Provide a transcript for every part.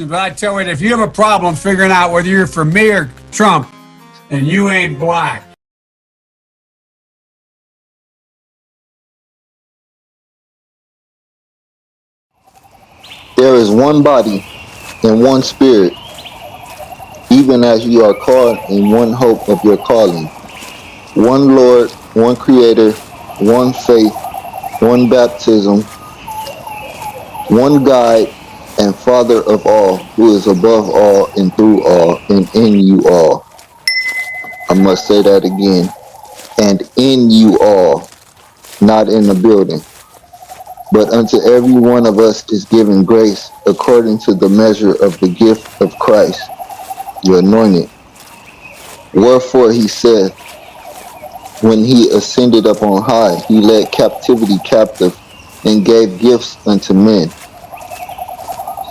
question, but I tell you, if you have a problem figuring out whether you're for me or Trump, then you ain't black. There is one body and one spirit, even as you are called in one hope of your calling. One Lord, one Creator, one faith, one baptism, one guide and Father of all, who is above all and through all and in you all. I must say that again. And in you all, not in the building. But unto every one of us is given grace according to the measure of the gift of Christ, your anointed. Wherefore he said, when he ascended up on high, he led captivity captive and gave gifts unto men.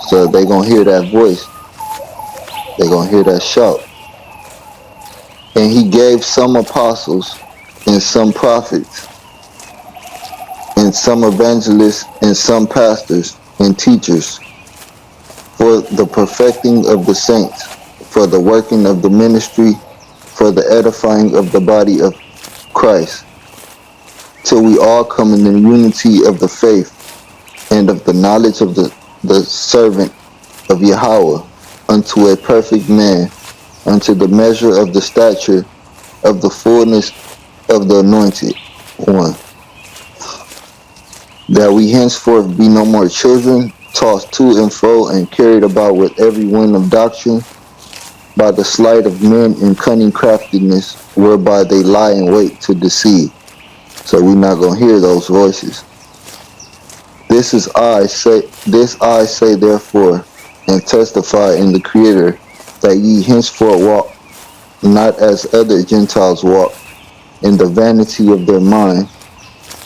So they gonna hear that voice. They gonna hear that shout. And he gave some apostles and some prophets and some evangelists and some pastors and teachers for the perfecting of the saints, for the working of the ministry, for the edifying of the body of Christ, till we all come in the unity of the faith and of the knowledge of the servant of Yahweh, unto a perfect man, unto the measure of the stature of the fullness of the anointed one, that we henceforth be no more children, tossed to and fro and carried about with every wind of doctrine, by the sleight of men and cunning craftiness, whereby they lie in wait to deceive. So we're not going to hear those voices. This I say therefore, and testify in the Creator, that ye henceforth walk not as other Gentiles walk, in the vanity of their mind,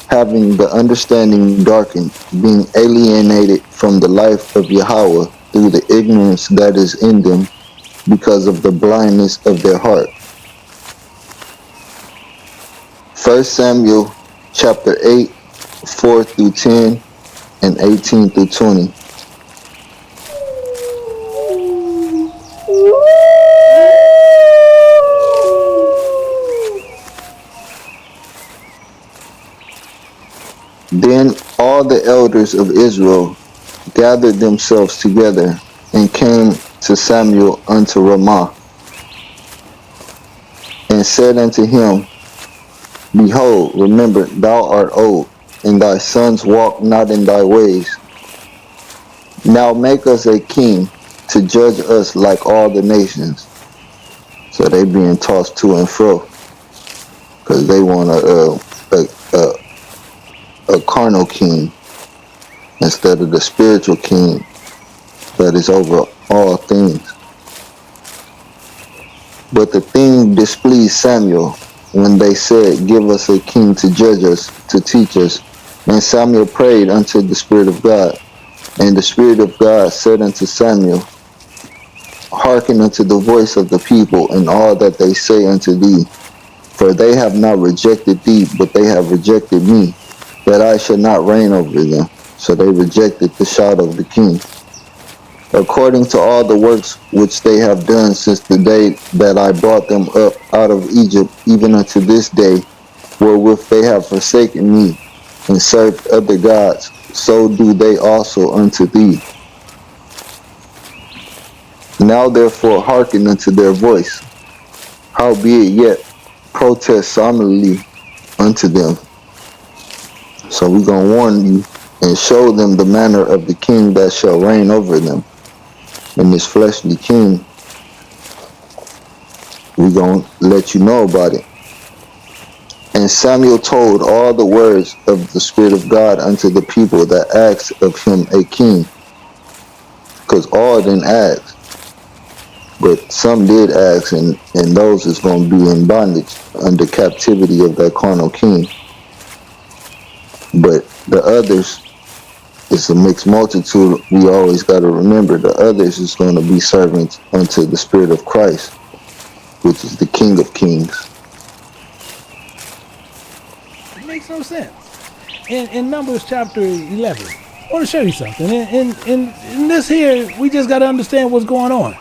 having the understanding darkened, being alienated from the life of Yahweh through the ignorance that is in them, because of the blindness of their heart. 1 Samuel chapter 8, 4 through 10, and 18 through 20. Then all the elders of Israel gathered themselves together and came to Samuel unto Ramah, and said unto him, Behold, remember, thou art old, and thy sons walk not in thy ways. Now make us a king to judge us like all the nations. So they being tossed to and fro, because they want a carnal king instead of the spiritual king that is over all things. But the thing displeased Samuel when they said, Give us a king to judge us, to teach us. And Samuel prayed unto the Spirit of God. And the Spirit of God said unto Samuel, Hearken unto the voice of the people and all that they say unto thee. For they have not rejected thee, but they have rejected me, that I should not reign over them. So they rejected the shout of the king. According to all the works which they have done since the day that I brought them up out of Egypt, even unto this day, wherewith they have forsaken me and served other gods, so do they also unto thee. Now therefore hearken unto their voice, howbeit yet protest solemnly unto them. So we're going to warn you and show them the manner of the king that shall reign over them. And this fleshly king, we're going to let you know about it. And Samuel told all the words of the Spirit of God unto the people that asked of him a king. Because all didn't ask. But some did ask, and those is going to be in bondage under captivity of that carnal king. But the others, it's a mixed multitude. We always got to remember the others is going to be servants unto the Spirit of Christ, which is the King of Kings. It makes no sense. In Numbers chapter 11, I want to show you something. In this here, we just got to understand what's going on.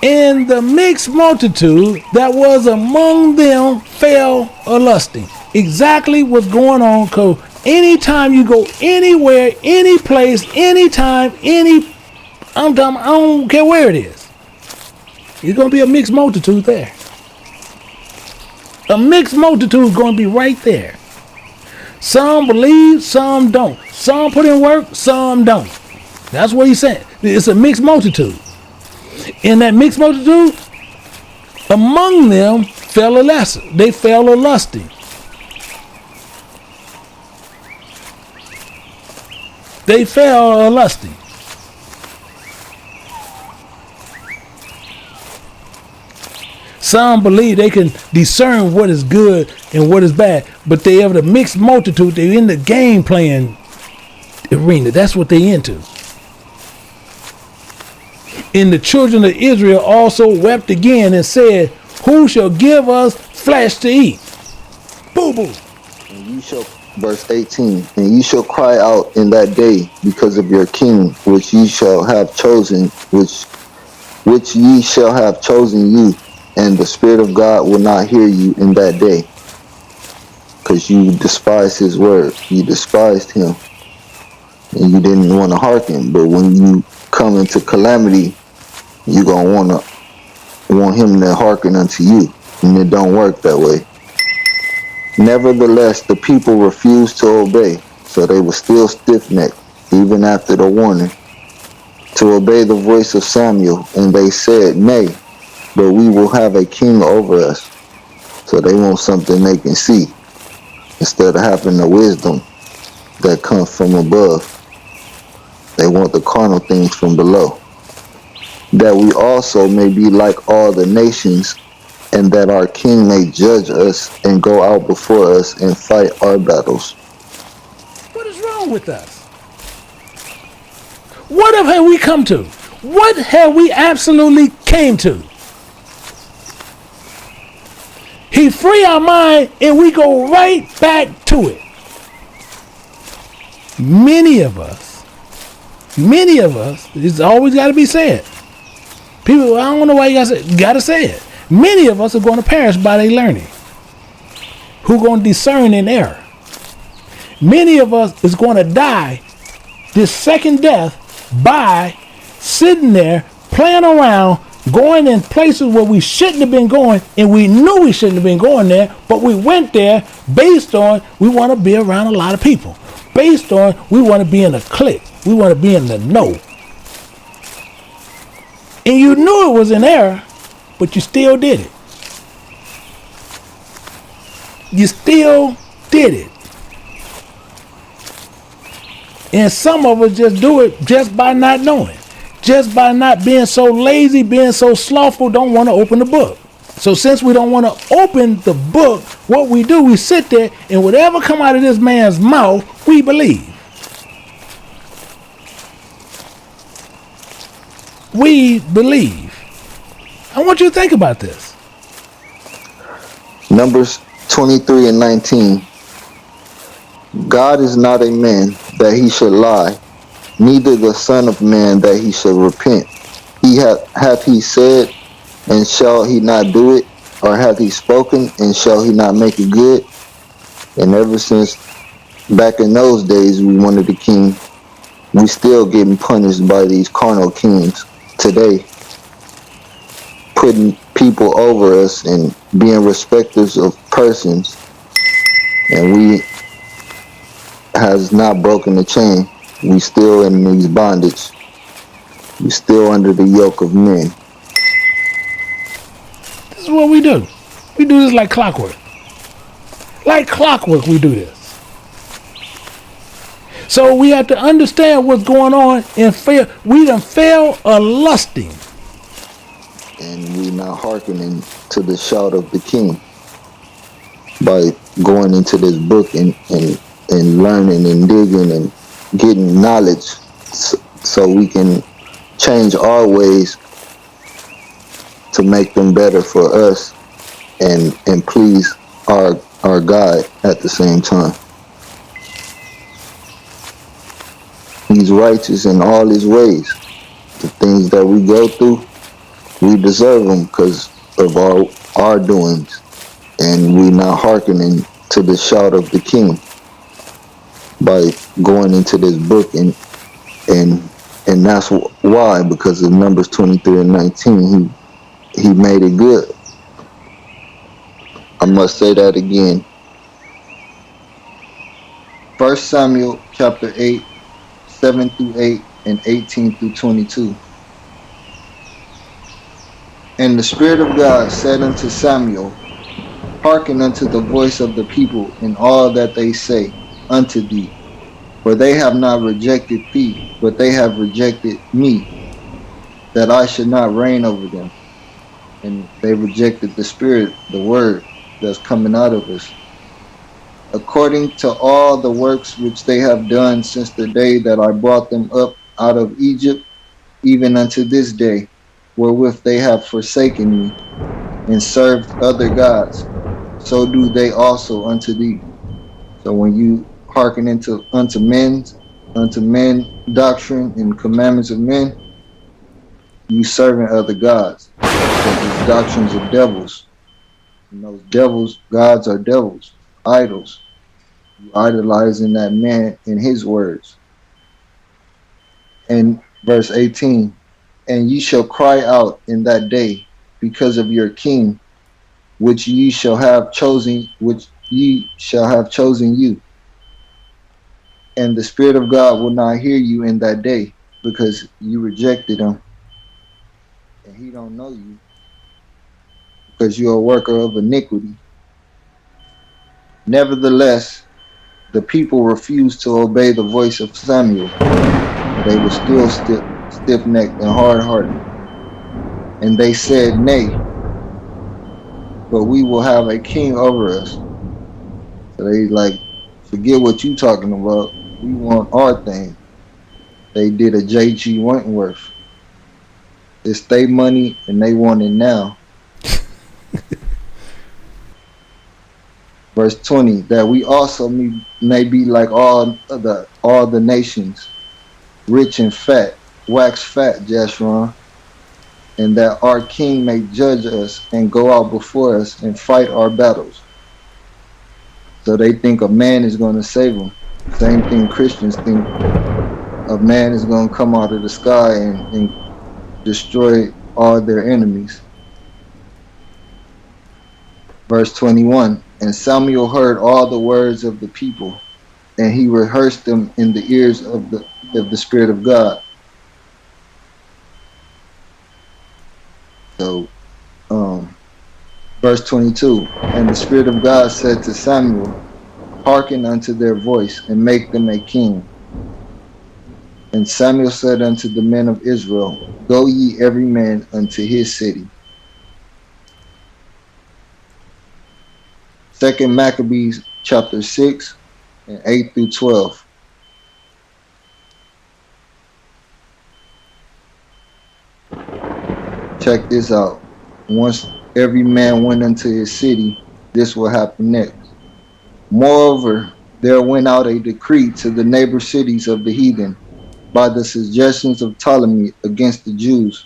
And the mixed multitude that was among them fell a lusting. Exactly what's going on, because anytime you go anywhere, any place, anytime, I don't care where it is, there's going to be a mixed multitude there. A mixed multitude is going to be right there. Some believe, some don't. Some put in work, some don't. That's what he's saying. It's a mixed multitude. In that mixed multitude, among them fell a lesser. They fell a lusting. They fell a lusting. Some believe they can discern what is good and what is bad, but they have the mixed multitude. They're in the game playing arena. That's what they into. And the children of Israel also wept again and said, who shall give us flesh to eat? Boo boo. And you shall, verse 18, and you shall cry out in that day because of your king, which ye shall have chosen, which ye shall have chosen you, and the Spirit of God will not hear you in that day, because you despised his word. You despised him, and you didn't want to hearken. But when you come into calamity, you're going to want him to hearken unto you, and it don't work that way. Nevertheless, the people refused to obey, so they were still stiff-necked, even after the warning, to obey the voice of Samuel, and they said, nay, but we will have a king over us. So they want something they can see, instead of having the wisdom that comes from above. They want the carnal things from below. That we also may be like all the nations, and that our king may judge us and go out before us and fight our battles. What is wrong with us? What have we come to? What have we absolutely came to? He free our mind and we go right back to it. Many of us, it's always got to be said. People, I don't know why you gotta say it. Many of us are going to perish by their learning. Who going to discern in error? Many of us is going to die this second death by sitting there playing around, going in places where we shouldn't have been going, and we knew we shouldn't have been going there, but we went there based on we want to be around a lot of people, based on we want to be in a clique, we want to be in the know. And you knew it was an error, but you still did it. You still did it. And some of us just do it just by not knowing. Just by not being so lazy, being so slothful, don't want to open the book. So since we don't want to open the book, what we do, we sit there and whatever come out of this man's mouth, we believe. We believe. I want you to think about this. Numbers 23 and 19. God is not a man that he should lie, neither the Son of Man that he should repent. Hath he said, and shall he not do it? Or hath he spoken, and shall he not make it good? And ever since back in those days we wanted a king, we still getting punished by these carnal kings today, putting people over us and being respecters of persons, and we has not broken the chain. We still in these bondage. We still under the yoke of men. This is what we do. We do this like clockwork. Like clockwork, we do this. So we have to understand what's going on and fail. We done fail a lusting. And we not hearkening to the shout of the king by going into this book and learning and digging and getting knowledge so we can change our ways to make them better for us and please our God at the same time. He's righteous in all his ways. The things that we go through, we deserve them because of our doings, and we not hearkening to the shout of the King by going into this book, and that's why, because of Numbers 23 and 19, he made it good. I must say that again. 1 Samuel chapter 8, 7 through 8, and 18 through 22. And the Spirit of God said unto Samuel, Hearken unto the voice of the people in all that they say unto thee, for they have not rejected thee, but they have rejected me, that I should not reign over them. And they rejected the Spirit, the word that's coming out of us. According to all the works which they have done since the day that I brought them up out of Egypt, even unto this day, wherewith they have forsaken me, and served other gods, so do they also unto thee. So when you hearken unto men doctrine and commandments of men, you serving other gods, because these doctrines are devils. And those devils, gods are devils, idols. You idolizing that man in his words. And verse 18, and ye shall cry out in that day because of your king, which ye shall have chosen, you. And the Spirit of God will not hear you in that day, because you rejected him, and he don't know you, because you're a worker of iniquity. Nevertheless, the people refused to obey the voice of Samuel. They were still stiff-necked and hard-hearted. And they said, Nay, but we will have a king over us. So they like, forget what you talking about. We want our thing. They did a J.G. Wentworth. It's their money and they want it now. Verse 20, that we also may be like all the nations, rich and fat, wax fat, Jeshurun, and that our king may judge us and go out before us and fight our battles. So they think a man is going to save them. Same thing Christians think, a man is going to come out of the sky and destroy all their enemies. Verse 21, and Samuel heard all the words of the people, and he rehearsed them in the ears of the Spirit of God. So, verse 22, and the Spirit of God said to Samuel, Hearken unto their voice, and make them a king. And Samuel said unto the men of Israel, Go ye every man unto his city. 2 Maccabees chapter 6 and 8 through 12. Check this out. Once every man went unto his city, this will happen next. Moreover, there went out a decree to the neighbor cities of the heathen by the suggestions of Ptolemy against the Jews,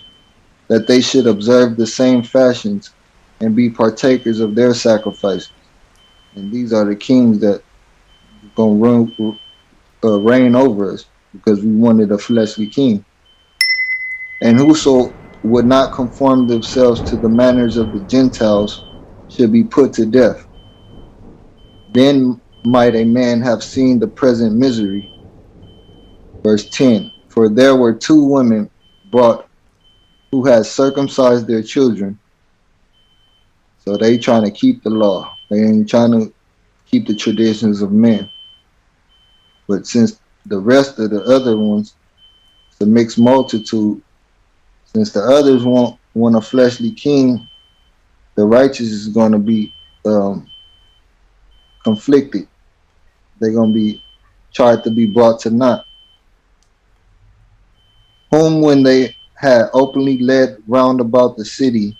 that they should observe the same fashions and be partakers of their sacrifices. And these are the kings that are going to reign over us, because we wanted a fleshly king. And whoso would not conform themselves to the manners of the Gentiles should be put to death. Then might a man have seen the present misery. Verse 10, for there were 2 women brought who had circumcised their children. So they trying to keep the law. They ain't trying to keep the traditions of men. But since the rest of the other ones, it's a mixed multitude. Since the others want a fleshly king, the righteous is going to be conflicted. They're going to be tried to be brought to naught. Whom when they had openly led round about the city,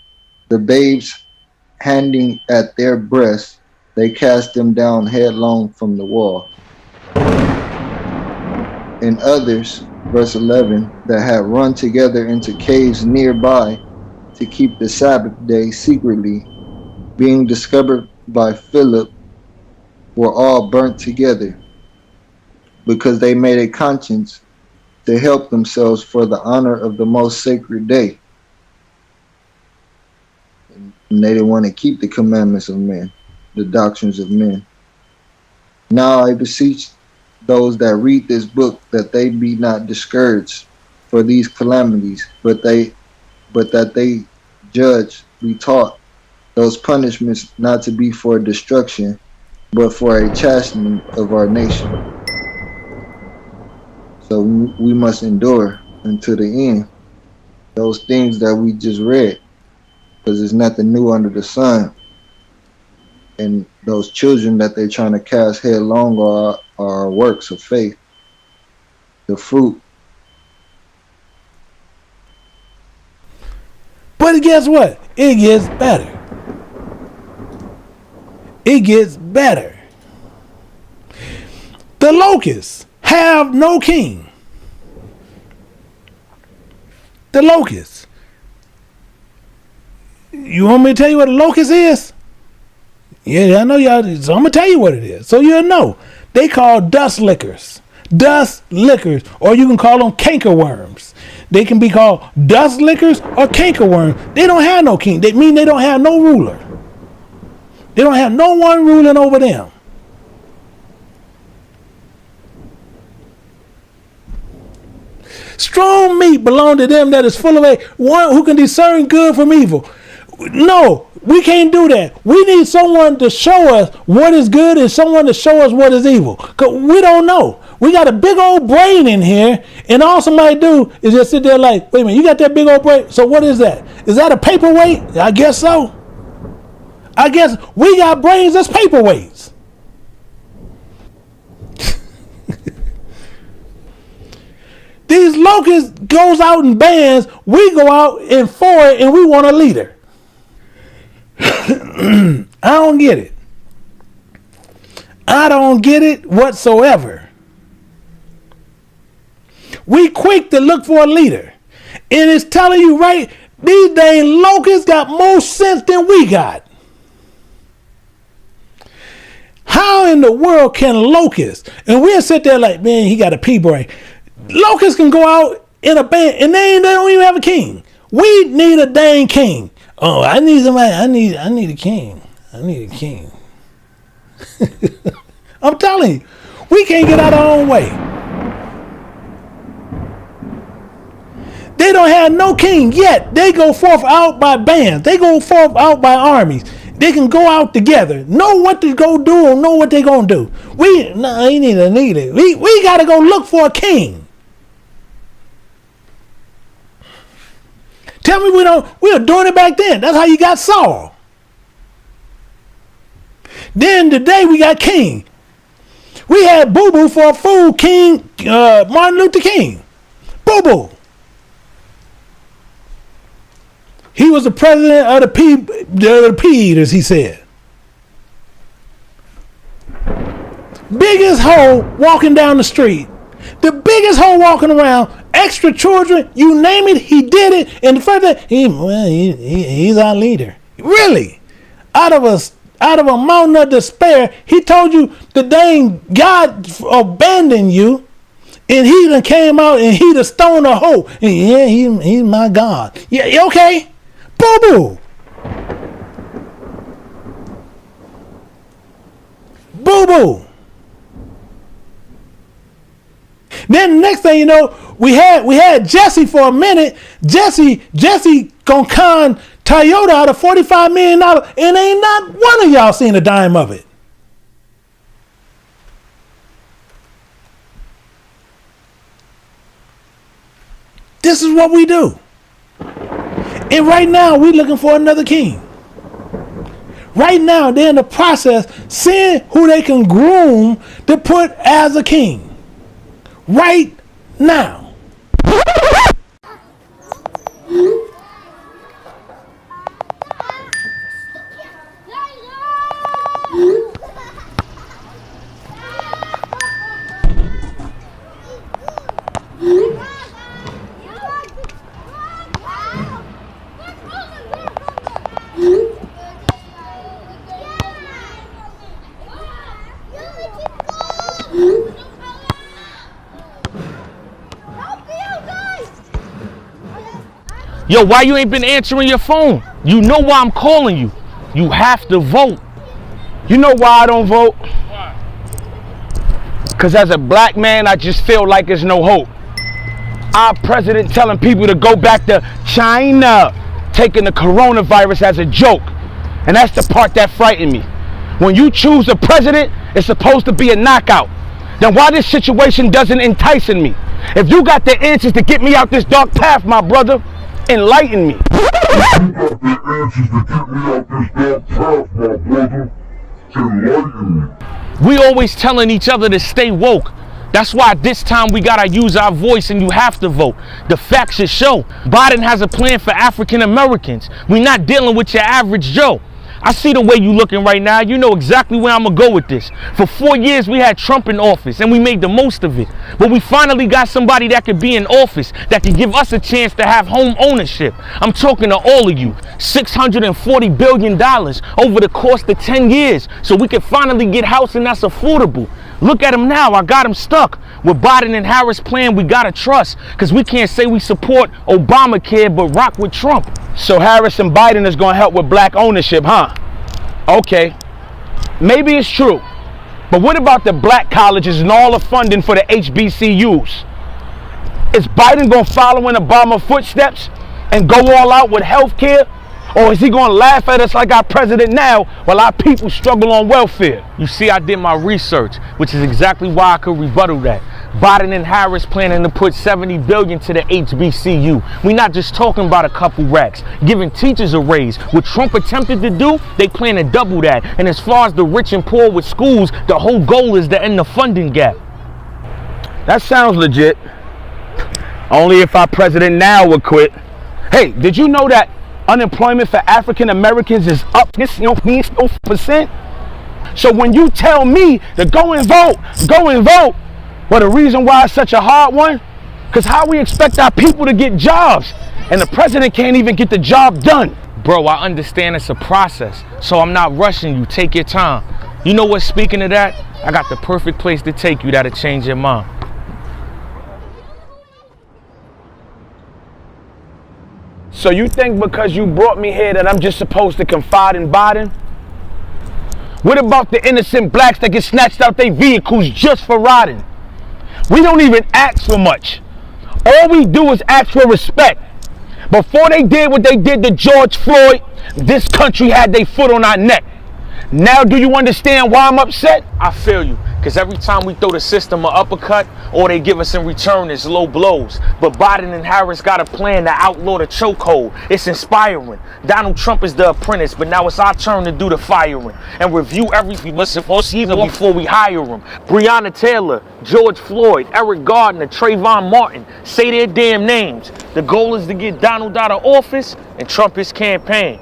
the babes handing at their breasts, they cast them down headlong from the wall. and others, verse 11, that had run together into caves nearby to keep the Sabbath day secretly, being discovered by Philip, were all burnt together, because they made a conscience to help themselves for the honor of the most sacred day. And they didn't want to keep the commandments of men, the doctrines of men. Now I beseech those that read this book that they be not discouraged for these calamities, but that they judge, be taught those punishments not to be for destruction, but for a chastening of our nation. So we must endure until the end those things that we just read, because there's nothing new under the sun. And those children that they're trying to cast headlong are works of faith, the fruit. But guess what? It gets better. It gets better. The locusts have no king. The locusts. You want me to tell you what a locust is? Yeah, I know y'all. So I'm going to tell you what it is. So you'll know. They call dust lickers. Dust lickers. Or you can call them cankerworms. They can be called dust lickers or cankerworms. They don't have no king. They mean they don't have no ruler. They don't have no one ruling over them. Strong meat belong to them that is full of one who can discern good from evil. No, we can't do that. We need someone to show us what is good and someone to show us what is evil. Because we don't know. We got a big old brain in here, and all somebody do is just sit there like, wait a minute, you got that big old brain? So what is that? Is that a paperweight? I guess so. I guess we got brains as paperweights. These locusts goes out in bands. We go out in four and we want a leader. I don't get it. I don't get it whatsoever. We quick to look for a leader. And it's telling you right, these dang locusts got more sense than we got. How in the world can locusts, and we'll sit there like, man, he got a pea brain. Locusts can go out in a band and they don't even have a king. We need a dang king. Oh, I need somebody. I need a king. I need a king. I'm telling you, we can't get out of our own way. They don't have no king yet. They go forth out by bands. They go forth out by armies. They can go out together, know what to go do and know what they're going to do. We need it. We got to go look for a king. Tell me we were doing it back then. That's how you got Saul. Then today we got king. We had Boo Boo for a fool king, Martin Luther King. Boo Boo. He was the president of the pea eaters, he said. Biggest hoe walking down the street. The biggest hoe walking around. Extra children, you name it, he did it. And the further, he's our leader. Really? Out of a mountain of despair, he told you the dang God abandoned you. And he done came out and he done stoned a hoe. And yeah, he's my God. Yeah, okay. Boo Boo. Boo Boo. Then the next thing you know, we had Jesse for a minute. Jesse gonna con Toyota out of $45 million, and ain't not one of y'all seen a dime of it. This is what we do. And right now, we're looking for another king. Right now, they're in the process seeing who they can groom to put as a king. Right now. Yo, why you ain't been answering your phone? You know why I'm calling you. You have to vote. You know why I don't vote? Why? Because as a black man, I just feel like there's no hope. Our president telling people to go back to China, taking the coronavirus as a joke. And that's the part that frightened me. When you choose a president, it's supposed to be a knockout. Then why this situation doesn't entice me? If you got the answers to get me out this dark path, my brother, enlighten me. We always telling each other to stay woke. That's why this time we gotta use our voice and you have to vote. The facts should show. Biden has a plan for African Americans. We're not dealing with your average Joe. I see the way you looking right now. You know exactly where I'm gonna go with this. For 4 years we had Trump in office and we made the most of it. But we finally got somebody that could be in office that can give us a chance to have home ownership. I'm talking to all of you. $640 billion over the course of 10 years so we can finally get housing that's affordable. Look at him now, I got him stuck. With Biden and Harris' plan, we gotta trust, because we can't say we support Obamacare but rock with Trump. So Harris and Biden is gonna help with black ownership, huh? Okay, maybe it's true. But what about the black colleges and all the funding for the HBCUs? Is Biden gonna follow in Obama's footsteps and go all out with health care? Or is he gonna laugh at us like our president now while our people struggle on welfare? You see, I did my research, which is exactly why I could rebuttal that. Biden and Harris planning to put $70 billion to the HBCU. We're not just talking about a couple racks, giving teachers a raise. What Trump attempted to do, they plan to double that. And as far as the rich and poor with schools, the whole goal is to end the funding gap. That sounds legit. Only if our president now would quit. Hey, did you know that unemployment for African Americans is up 50%? So when you tell me to go and vote, well, the reason why it's such a hard one, because how we expect our people to get jobs, and the president can't even get the job done. Bro, I understand it's a process, so I'm not rushing you. Take your time. You know what, speaking of that, I got the perfect place to take you that'll change your mind. So you think because you brought me here that I'm just supposed to confide in Biden? What about the innocent blacks that get snatched out their vehicles just for riding? We don't even ask for much. All we do is ask for respect. Before they did what they did to George Floyd, this country had their foot on our neck. Now do you understand why I'm upset? I feel you, because every time we throw the system an uppercut, all they give us in return is low blows. But Biden and Harris got a plan to outlaw the chokehold. It's inspiring. Donald Trump is the apprentice, but now it's our turn to do the firing and review everything before we hire him. Breonna Taylor, George Floyd, Eric Gardner, Trayvon Martin, say their damn names. The goal is to get Donald out of office and Trump his campaign.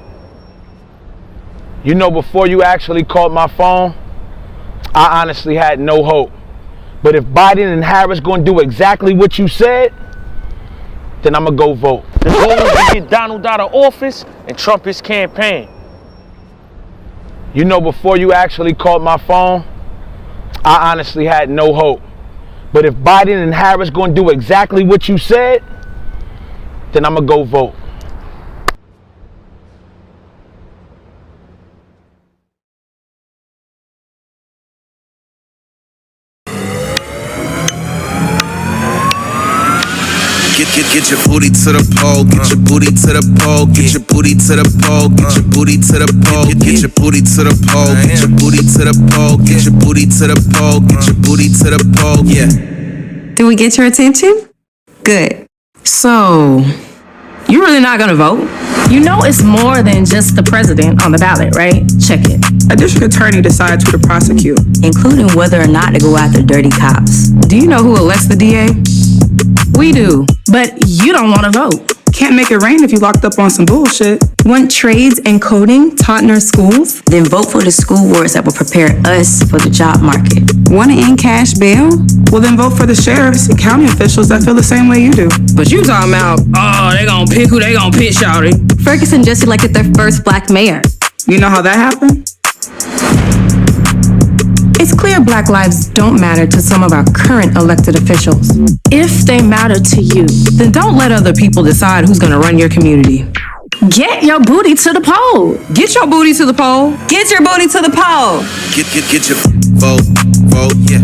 You know, before you actually called my phone, I honestly had no hope. But if Biden and Harris gonna do exactly what you said, then I'm gonna go vote. The goal is to get Donald out of office and Trump his campaign. You know, before you actually called my phone, I honestly had no hope. But if Biden and Harris gonna do exactly what you said, then I'm gonna go vote. Get your booty to the pole, get your booty to the pole, get your booty to the pole, get your booty to the pole, get your booty to the pole, get your booty to the pole, get your booty to the pole, get your booty to the pole, yeah. Did we get your attention? Good. So, you really not gonna vote? You know it's more than just the president on the ballot, right? Check it. A district attorney decides who to prosecute, Including whether or not to go after dirty cops. Do you know who elects the DA? We do, but you don't want to vote. can't make it rain if you locked up on some bullshit. Want trades and coding taught in our schools? Then vote for the school boards that will prepare us for the job market. Want to end cash bail? Well, then vote for the sheriffs and county officials that feel the same way you do. But you talking about, oh, they gonna pick who they gonna pick, shawty. Ferguson just elected their first black mayor. You know how that happened? It's It's clear Black lives don't matter to some of our current elected officials. If they matter to you, then don't let other people decide who's going to run your community. Get your booty to the poll. Get your booty to the poll. Get your booty to the poll. Get your vote, yeah,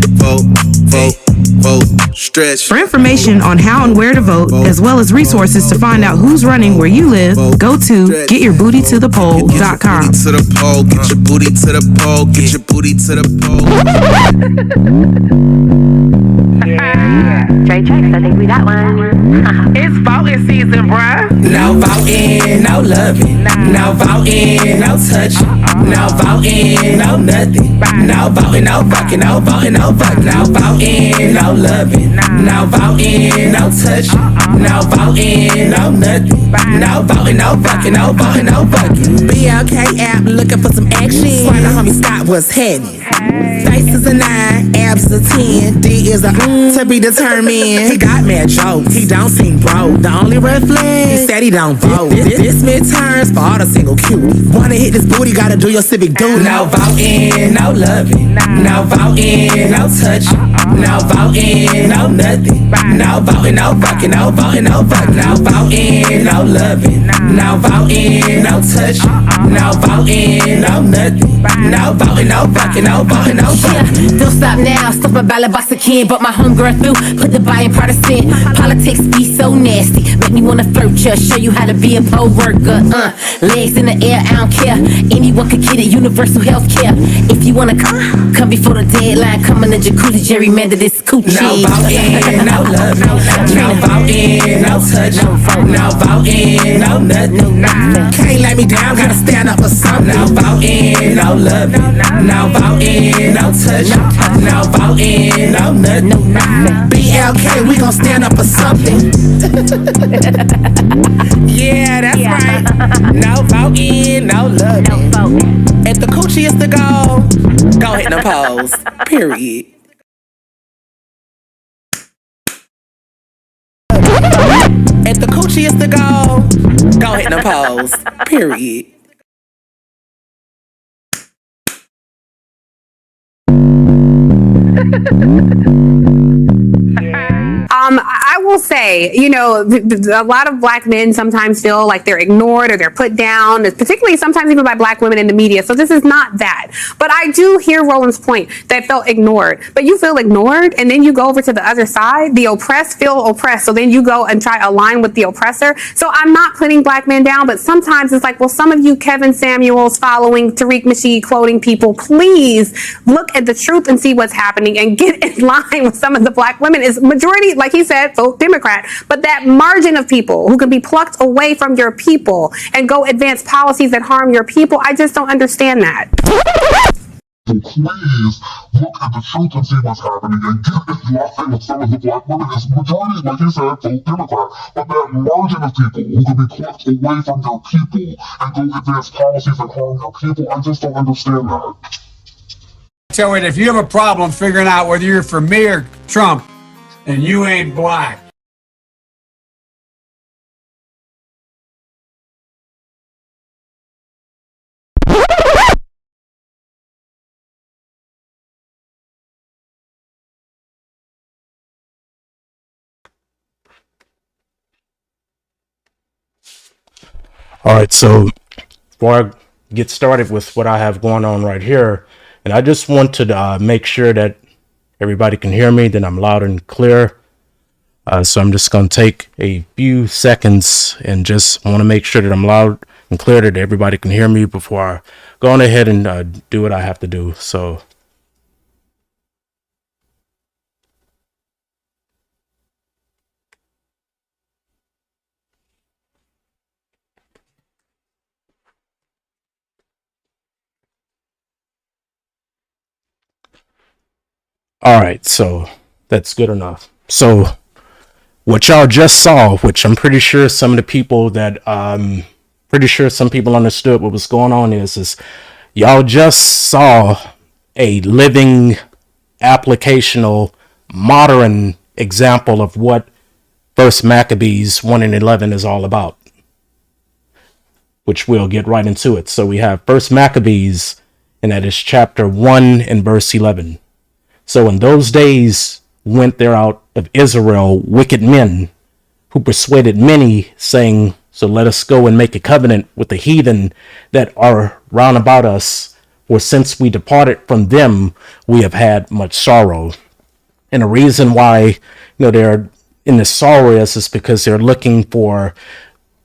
vote, stretch. For information on how and where to vote, as well as resources to find out who's running where you live, go to getyourbootytothepoll.com. To the poll, get your booty to the poll, get your booty to the poll. Straight checks, I think we got one. It's voting season, bruh. No voting, no loving. No voting, no touching. No voting, no nothing. No voting, no fucking. No voting, no fuck. No voting, no loving. No voting, no touching. No voting, no nothing. No voting, no fucking. No voting, no fucking. BLK app looking for some action. Swear the homie Scott was heading. Face is a 9, abs is a 10. D is a to be determined. He got mad jokes, he don't seem broke. The only red flag, he said he don't vote. This midterms for all the single cuties. Wanna hit this booty, gotta do your civic duty. No voting, no loving. No voting, no touching. No voting, no nothing. No voting, no fucking. No voting, no fuck. No voting, no loving. No voting, no touching. No voting, no nothing. No voting, no fucking. No voting, no fucking. Don't stop now, stop my ballot box again. But my homegirl through, put the buy in partisan. Politics be so nasty, make me wanna flirt ya. Show you how to be a poll worker. Legs in the air, I don't care. Anyone could get it, universal health care. If you wanna come before the deadline. Come in the jacuzzi, gerrymander this coochie. No voting, no love. No voting, no touch. No voting, no nothing. Can't let me down, gotta stand up for something. No voting, no love. No voting, no touch. No voting, no nothing. BLK, we gon' stand up for something. Yeah, that's right. No voting, no love. If the coochie is the goal, don't hit no polls. Period. If the coochie is the goal, don't hit no polls. Period. I will say, you know, a lot of Black men sometimes feel like they're ignored or they're put down, particularly sometimes even by Black women in the media. So this is not that. But I do hear Roland's point that felt ignored. But you feel ignored and then you go over to the other side. The oppressed feel oppressed. So then you go and try to align with the oppressor. So I'm not putting Black men down, but sometimes it's like, well, some of you Kevin Samuels following Tariq Nasheed quoting people, please look at the truth and see what's happening and get in line with some of the Black women. Is majority, like he said, vote Democrat, but that margin of people who can be plucked away from your people and go advance policies that harm your people, I just don't understand that. So please look at the truth and see what's happening and get in line with some of the Black women. It's majority, like he said, vote Democrat, but that margin of people who can be plucked away from your people and go advance policies that harm your people, I just don't understand that. So if you have a problem figuring out whether you're for me or Trump, and you ain't Black. All right, so before I get started with what I have going on right here, and I just want to make sure that everybody can hear me, that I'm loud and clear. So I'm just going to take a few seconds and just want to make sure that I'm loud and clear, that everybody can hear me before I go on ahead and do what I have to do. So all right, so that's good enough. So what y'all just saw, which I'm pretty sure some of the people that pretty sure some people understood what was going on is y'all just saw a living applicational modern example of what First Maccabees 1:11 is all about, which we'll get right into it. So we have First Maccabees and that is chapter 1 and verse 11. So in those days went there out of Israel wicked men, who persuaded many, saying, so let us go and make a covenant with the heathen that are round about us, for since we departed from them, we have had much sorrow. And the reason why, they're in this sorrow is because they're looking for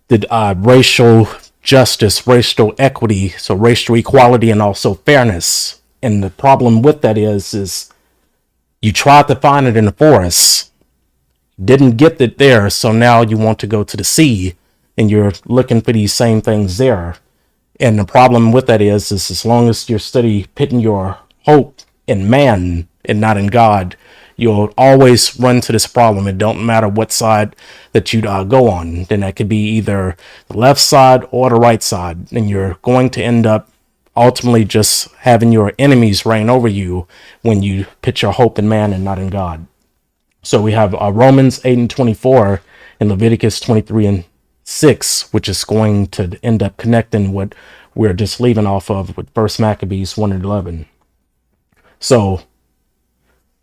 the racial justice, racial equity, so racial equality, and also fairness. And the problem with that is you tried to find it in the forest, didn't get it there, so now you want to go to the sea, and you're looking for these same things there. And the problem with that is as long as you're steady putting your hope in man and not in God, you'll always run to this problem. It don't matter what side that you go on. Then that could be either the left side or the right side. And you're going to end up ultimately just having your enemies reign over you when you put your hope in man and not in God. So we have Romans 8 and 24 and Leviticus 23 and 6, which is going to end up connecting what we're just leaving off of with 1 Maccabees 1 and 11. So,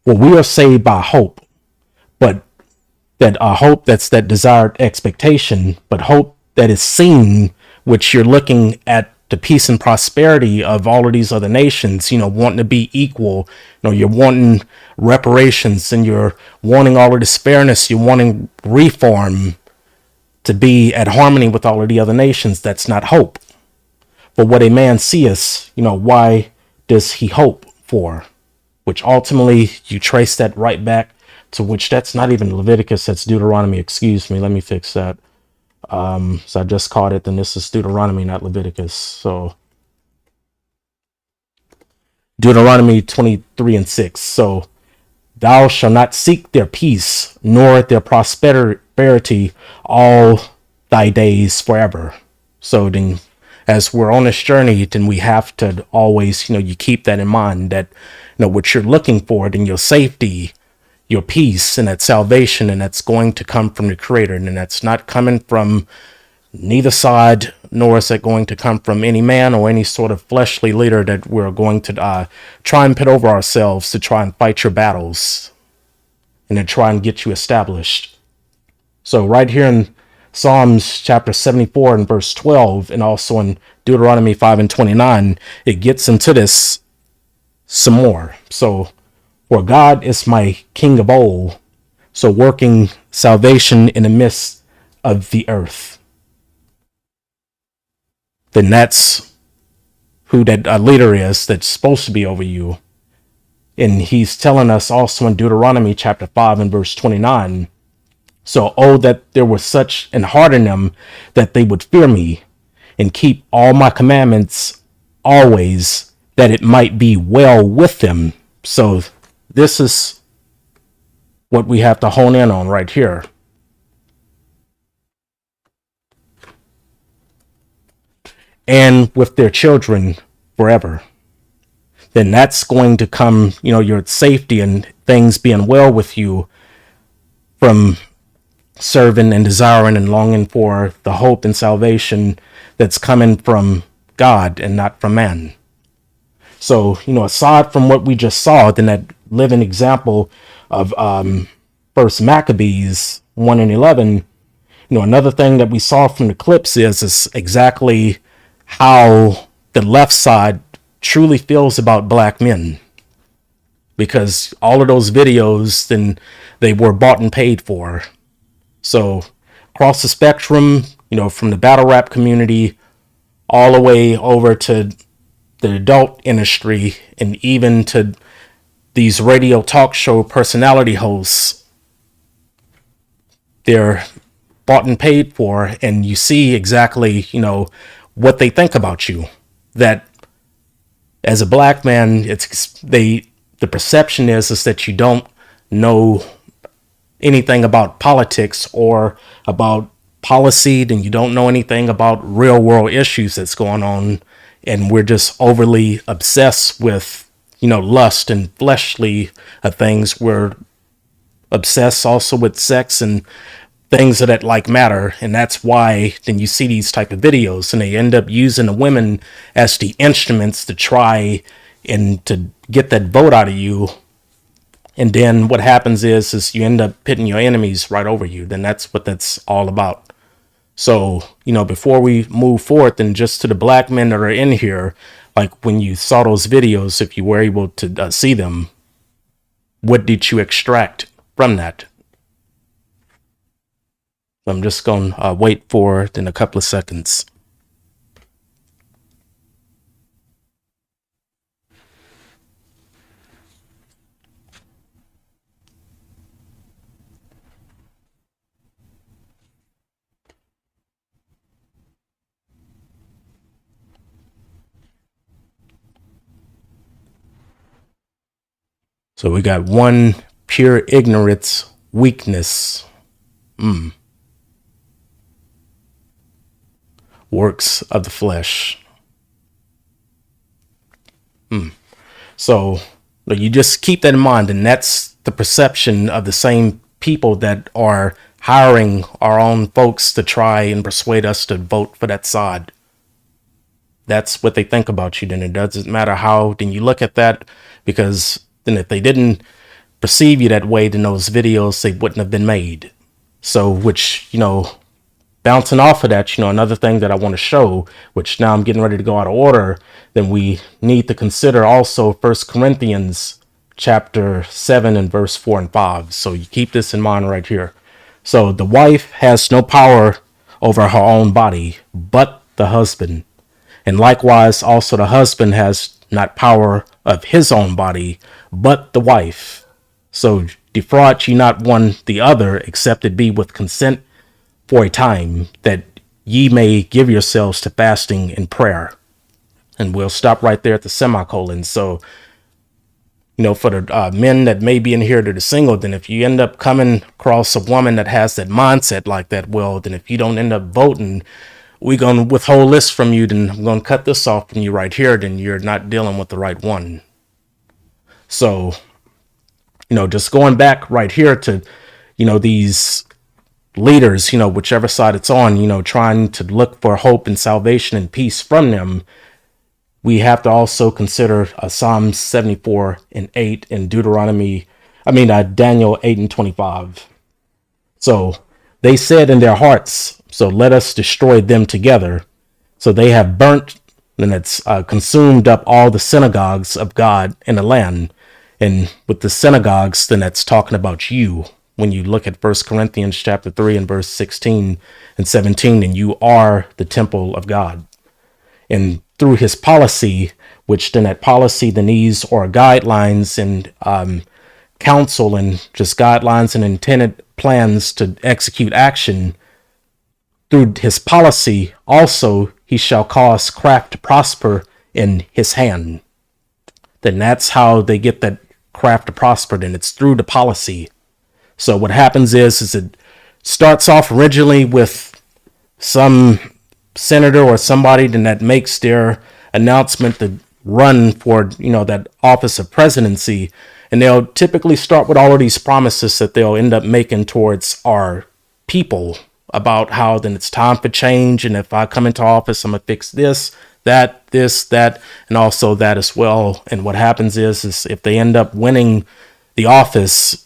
we are saved by hope, but that hope that's that desired expectation, but hope that is seen, which you're looking at the peace and prosperity of all of these other nations, wanting to be equal, you're wanting reparations, and you're wanting all of this fairness, you're wanting reform to be at harmony with all of the other nations. That's not hope. But what a man seeth, why does he hope for? Which ultimately you trace that right back to which that's not even Leviticus, that's Deuteronomy. Excuse me, let me fix that. So I just caught it, and this is Deuteronomy, not Leviticus. So Deuteronomy 23 and 6. So thou shalt not seek their peace, nor their prosperity all thy days forever. So then, as we're on this journey, then we have to always, you keep that in mind, that, what you're looking for, then your safety, your peace, and that salvation, and that's going to come from the Creator, and that's not coming from neither side, nor is it going to come from any man or any sort of fleshly leader that we're going to try and put over ourselves to try and fight your battles and to try and get you established. So right here in Psalms chapter 74 and verse 12, and also in Deuteronomy 5 and 29, it gets into this some more. So, for God is my King of old, so working salvation in the midst of the earth. Then that's who that leader is that's supposed to be over you. And he's telling us also in Deuteronomy chapter 5 and verse 29, so, that there was such an heart in them that they would fear me and keep all my commandments always, that it might be well with them. So this is what we have to hone in on right here. And with their children forever. Then that's going to come, your safety and things being well with you from serving and desiring and longing for the hope and salvation that's coming from God and not from man. So, aside from what we just saw, then that living example of 1 Maccabees 1 and 11, another thing that we saw from the clips is exactly how the left side truly feels about black men. Because all of those videos, then they were bought and paid for. So across the spectrum, from the battle rap community all the way over to the adult industry and even to these radio talk show personality hosts, they're bought and paid for, and you see exactly, what they think about you. That as a black man, the perception is that you don't know anything about politics or about policy, then you don't know anything about real world issues that's going on, and we're just overly obsessed with lust and fleshly things. We're obsessed also with sex and things that like matter. And that's why then you see these type of videos and they end up using the women as the instruments to try and to get that vote out of you. And then what happens is you end up pitting your enemies right over you. Then that's what that's all about. So, before we move forward, then just to the black men that are in here, like when you saw those videos, if you were able to see them, what did you extract from that? I'm just going to wait for it in a couple of seconds. So we got one, pure ignorance, weakness. Works of the flesh. So you just keep that in mind, and that's the perception of the same people that are hiring our own folks to try and persuade us to vote for that side. That's what they think about you. Then it doesn't matter how then you look at that, because then if they didn't perceive you that way, then those videos, they wouldn't have been made. So, which, bouncing off of that, another thing that I want to show, which now I'm getting ready to go out of order, then we need to consider also 1 Corinthians chapter 7 and verse 4 and 5. So you keep this in mind right here. So the wife has no power over her own body, but the husband. And likewise, also the husband has not power of his own body, but the wife. So defraud ye not one the other, except it be with consent for a time, that ye may give yourselves to fasting and prayer. And we'll stop right there at the semicolon. So, for the men that may be in here that are single, then if you end up coming across a woman that has that mindset like that, well, then if you don't end up voting, we're going to withhold this from you, then I'm going to cut this off from you right here, then you're not dealing with the right one. So, just going back right here to, these leaders, whichever side it's on, trying to look for hope and salvation and peace from them, we have to also consider Psalm 74 and 8 and Daniel 8 and 25. So they said in their hearts, so let us destroy them together. So they have burnt, and it's consumed up all the synagogues of God in the land. And with the synagogues, then that's talking about you. When you look at 1 Corinthians chapter 3 and verse 16 and 17, and you are the temple of God. And through his policy, which then that policy, then these are guidelines and counsel and just guidelines and intended plans to execute action. Through his policy, also he shall cause craft to prosper in his hand. Then that's how they get that craft to prosper, and it's through the policy. So what happens is it starts off originally with some senator or somebody then that makes their announcement to run for, that office of presidency. And they'll typically start with all of these promises that they'll end up making towards our people about how then it's time for change. And if I come into office, I'm going to fix this, that, and also that as well. And what happens is if they end up winning the office,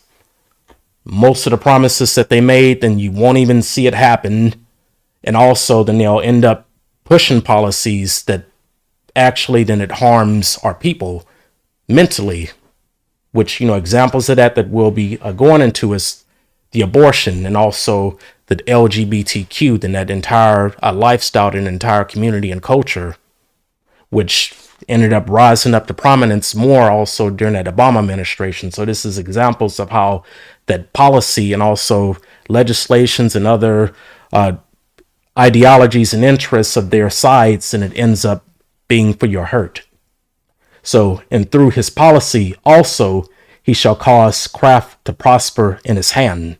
most of the promises that they made, then you won't even see it happen. And also then they'll end up pushing policies that actually then it harms our people mentally, which, examples of that we'll be going into is the abortion and also the LGBTQ, then that entire lifestyle and entire community and culture, which ended up rising up to prominence more also during that Obama administration. So this is examples of how that policy and also legislations and other ideologies and interests of their sides, and it ends up being for your hurt. So, and through his policy also, he shall cause craft to prosper in his hand,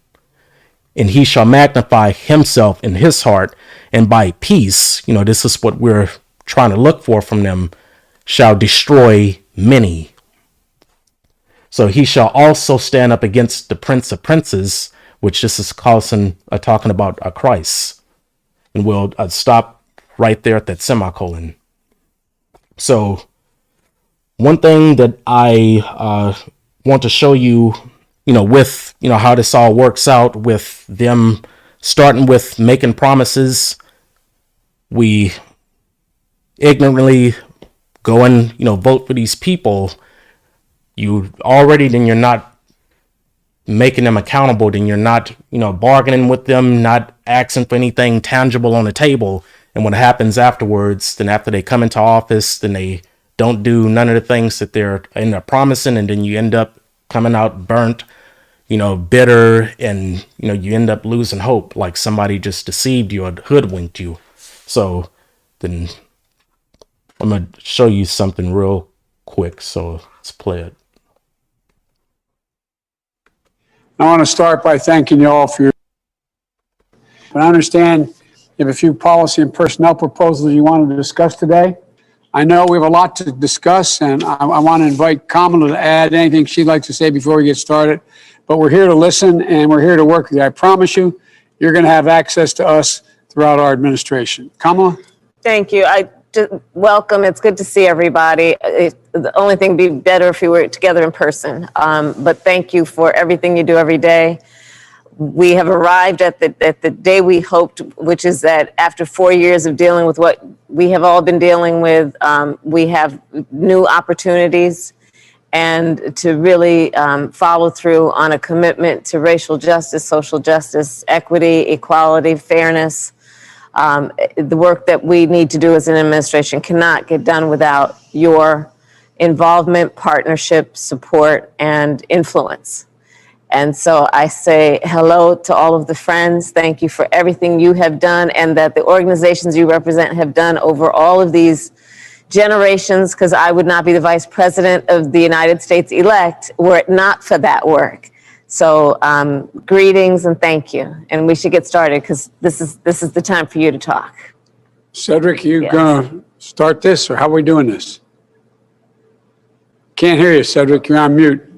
and he shall magnify himself in his heart, and by peace, this is what we're trying to look for from them, shall destroy many. So he shall also stand up against the prince of princes, which this is talking about Christ. And we'll stop right there at that semicolon. So one thing that I want to show you, with, how this all works out with them starting with making promises. We ignorantly go and, vote for these people. Then you're not making them accountable. Then you're not, bargaining with them, not asking for anything tangible on the table. And what happens afterwards, then after they come into office, then they don't do none of the things that they're promising. And then you end up coming out burnt, bitter, and, you end up losing hope, like somebody just deceived you or hoodwinked you. So then I'm going to show you something real quick. So let's play it. I want to start by thanking you all for your. But I understand you have a few policy and personnel proposals you wanted to discuss today. I know we have a lot to discuss, and I want to invite Kamala to add anything she'd like to say before we get started. But we're here to listen, and we're here to work with you. I promise you, you're going to have access to us throughout our administration. Kamala? Thank you. Welcome. It's good to see everybody. The only thing would be better if we were together in person. But thank you for everything you do every day. We have arrived at the day we hoped, which is that after 4 years of dealing with what we have all been dealing with, we have new opportunities, and to really follow through on a commitment to racial justice, social justice, equity, equality, fairness. The work that we need to do as an administration cannot get done without your involvement, partnership, support, and influence. And so I say hello to all of the friends. Thank you for everything you have done and that the organizations you represent have done over all of these generations, because I would not be the vice president of the United States elect were it not for that work. So greetings and thank you. And we should get started because this is the time for you to talk. Cedric, you going to start this, or how are we doing this? Can't hear you, Cedric. You're on mute.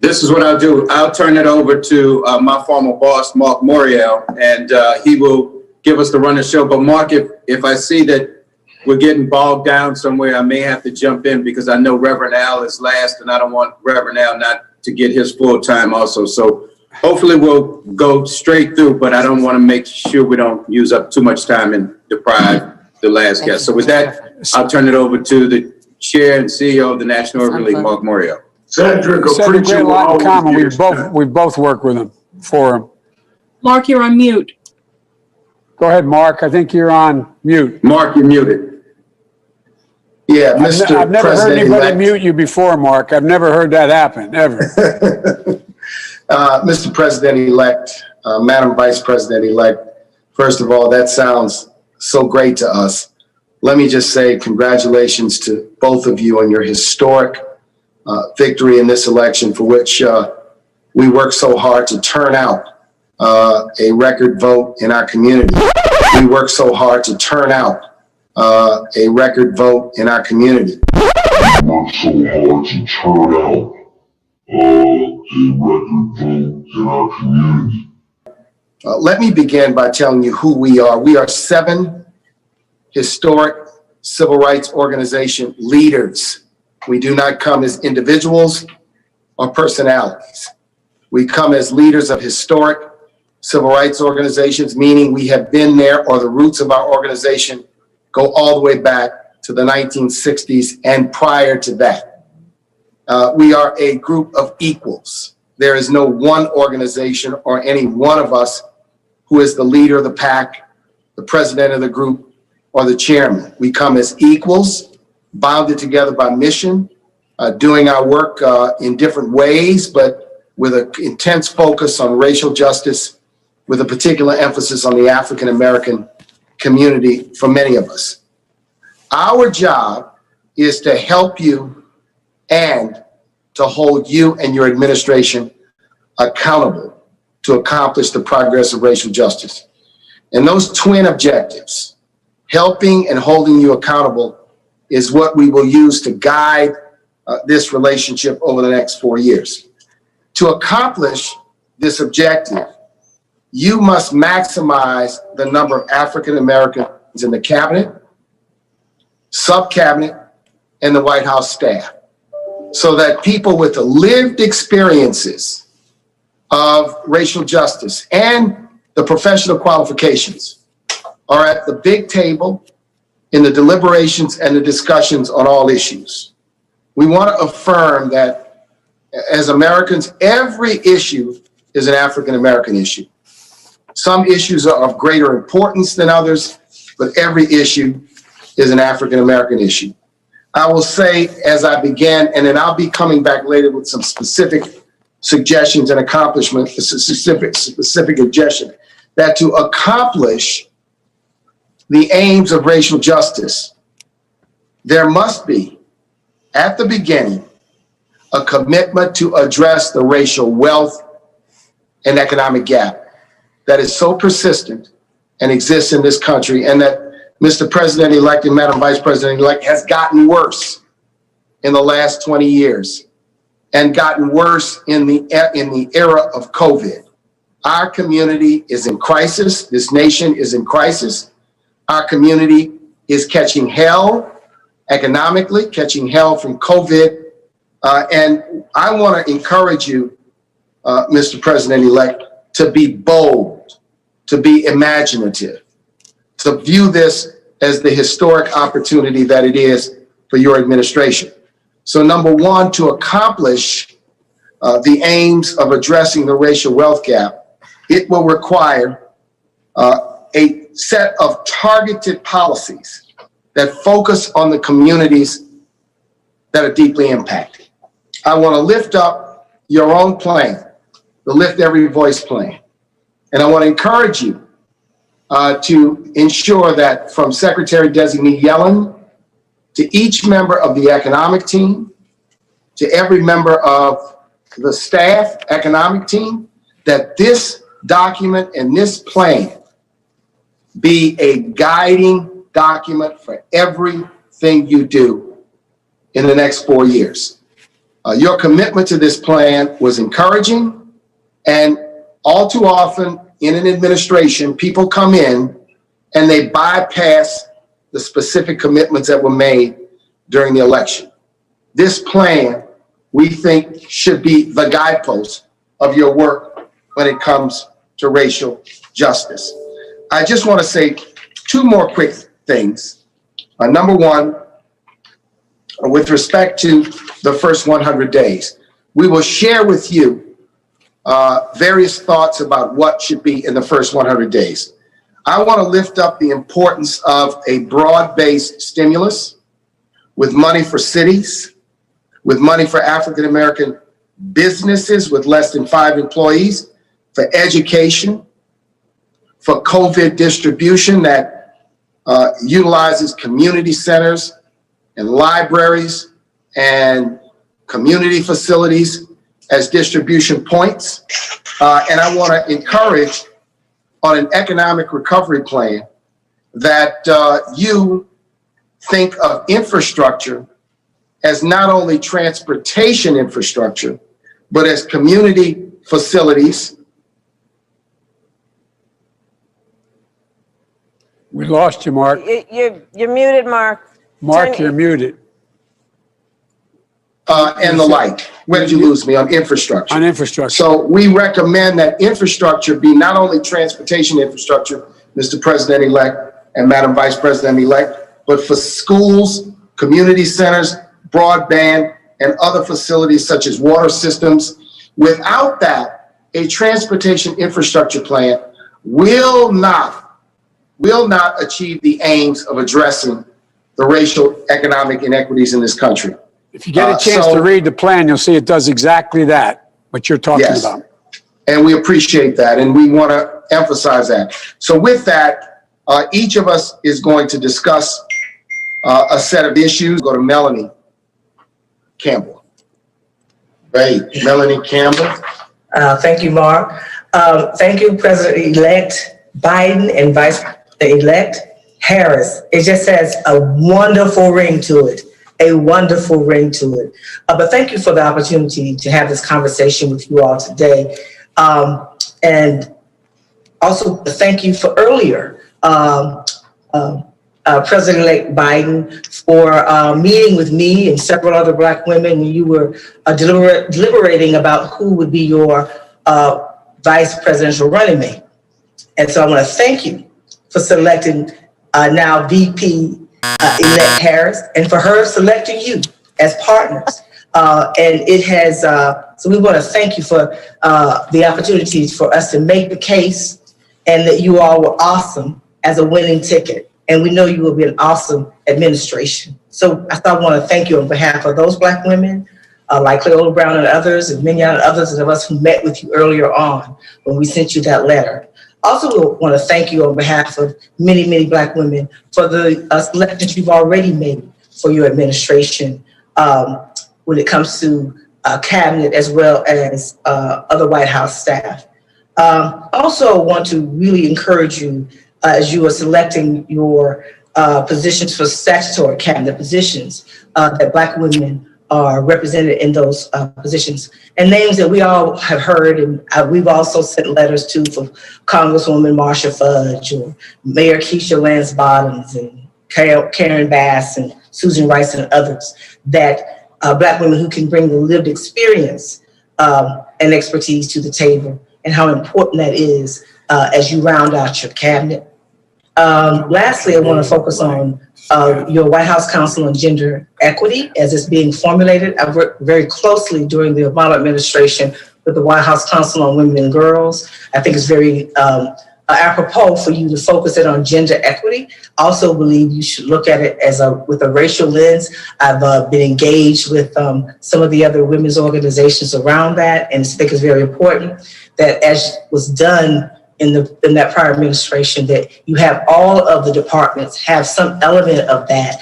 This is what I'll do. I'll turn it over to my former boss, Mark Morial, and he will give us the run of the show. But Mark, if I see that we're getting bogged down somewhere, I may have to jump in because I know Reverend Al is last, and I don't want Reverend Al not to get his full time also. So hopefully we'll go straight through, but I don't want to make sure we don't use up too much time and deprive the last guest. So with that, I'll turn it over to the chair and CEO of the National Urban League, Mark Morial. Cedric, we have a lot in common. We both work with him, for him. Mark, you're on mute. Go ahead, Mark. I think you're on mute. Mark, you're muted. Yeah, Mr. I've never heard anybody President-elect. mute you before, Mark. I've never heard that happen, ever. Mr. President-elect, Madam Vice President-elect, first of all, that sounds so great to us. Let me just say congratulations to both of you on your historic victory in this election, for which we worked so hard to turn out a record vote in our community. We worked so hard to turn out a record vote in our community. We worked so hard to turn out a record vote in our community. Let me begin by telling you who we are. We are 7 historic civil rights organization leaders. We do not come as individuals or personalities. We come as leaders of historic civil rights organizations, meaning we have been there, or the roots of our organization go all the way back to the 1960s and prior to that. We are a group of equals. There is no one organization or any one of us who is the leader of the pack, the president of the group, or the chairman. We come as equals, bounded together by mission, doing our work in different ways, but with an intense focus on racial justice, with a particular emphasis on the African American community for many of us. Our job is to help you and to hold you and your administration accountable to accomplish the progress of racial justice. And those twin objectives, helping and holding you accountable, is what we will use to guide this relationship over the next 4 years. To accomplish this objective, you must maximize the number of African Americans in the cabinet, sub-cabinet, and the White House staff, so that people with the lived experiences of racial justice and the professional qualifications are at the big table in the deliberations and the discussions on all issues. We want to affirm that as Americans, every issue is an African American issue. Some issues are of greater importance than others, but every issue is an African American issue. I will say, as I began, and then I'll be coming back later with some specific suggestions and accomplishments, specific suggestion, that to accomplish the aims of racial justice, there must be, at the beginning, a commitment to address the racial wealth and economic gap that is so persistent and exists in this country, and that Mr. President-elect and Madam Vice President-elect has gotten worse in the last 20 years and gotten worse in the era of COVID. Our community is in crisis. This nation is in crisis. Our community is catching hell economically, catching hell from COVID. And I want to encourage you, Mr. President-elect, to be bold, to be imaginative, to view this as the historic opportunity that it is for your administration. So number one, to accomplish the aims of addressing the racial wealth gap, it will require a set of targeted policies that focus on the communities that are deeply impacted. I want to lift up your own plan, the Lift Every Voice plan. And I want to encourage you to ensure that from Secretary-designate Yellen to each member of the economic team, to every member of the staff economic team, that this document and this plan be a guiding document for everything you do in the next 4 years. Your commitment to this plan was encouraging, and all too often in an administration, people come in and they bypass the specific commitments that were made during the election. This plan, we think, should be the guidepost of your work when it comes to racial justice. I just want to say two more quick things. Number one, with respect to the first 100 days, we will share with you various thoughts about what should be in the first 100 days. I want to lift up the importance of a broad-based stimulus with money for cities, with money for African-American businesses with less than 5 employees, for education, for COVID distribution that utilizes community centers and libraries and community facilities as distribution points. And I want to encourage on an economic recovery plan that you think of infrastructure as not only transportation infrastructure, but as community facilities. We lost you, Mark. You're muted, Mark. Mark, you're muted. And the like. Where did you lose me? On infrastructure. On infrastructure. So we recommend that infrastructure be not only transportation infrastructure, Mr. President-elect and Madam Vice President-elect, but for schools, community centers, broadband, and other facilities such as water systems. Without that, a transportation infrastructure plan will not achieve the aims of addressing the racial economic inequities in this country. If you get a chance to read the plan, you'll see it does exactly that, what you're talking about. And we appreciate that, and we want to emphasize that. So with that, each of us is going to discuss a set of issues. Go to Melanie Campbell. Right, Melanie Campbell. Thank you, Mark. Thank you, President-elect Biden and Vice-elect Harris. It just has a wonderful ring to it. A wonderful ring to it. But thank you for the opportunity to have this conversation with you all today. And also thank you for earlier, President-elect Biden, for meeting with me and several other Black women when you were deliberating about who would be your vice presidential running mate. And so I want to thank you for selecting now VP elect Harris, and for her selecting you as partners. And it has, so we want to thank you for the opportunities for us to make the case, and that you all were awesome as a winning ticket. And we know you will be an awesome administration. So I want to thank you on behalf of those Black women, like Cleola Brown and others, and many others of us who met with you earlier on when we sent you that letter. Also, we want to thank you on behalf of many, many Black women for the selections you've already made for your administration when it comes to cabinet as well as other White House staff. Also want to really encourage you as you are selecting your positions for statutory cabinet positions, that Black women are represented in those positions, and names that we all have heard, and we've also sent letters to, for Congresswoman Marsha Fudge, or Mayor Keisha Lance Bottoms, and Karen Bass, and Susan Rice, and others, that Black women who can bring the lived experience and expertise to the table, and how important that is as you round out your cabinet. Lastly, I want to focus on your White House Council on Gender Equity as it's being formulated. I've worked very closely during the Obama administration with the White House Council on Women and Girls. I think it's very apropos for you to focus it on gender equity. Also believe you should look at it as with a racial lens. I've been engaged with some of the other women's organizations around that, and I think it's very important that, as was done in that prior administration, that you have all of the departments have some element of that,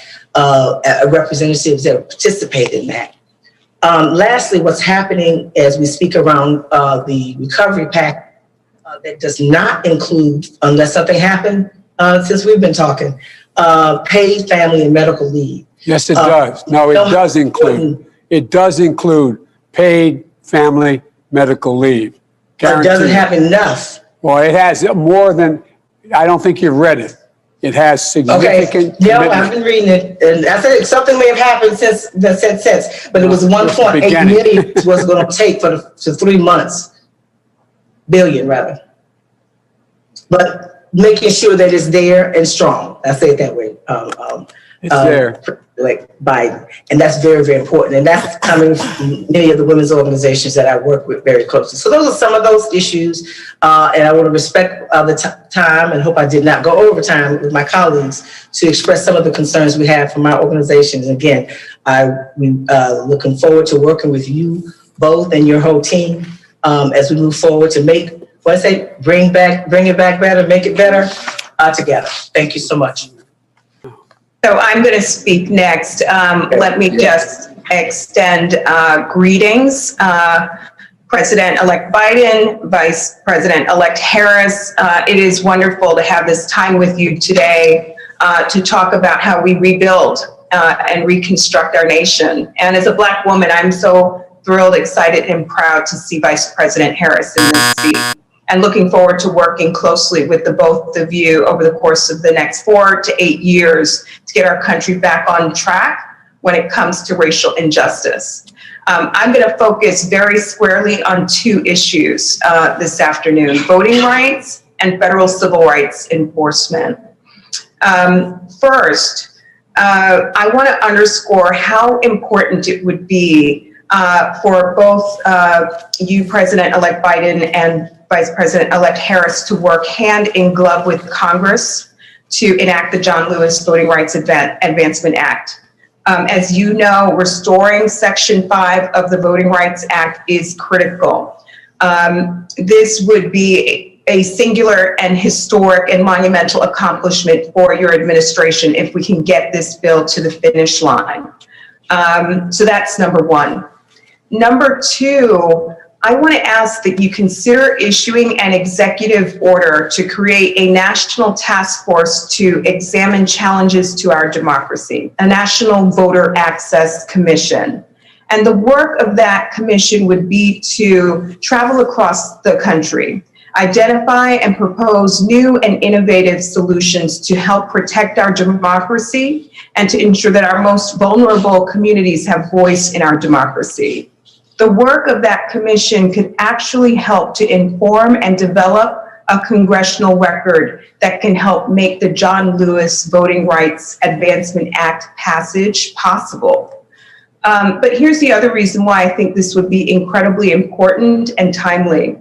representatives that participate in that. Lastly, what's happening as we speak around the recovery pact that does not include, unless something happened since we've been talking, paid family and medical leave. Yes, it does. No, it does include. It does include paid family medical leave. But it doesn't have enough. Well, it has more than, I don't think you've read it. It has significant. Okay. Yeah, I've been reading it, and I said something may have happened since, but it was 1.8 million was going to take for 3 months, billion rather. But making sure that it's there and strong. I say it that way. It's there. Like Biden, and that's very, very important. And that's coming from many of the women's organizations that I work with very closely. So those are some of those issues, and I want to respect the time, and hope I did not go over time with my colleagues to express some of the concerns we have from our organizations. Again, we looking forward to working with you both and your whole team as we move forward to make, what I say, bring it back better, make it better together. Thank you so much. So I'm going to speak next. Let me just extend greetings. President-elect Biden, Vice President-elect Harris, it is wonderful to have this time with you today to talk about how we rebuild and reconstruct our nation. And as a Black woman, I'm so thrilled, excited, and proud to see Vice President Harris in this seat, and looking forward to working closely with the both of you over the course of the next 4 to 8 years to get our country back on track when it comes to racial injustice. I'm going to focus very squarely on 2 issues this afternoon: voting rights and federal civil rights enforcement. First, I want to underscore how important it would be for both you, President-elect Biden, and Vice President-elect Harris to work hand in glove with Congress to enact the John Lewis Voting Rights Advancement Act. As you know, restoring Section 5 of the Voting Rights Act is critical. This would be a singular and historic and monumental accomplishment for your administration if we can get this bill to the finish line. So that's number 1. Number 2, I want to ask that you consider issuing an executive order to create a national task force to examine challenges to our democracy, a National Voter Access Commission. And the work of that commission would be to travel across the country, identify and propose new and innovative solutions to help protect our democracy and to ensure that our most vulnerable communities have voice in our democracy. The work of that commission could actually help to inform and develop a congressional record that can help make the John Lewis Voting Rights Advancement Act passage possible. But here's the other reason why I think this would be incredibly important and timely.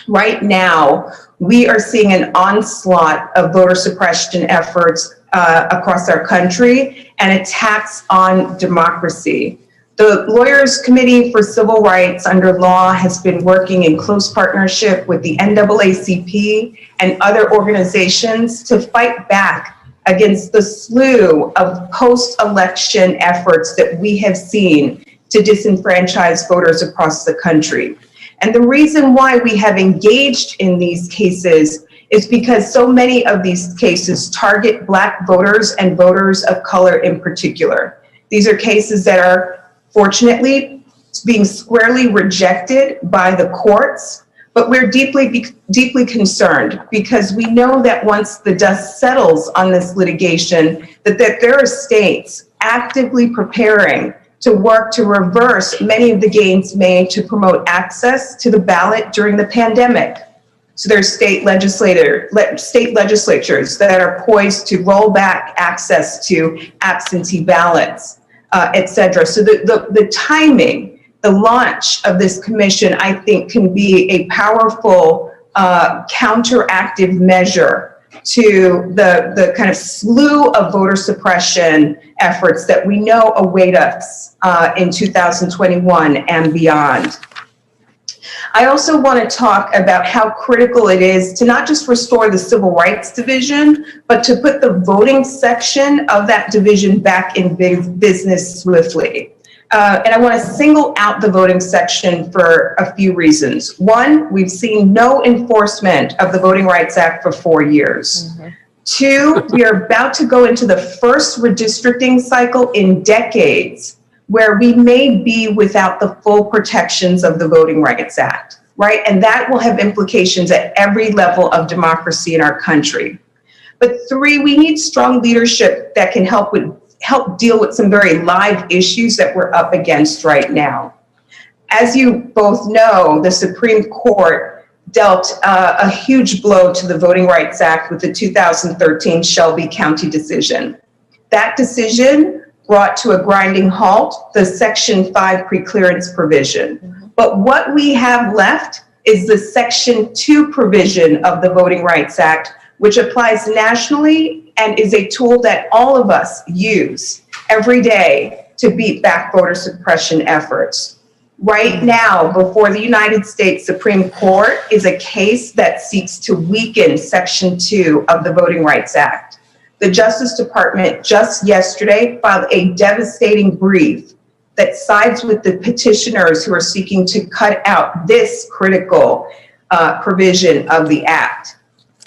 Right now, we are seeing an onslaught of voter suppression efforts across our country and attacks on democracy. The Lawyers Committee for Civil Rights under law has been working in close partnership with the NAACP and other organizations to fight back against the slew of post-election efforts that we have seen to disenfranchise voters across the country. And the reason why we have engaged in these cases is because so many of these cases target Black voters and voters of color in particular. These are cases that are fortunately being squarely rejected by the courts, but we're deeply concerned because we know that once the dust settles on this litigation, that there are states actively preparing to work to reverse many of the gains made to promote access to the ballot during the pandemic. So there's state legislatures that are poised to roll back access to absentee ballots, et cetera. So the timing, the launch of this commission, I think can be a powerful counteractive measure to the kind of slew of voter suppression efforts that we know await us in 2021 and beyond. I also want to talk about how critical it is to not just restore the Civil Rights Division, but to put the voting section of that division back in business swiftly. And I want to single out the voting section for a few reasons. One, we've seen no enforcement of the Voting Rights Act for 4 years. Mm-hmm. Two, we are about to go into the first redistricting cycle in decades where we may be without the full protections of the Voting Rights Act, right? And that will have implications at every level of democracy in our country. But three, we need strong leadership that can help deal with some very live issues that we're up against right now. As you both know, the Supreme Court dealt a huge blow to the Voting Rights Act with the 2013 Shelby County decision. That decision brought to a grinding halt the Section 5 preclearance provision. Mm-hmm. But what we have left is the Section 2 provision of the Voting Rights Act, which applies nationally and is a tool that all of us use every day to beat back voter suppression efforts. Right now, before the United States Supreme Court is a case that seeks to weaken Section 2 of the Voting Rights Act. The Justice Department just yesterday filed a devastating brief that sides with the petitioners who are seeking to cut out this critical provision of the Act.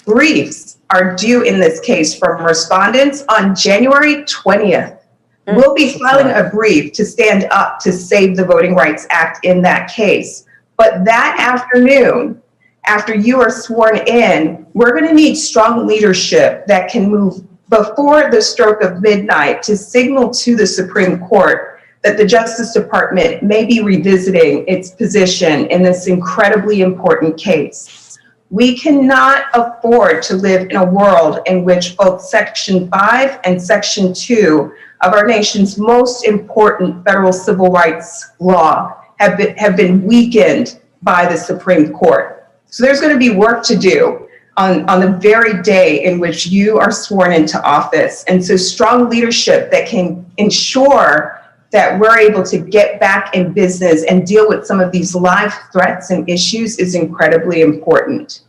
Briefs are due in this case from respondents on January 20th. We'll be filing a brief to stand up to save the Voting Rights Act in that case. But that afternoon, after you are sworn in, we're going to need strong leadership that can move before the stroke of midnight to signal to the Supreme Court that the Justice Department may be revisiting its position in this incredibly important case. We cannot afford to live in a world in which both Section 5 and Section 2 of our nation's most important federal civil rights law have been weakened by the Supreme Court. So there's going to be work to do on the very day in which you are sworn into office. And so strong leadership that can ensure that we're able to get back in business and deal with some of these live threats and issues is incredibly important.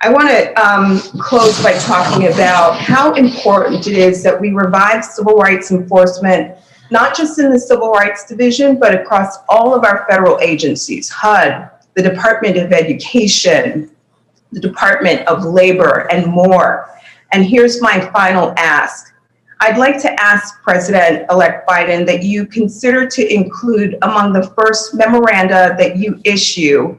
I want to close by talking about how important it is that we revive civil rights enforcement, not just in the Civil Rights Division, but across all of our federal agencies, HUD, the Department of Education, the Department of Labor, and more. And here's my final ask. I'd like to ask President-elect Biden that you consider to include among the first memoranda that you issue,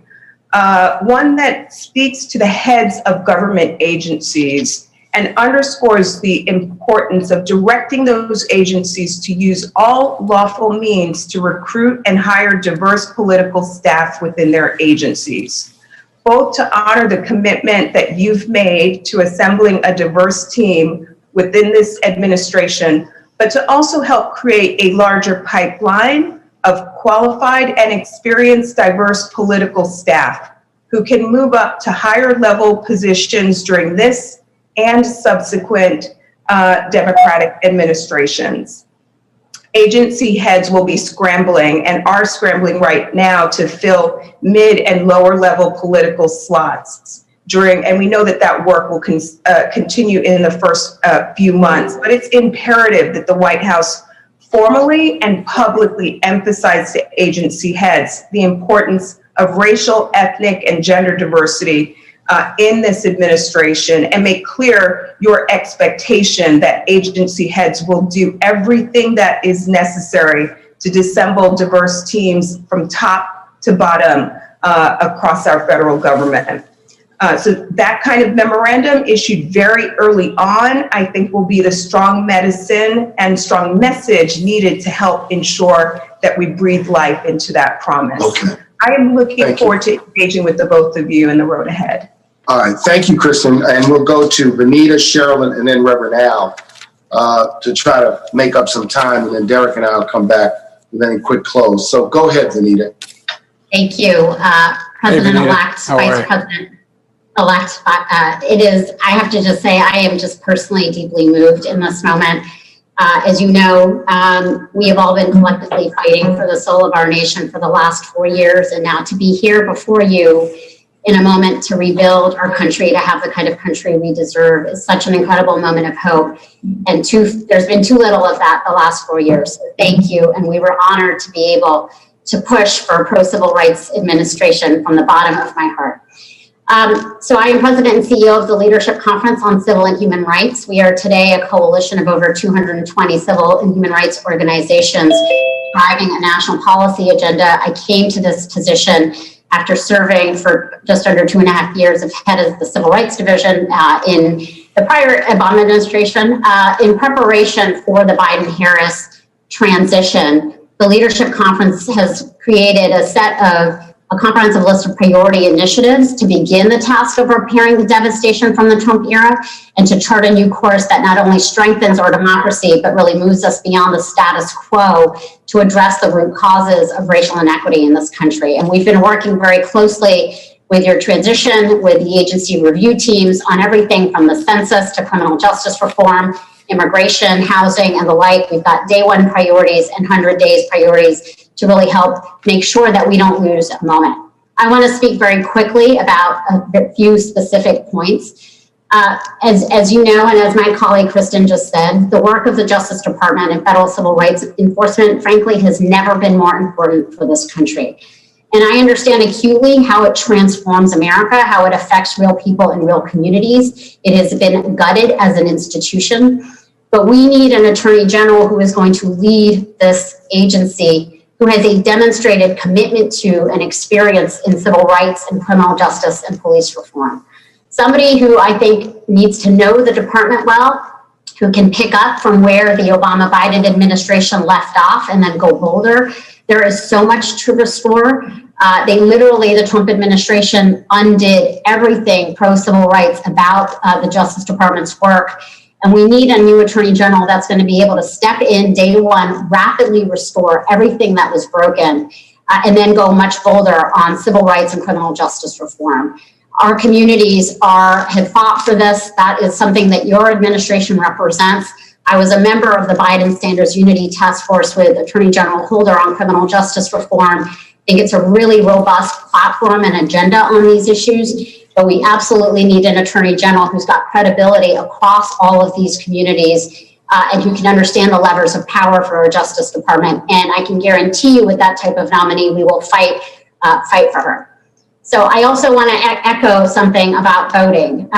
one that speaks to the heads of government agencies and underscores the importance of directing those agencies to use all lawful means to recruit and hire diverse political staff within their agencies, both to honor the commitment that you've made to assembling a diverse team within this administration, but to also help create a larger pipeline of qualified and experienced diverse political staff who can move up to higher level positions during this and subsequent Democratic administrations. Agency heads will be scrambling and are scrambling right now to fill mid and lower level political slots and we know that that work will continue in the first few months, but it's imperative that the White House formally and publicly emphasize to agency heads the importance of racial, ethnic, and gender diversity in this administration, and make clear your expectation that agency heads will do everything that is necessary to disassemble diverse teams from top to bottom across our federal government. So that kind of memorandum issued very early on, I think will be the strong medicine and strong message needed to help ensure that we breathe life into that promise. Okay. I am looking forward to engaging with the both of you in the road ahead. All right, thank you, Kristen. And we'll go to Benita, Sherilyn, and then Reverend Al to try to make up some time, and then Derek and I will come back with any quick close. So go ahead, Benita. Thank you, President-elect, Vice President-elect. It is, I have to just say, I am just personally deeply moved in this moment. As you know, we have all been collectively fighting for the soul of our nation for the last 4 years, and now to be here before you in a moment to rebuild our country, to have the kind of country we deserve, is such an incredible moment of hope. And there's been too little of that the last 4 years. So thank you. And we were honored to be able to push for a pro-civil rights administration from the bottom of my heart. So I am President and CEO of the Leadership Conference on Civil and Human Rights. We are today a coalition of over 220 civil and human rights organizations driving a national policy agenda. I came to this position after serving for just under 2.5 years as head of the Civil Rights Division in the prior Obama administration. In preparation for the Biden-Harris transition, the Leadership Conference has created a comprehensive list of priority initiatives to begin the task of repairing the devastation from the Trump era and to chart a new course that not only strengthens our democracy, but really moves us beyond the status quo to address the root causes of racial inequity in this country. And we've been working very closely with your transition, with the agency review teams on everything from the census to criminal justice reform, immigration, housing, and the like. We've got day one priorities and 100 days priorities to really help make sure that we don't lose a moment. I want to speak very quickly about a few specific points. As you know, and as my colleague Kristen just said, the work of the Justice Department and federal civil rights enforcement, frankly, has never been more important for this country. And I understand acutely how it transforms America, how it affects real people and real communities. It has been gutted as an institution, but we need an attorney general who is going to lead this agency, who has a demonstrated commitment to and experience in civil rights and criminal justice and police reform. Somebody who I think needs to know the department well, who can pick up from where the Obama-Biden administration left off and then go bolder. There is so much to restore. The Trump administration undid everything pro-civil rights about the Justice Department's work. And we need a new attorney general that's going to be able to step in day one, rapidly restore everything that was broken, and then go much bolder on civil rights and criminal justice reform. Our communities have fought for this. That is something that your administration represents. I was a member of the Biden Standards Unity Task Force with Attorney General Holder on criminal justice reform. I think it's a really robust platform and agenda on these issues. But we absolutely need an attorney general who's got credibility across all of these communities and who can understand the levers of power for our Justice Department. And I can guarantee you with that type of nominee, we will fight for her. So I also want to echo something about voting.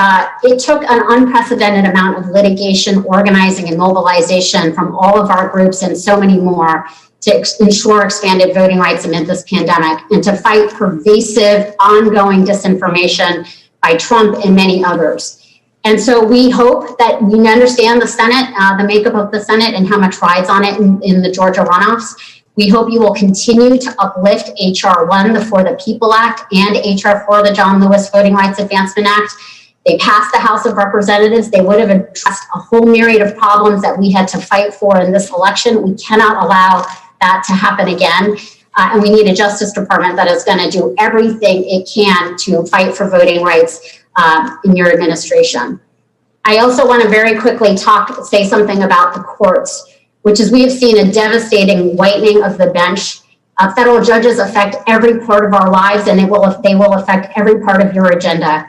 It took an unprecedented amount of litigation, organizing, and mobilization from all of our groups and so many more to ensure expanded voting rights amid this pandemic and to fight pervasive, ongoing disinformation by Trump and many others. And so we hope that we understand the Senate, the makeup of the Senate and how much rides on it in the Georgia runoffs. We hope you will continue to uplift H.R. 1, the For the People Act, and H.R. 4, the John Lewis Voting Rights Advancement Act. They passed the House of Representatives. They would have addressed a whole myriad of problems that we had to fight for in this election. We cannot allow that to happen again. And we need a Justice Department that is going to do everything it can to fight for voting rights in your administration. I also want to very quickly say something about the courts, which is we have seen a devastating whitening of the bench. Federal judges affect every part of our lives, and they will affect every part of your agenda.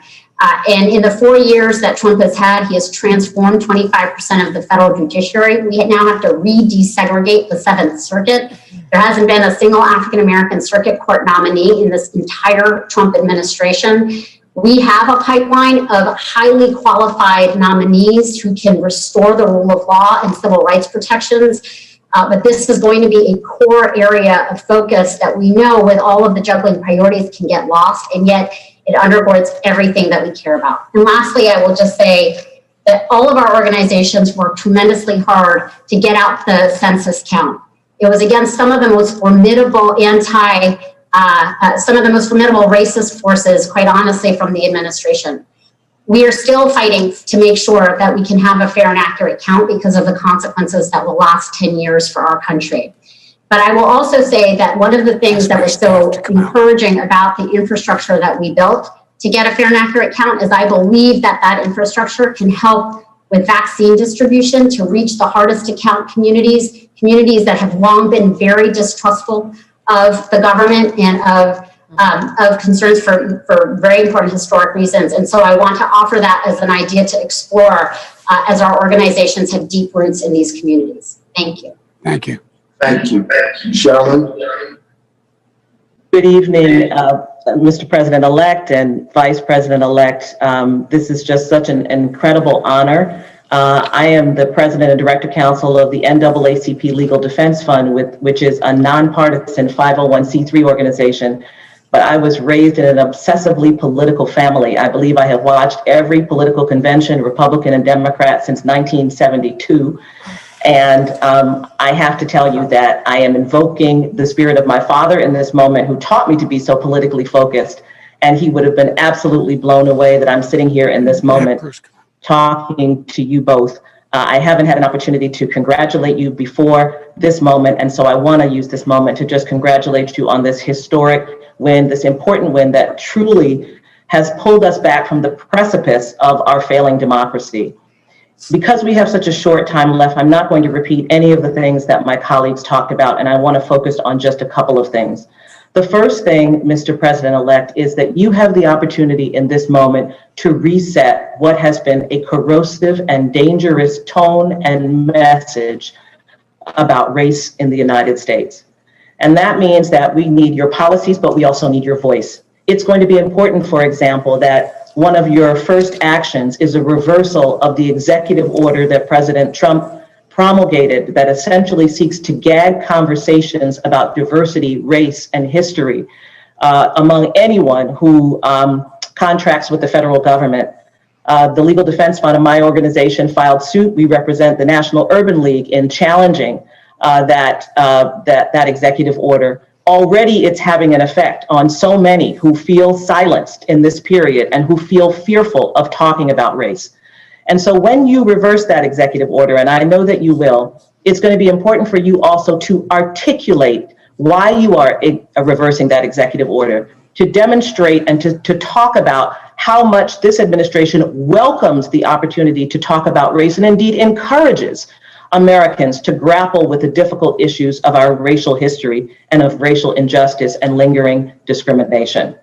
And in the 4 years that Trump has had, he has transformed 25% of the federal judiciary. We now have to re-desegregate the Seventh Circuit. There hasn't been a single African-American circuit court nominee in this entire Trump administration. We have a pipeline of highly qualified nominees who can restore the rule of law and civil rights protections. But this is going to be a core area of focus that we know with all of the juggling priorities can get lost, and yet it undergirds everything that we care about. And lastly, I will just say that all of our organizations worked tremendously hard to get out the census count. It was against some of the most formidable some of the most formidable racist forces, quite honestly, from the administration. We are still fighting to make sure that we can have a fair and accurate count because of the consequences that will last 10 years for our country. But I will also say that one of the things that was so encouraging about the infrastructure that we built to get a fair and accurate count is I believe that infrastructure can help with vaccine distribution to reach the hardest to count communities that have long been very distrustful of the government and of concerns for very important historic reasons. And so I want to offer that as an idea to explore as our organizations have deep roots in these communities. Thank you. Thank you. Thank you. Sherilyn? Good evening, Mr. President-elect and Vice President-elect. This is just such an incredible honor. I am the President and Director Counsel of the NAACP Legal Defense Fund, which is a nonpartisan 501c3 organization. But I was raised in an obsessively political family. I believe I have watched every political convention, Republican and Democrat, since 1972. And I have to tell you that I am invoking the spirit of my father in this moment, who taught me to be so politically focused. And he would have been absolutely blown away that I'm sitting here in this moment talking to you both. I haven't had an opportunity to congratulate you before this moment. And so I want to use this moment to just congratulate you on this historic win, this important win that truly has pulled us back from the precipice of our failing democracy. Because we have such a short time left, I'm not going to repeat any of the things that my colleagues talked about, and I want to focus on just a couple of things. The first thing, Mr. President-elect, is that you have the opportunity in this moment to reset what has been a corrosive and dangerous tone and message about race in the United States. And that means that we need your policies, but we also need your voice. It's going to be important, for example, that one of your first actions is a reversal of the executive order that President Trump promulgated that essentially seeks to gag conversations about diversity, race, and history among anyone who contracts with the federal government. The Legal Defense Fund of my organization filed suit. We represent the National Urban League in challenging that executive order. Already it's having an effect on so many who feel silenced in this period and who feel fearful of talking about race. And so when you reverse that executive order, and I know that you will, it's going to be important for you also to articulate why you are reversing that executive order, to demonstrate and to talk about how much this administration welcomes the opportunity to talk about race and indeed encourages Americans to grapple with the difficult issues of our racial history and of racial injustice and lingering discrimination.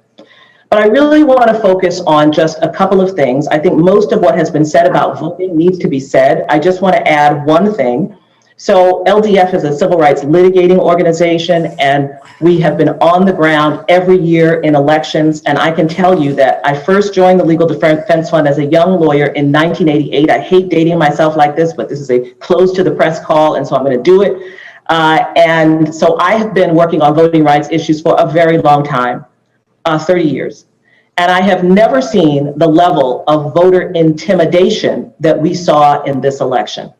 But I really want to focus on just a couple of things. I think most of what has been said about voting needs to be said. I just want to add one thing. So LDF is a civil rights litigating organization, and we have been on the ground every year in elections. And I can tell you that I first joined the Legal Defense Fund as a young lawyer in 1988. I hate dating myself like this, but this is a close to the press call, and so I'm going to do it. And so I have been working on voting rights issues for a very long time, 30 years. And I have never seen the level of voter intimidation that we saw in this election.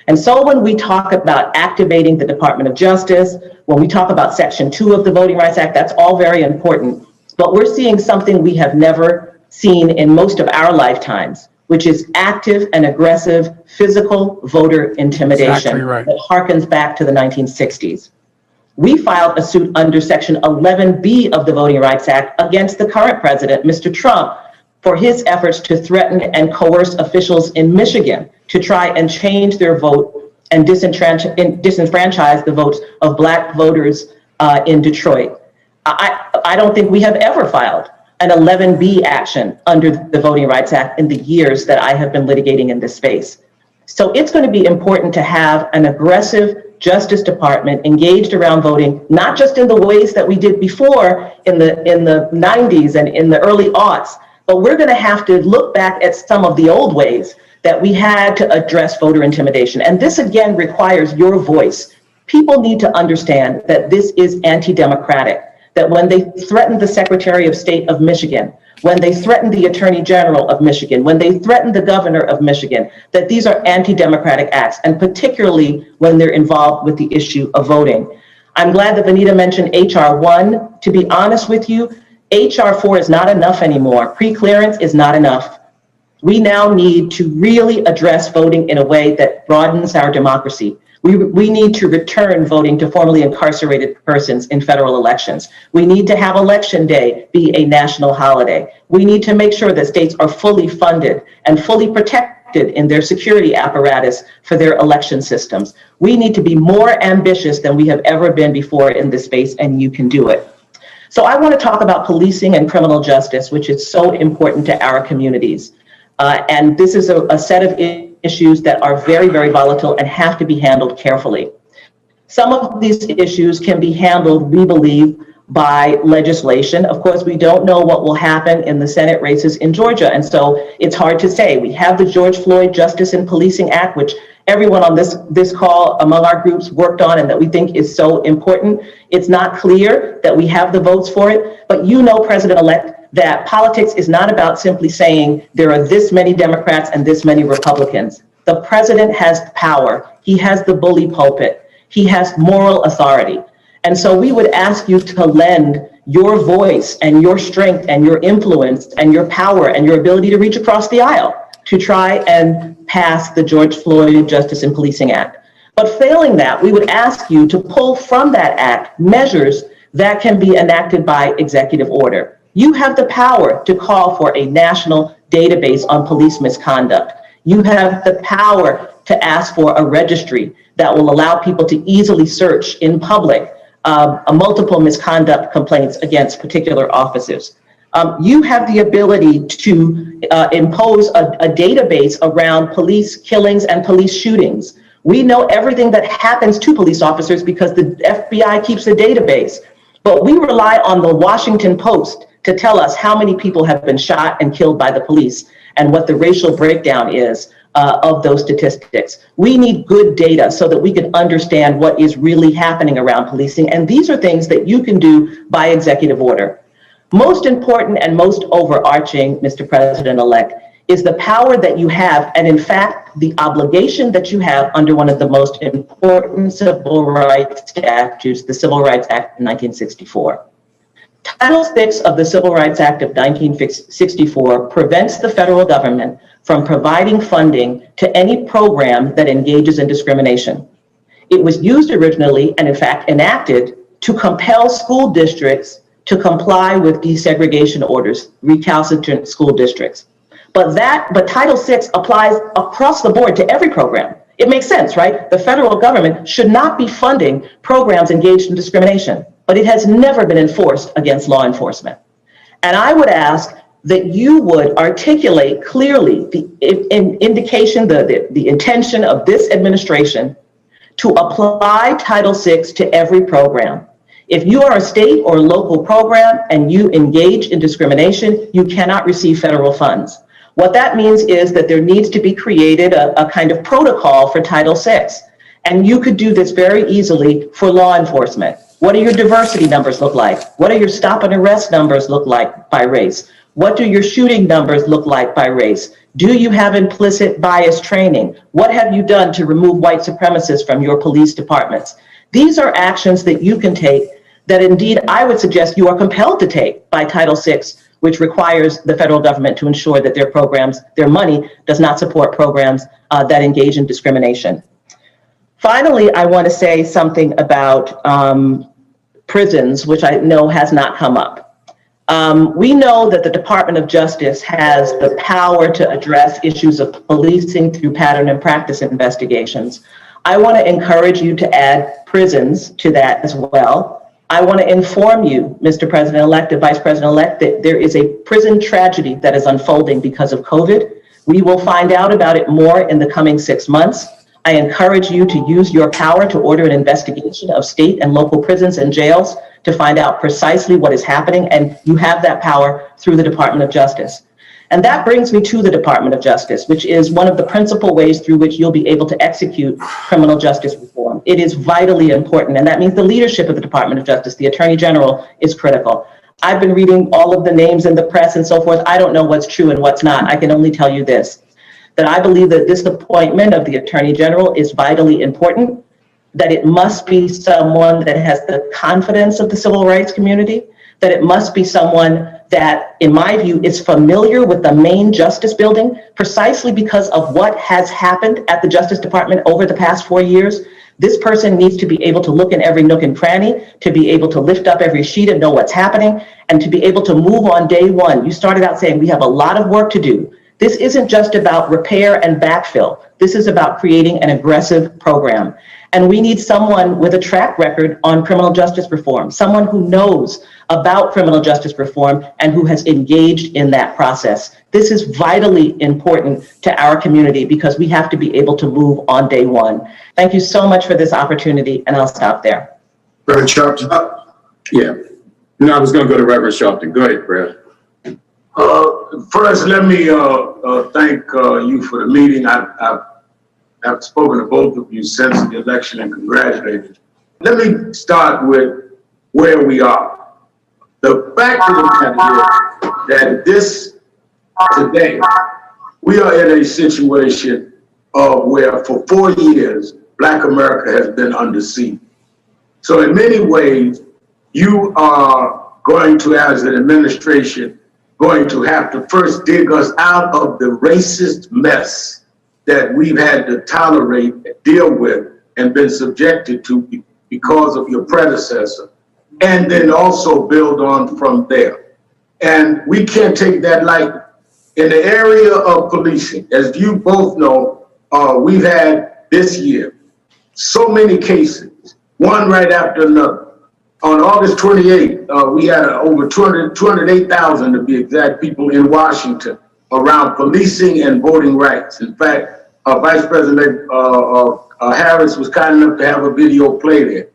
And so when we talk about activating the Department of Justice, when we talk about Section 2 of the Voting Rights Act, that's all very important. But we're seeing something we have never seen in most of our lifetimes, which is active and aggressive physical voter intimidation. Exactly right. That harkens back to the 1960s. We filed a suit under Section 11B of the Voting Rights Act against the current president, Mr. Trump, for his efforts to threaten and coerce officials in Michigan to try and change their vote and disenfranchise the votes of Black voters in Detroit. I don't think we have ever filed an 11B action under the Voting Rights Act in the years that I have been litigating in this space. So it's going to be important to have an aggressive Justice Department engaged around voting, not just in the ways that we did before in the 90s and in the early aughts, but we're going to have to look back at some of the old ways that we had to address voter intimidation. And this again requires your voice. People need to understand that this is anti-democratic, that when they threatened the Secretary of State of Michigan, when they threatened the Attorney General of Michigan, when they threatened the Governor of Michigan, that these are anti-democratic acts, and particularly when they're involved with the issue of voting. I'm glad that Vanita mentioned HR 1. To be honest with you, HR 4 is not enough anymore. Pre-clearance is not enough. We now need to really address voting in a way that broadens our democracy. We need to return voting to formerly incarcerated persons in federal elections. We need to have Election Day be a national holiday. We need to make sure that states are fully funded and fully protected in their security apparatus for their election systems. We need to be more ambitious than we have ever been before in this space, and you can do it. So I want to talk about policing and criminal justice, which is so important to our communities. And this is a set of issues that are very, very volatile and have to be handled carefully. Some of these issues can be handled, we believe, by legislation. Of course, we don't know what will happen in the Senate races in Georgia, and so it's hard to say. We have the George Floyd Justice and Policing Act, which everyone on this call among our groups worked on and that we think is so important. It's not clear that we have the votes for it, but you know, President-elect, that politics is not about simply saying there are this many Democrats and this many Republicans. The president has power. He has the bully pulpit. He has moral authority. And so we would ask you to lend your voice and your strength and your influence and your power and your ability to reach across the aisle to try and pass the George Floyd Justice and Policing Act. But failing that, we would ask you to pull from that act measures that can be enacted by executive order. You have the power to call for a national database on police misconduct. You have the power to ask for a registry that will allow people to easily search in public multiple misconduct complaints against particular officers. You have the ability to impose a database around police killings and police shootings. We know everything that happens to police officers because the FBI keeps a database, but we rely on the Washington Post to tell us how many people have been shot and killed by the police and what the racial breakdown is of those statistics. We need good data so that we can understand what is really happening around policing, and these are things that you can do by executive order. Most important and most overarching, Mr. President-elect, is the power that you have, and in fact, the obligation that you have under one of the most important civil rights statutes, the Civil Rights Act of 1964. Title VI of the Civil Rights Act of 1964 prevents the federal government from providing funding to any program that engages in discrimination. It was used originally, and in fact enacted, to compel school districts to comply with desegregation orders, recalcitrant school districts. But Title VI applies across the board to every program. It makes sense, right? The federal government should not be funding programs engaged in discrimination, but it has never been enforced against law enforcement. And I would ask that you would articulate clearly the indication, the intention of this administration to apply Title VI to every program. If you are a state or local program and you engage in discrimination, you cannot receive federal funds. What that means is that there needs to be created a kind of protocol for Title VI. And you could do this very easily for law enforcement. What do your diversity numbers look like? What do your stop and arrest numbers look like by race? What do your shooting numbers look like by race? Do you have implicit bias training? What have you done to remove white supremacists from your police departments? These are actions that you can take that indeed I would suggest you are compelled to take by Title VI, which requires the federal government to ensure that their programs, their money does not support programs that engage in discrimination. Finally, I want to say something about prisons, which I know has not come up. We know that the Department of Justice has the power to address issues of policing through pattern and practice investigations. I want to encourage you to add prisons to that as well. I want to inform you, Mr. President-elect and Vice President-elect, that there is a prison tragedy that is unfolding because of COVID. We will find out about it more in the coming 6 months. I encourage you to use your power to order an investigation of state and local prisons and jails to find out precisely what is happening, and you have that power through the Department of Justice. And that brings me to the Department of Justice, which is one of the principal ways through which you'll be able to execute criminal justice reform. It is vitally important, and that means the leadership of the Department of Justice, the Attorney General, is critical. I've been reading all of the names in the press and so forth. I don't know what's true and what's not. I can only tell you this, that I believe that this appointment of the Attorney General is vitally important, that it must be someone that has the confidence of the civil rights community, that it must be someone that, in my view, is familiar with the main justice building, precisely because of what has happened at the Justice Department over the past 4 years. This person needs to be able to look in every nook and cranny, to be able to lift up every sheet and know what's happening, and to be able to move on day one. You started out saying we have a lot of work to do. This isn't just about repair and backfill. This is about creating an aggressive program. And we need someone with a track record on criminal justice reform, someone who knows about criminal justice reform and who has engaged in that process. This is vitally important to our community because we have to be able to move on day one. Thank you so much for this opportunity, and I'll stop there. Reverend Sharpton. Yeah. No, I was going to go to Reverend Sharpton. Go ahead, Brad. First, let me thank you for the meeting. I've spoken to both of you since the election and congratulated. Let me start with where we are. The fact of the matter is that today, we are in a situation where for 4 years, Black America has been under siege. So in many ways, you are going to, as an administration, going to have to first dig us out of the racist mess that we've had to tolerate, deal with, and been subjected to because of your predecessor, and then also build on from there. And we can't take that lightly. In the area of policing, as you both know, we've had this year so many cases, one right after another. On August 28th, we had over 208,000 to be exact people in Washington around policing and voting rights. In fact, Vice President Harris was kind enough to have a video play there.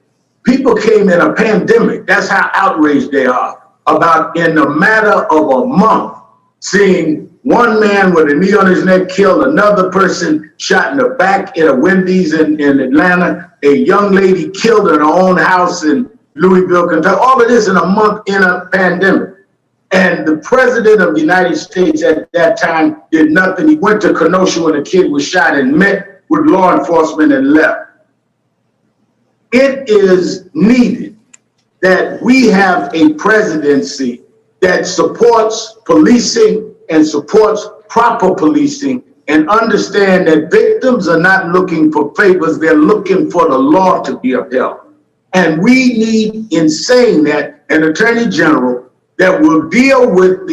People came in a pandemic. That's how outraged they are about, in a matter of a month, seeing one man with a knee on his neck kill another person shot in the back in a Wendy's in Atlanta, a young lady killed in her own house in Louisville, Kentucky, all of this in a month in a pandemic. And the president of the United States at that time did nothing. He went to Kenosha when a kid was shot and met with law enforcement and left. It is needed that we have a presidency that supports policing and supports proper policing and understand that victims are not looking for favors, they're looking for the law to be upheld. And we need, in saying that, an attorney general that will deal with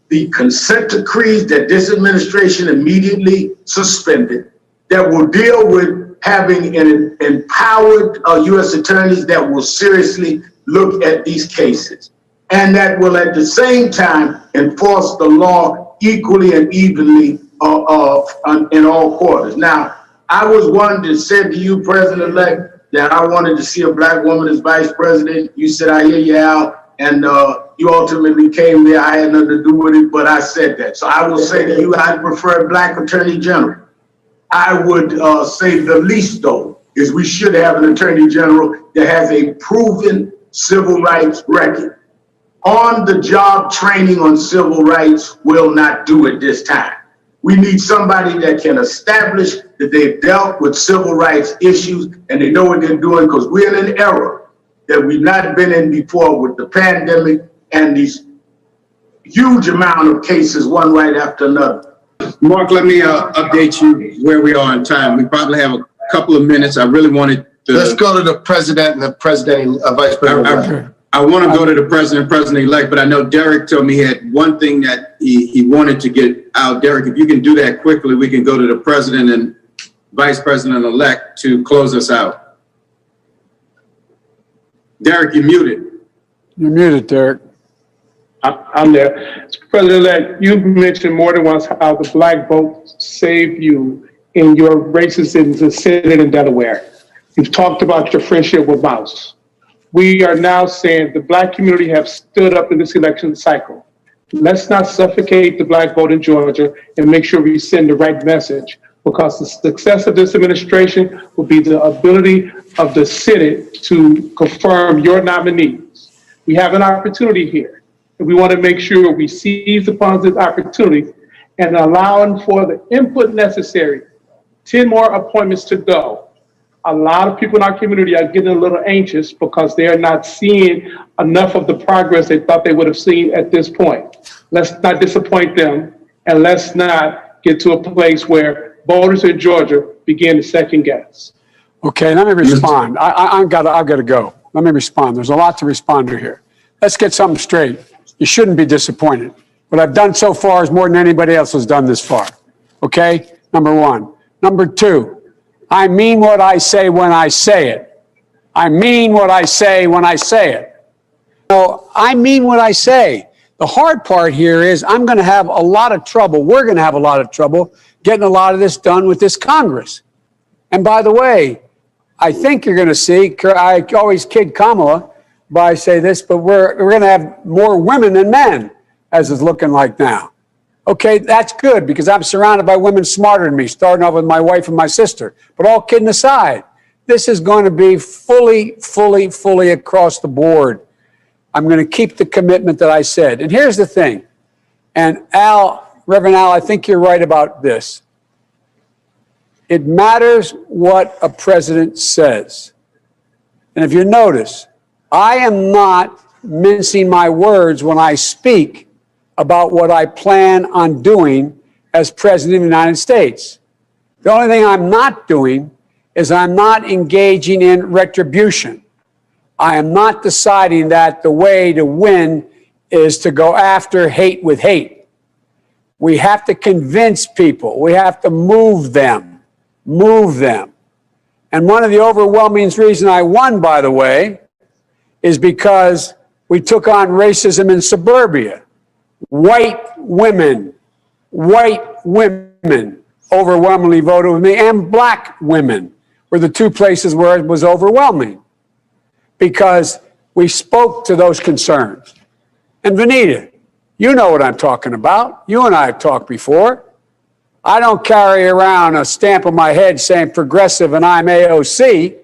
the consent decrees that this administration immediately suspended, that will deal with having an empowered U.S. attorneys that will seriously look at these cases, and that will at the same time enforce the law equally and evenly in all quarters. Now, I was one that said to you, President-elect, that I wanted to see a black woman as vice president. You said, I hear you, Al, and you ultimately came there. I had nothing to do with it, but I said that. So I will say to you, I prefer a black attorney general. I would say the least, though, is we should have an attorney general that has a proven civil rights record. On-the-job training on civil rights will not do it this time. We need somebody that can establish that they've dealt with civil rights issues and they know what they're doing, because we're in an era that we've not been in before with the pandemic and these huge amount of cases, one right after another. Mark, let me update you where we are in time. We probably have a couple of minutes. I really wanted to... Let's go to the president and the vice president. I want to go to the president-elect, but I know Derek told me he had one thing that he wanted to get out. Derek, if you can do that quickly, we can go to the president and vice president-elect to close us out. Derek, you're muted. You're muted, Derek. I'm there. President-elect, you've mentioned more than once how the black vote saved you in your races in the Senate in Delaware. You've talked about your friendship with Mouse. We are now saying the black community have stood up in this election cycle. Let's not suffocate the black vote in Georgia and make sure we send the right message, because the success of this administration will be the ability of the Senate to confirm your nominees. We have an opportunity here, and we want to make sure we seize upon this opportunity and allowing for the input necessary. 10 more appointments to go. A lot of people in our community are getting a little anxious because they are not seeing enough of the progress they thought they would have seen at this point. Let's not disappoint them, and let's not get to a place where voters in Georgia begin to second guess. Okay, let me respond. I've got to go. Let me respond. There's a lot to respond to here. Let's get something straight. You shouldn't be disappointed. What I've done so far is more than anybody else has done this far. Okay? Number one. Number two. I mean what I say when I say it. I mean what I say when I say it. No, I mean what I say. The hard part here is I'm going to have a lot of trouble. We're going to have a lot of trouble getting a lot of this done with this Congress. And by the way, I think you're going to see, I always kid Kamala by say this, but we're going to have more women than men, as it's looking like now. Okay, that's good, because I'm surrounded by women smarter than me, starting off with my wife and my sister. But all kidding aside, this is going to be fully across the board. I'm going to keep the commitment that I said. And here's the thing. And Al, Reverend Al, I think you're right about this. It matters what a president says. And if you notice, I am not mincing my words when I speak about what I plan on doing as President of the United States. The only thing I'm not doing is I'm not engaging in retribution. I am not deciding that the way to win is to go after hate with hate. We have to convince people. We have to move them. And one of the overwhelming reasons I won, by the way, is because we took on racism in suburbia. White women overwhelmingly voted with me, and black women were the two places where it was overwhelming, because we spoke to those concerns. And Vanita, you know what I'm talking about. You and I have talked before. I don't carry around a stamp on my head saying progressive and I'm AOC,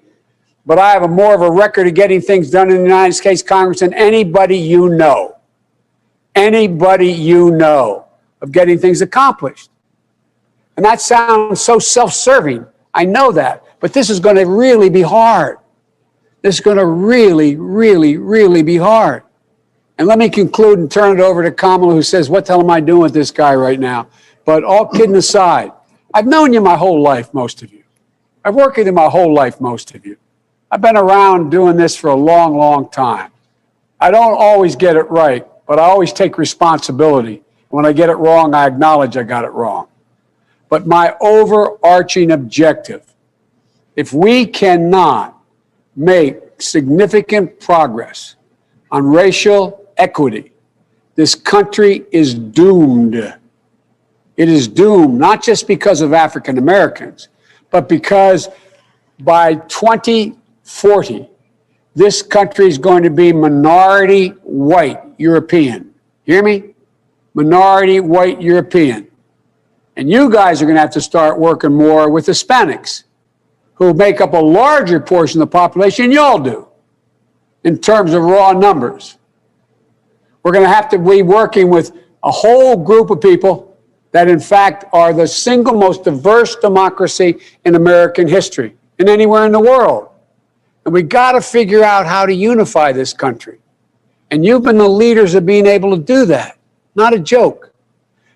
but I have more of a record of getting things done in the United States Congress than anybody you know. Anybody you know of getting things accomplished. And that sounds so self-serving. I know that. But this is going to really be hard. This is going to really be hard. And let me conclude and turn it over to Kamala, who says, what the hell am I doing with this guy right now? But all kidding aside, I've known you my whole life, most of you. I've worked with you my whole life, most of you. I've been around doing this for a long time. I don't always get it right, but I always take responsibility. When I get it wrong, I acknowledge I got it wrong. But my overarching objective, if we cannot make significant progress on racial equity, this country is doomed. It is doomed, not just because of African Americans, but because by 2040, this country is going to be minority white European. Hear me? Minority white European. And you guys are going to have to start working more with Hispanics, who make up a larger portion of the population than y'all do in terms of raw numbers. We're going to have to be working with a whole group of people that, in fact, are the single most diverse democracy in American history and anywhere in the world. And we got to figure out how to unify this country. And you've been the leaders of being able to do that. Not a joke.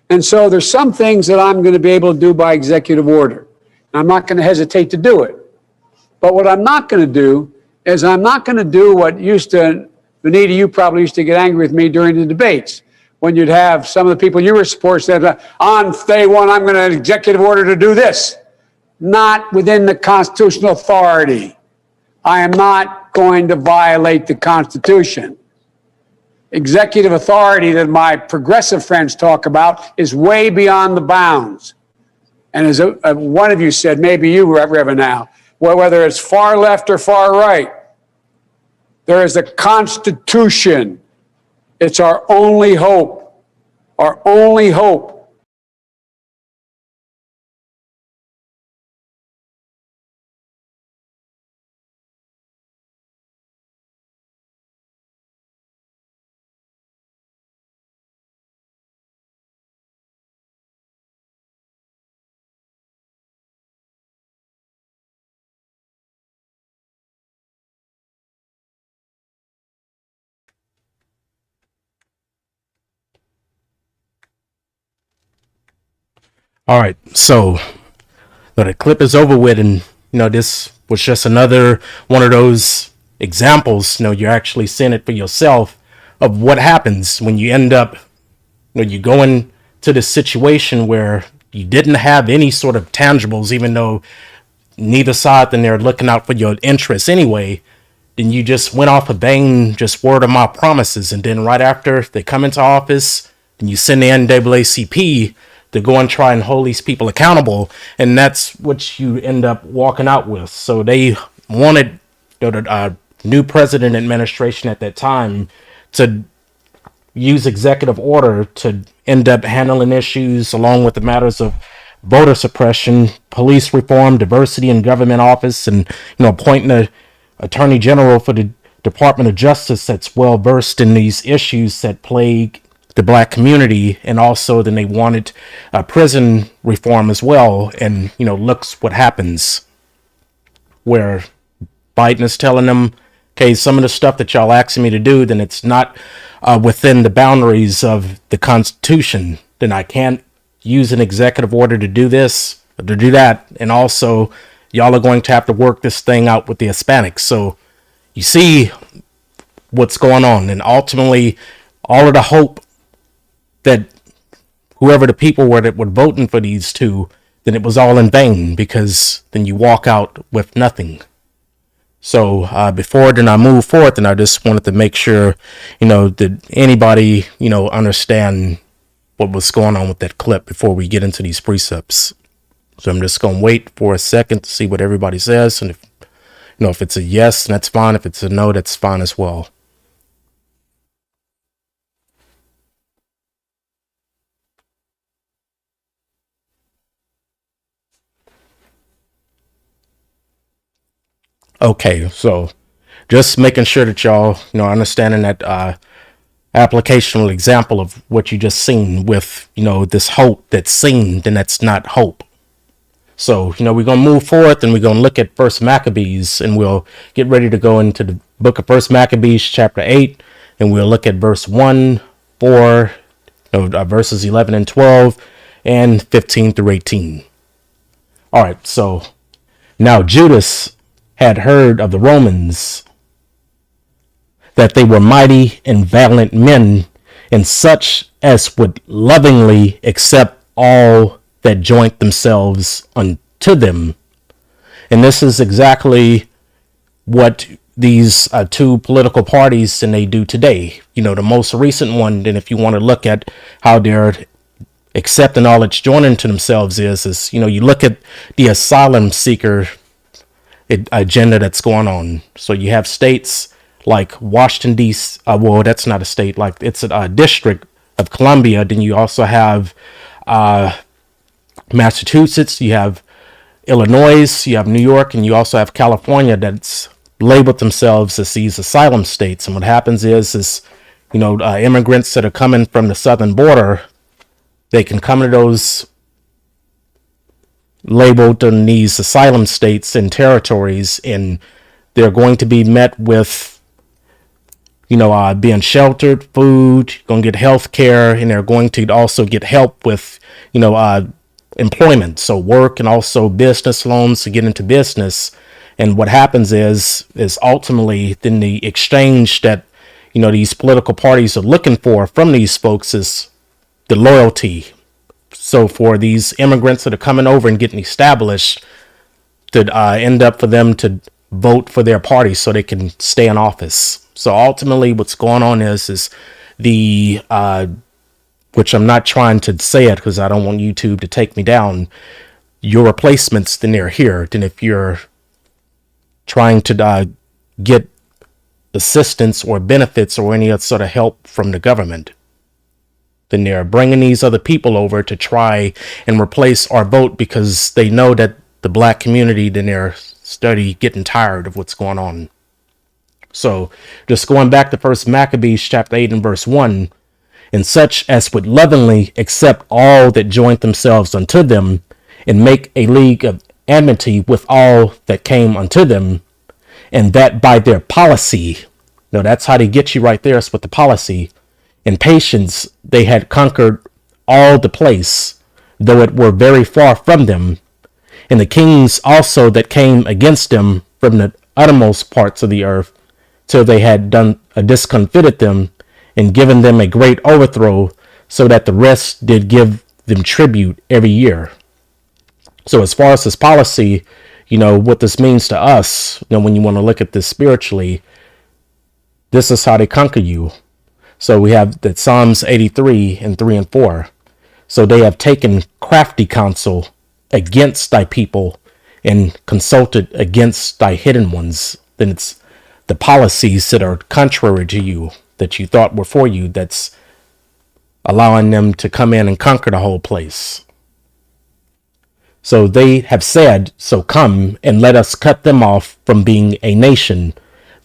And so there's some things that I'm going to be able to do by executive order. And I'm not going to hesitate to do it. But what I'm not going to do is I'm not going to do what used to, Benita, you probably used to get angry with me during the debates when you'd have some of the people you were supporting said, on day one, I'm going to executive order to do this. Not within the constitutional authority. I am not going to violate the Constitution. Executive authority that my progressive friends talk about is way beyond the bounds. And as one of you said, maybe you, Reverend now, well, whether it's far left or far right, there is a Constitution. It's our only hope. Our only hope. All right, so the clip is over with, and this was just another one of those examples. You're actually seeing it for yourself of what happens when you end up, you go into this situation where you didn't have any sort of tangibles, even though neither side then they're looking out for your interests anyway. Then you just went off a vain, just word of mouth promises, and then right after they come into office, then you send the NAACP to go and try and hold these people accountable, and that's what you end up walking out with. So they wanted the new president administration at that time to use executive order to end up handling issues along with the matters of voter suppression, police reform, diversity in government office, and appointing an attorney general for the Department of Justice that's well versed in these issues that plague the black community. And also then they wanted prison reform as well. And looks what happens, where Biden is telling them, okay, some of the stuff that y'all asking me to do, then it's not within the boundaries of the Constitution. Then I can't use an executive order to do this or to do that. And also y'all are going to have to work this thing out with the Hispanics. So you see what's going on. And ultimately all of the hope that whoever the people were that were voting for these two, then it was all in vain, because then you walk out with nothing. So before then I move forward, and I just wanted to make sure, that anybody, understand what was going on with that clip before we get into these precepts. So I'm just going to wait for a second to see what everybody says. And if it's a yes, that's fine. If it's a no, that's fine as well. Okay, so just making sure that y'all, understanding that applicational example of what you just seen with, this hope that's seen, then that's not hope. So, we're going to move forward, and we're going to look at First Maccabees, and we'll get ready to go into the book of First Maccabees, chapter 8, and we'll look at verse 1, 4, verses 11 and 12, and 15 through 18. All right, so now Judas had heard of the Romans, that they were mighty and valiant men, and such as would lovingly accept all that joint themselves unto them. And this is exactly what these two political parties and they do today. The most recent one, and if you want to look at how they're accepting all it's joining to themselves is, you know, you look at the asylum seeker agenda that's going on. So you have states like Washington, D.C. Well, that's not a state, like it's a district of Columbia. Then you also have Massachusetts, you have Illinois, you have New York, and you also have California that's labeled themselves as these asylum states. And what happens is you know, immigrants that are coming from the southern border, they can come to those labeled in these asylum states and territories, and they're going to be met with, you know, being sheltered, food, going to get health care, and they're going to also get help with, you know, employment, so work, and also business loans to get into business. And what happens is ultimately then the exchange that, you know, these political parties are looking for from these folks is the loyalty. So for these immigrants that are coming over and getting established, to end up for them to vote for their party so they can stay in office. So ultimately what's going on is the which I'm not trying to say it because I don't want YouTube to take me down, your replacements, then they're here. Then if you're trying to get assistance or benefits or any other sort of help from the government, then they're bringing these other people over to try and replace our vote because they know that the black community, then they're steady getting tired of what's going on. So just going back to 1 Maccabees chapter 8 and verse 1, and such as would lovingly accept all that joint themselves unto them, and make a league of amity with all that came unto them, and that by their policy, no, that's how they get you right there, is with the policy, and patience they had conquered all the place, though it were very far from them, and the kings also that came against them from the uttermost parts of the earth, till they had done discomfited them, and given them a great overthrow, so that the rest did give them tribute every year. So as far as this policy, you know, what this means to us, you know, when you want to look at this spiritually, this is how they conquer you. So we have that Psalms 83 and 3 and 4. So they have taken crafty counsel against thy people and consulted against thy hidden ones. Then it's the policies that are contrary to you, that you thought were for you, that's allowing them to come in and conquer the whole place. So they have said, so come and let us cut them off from being a nation,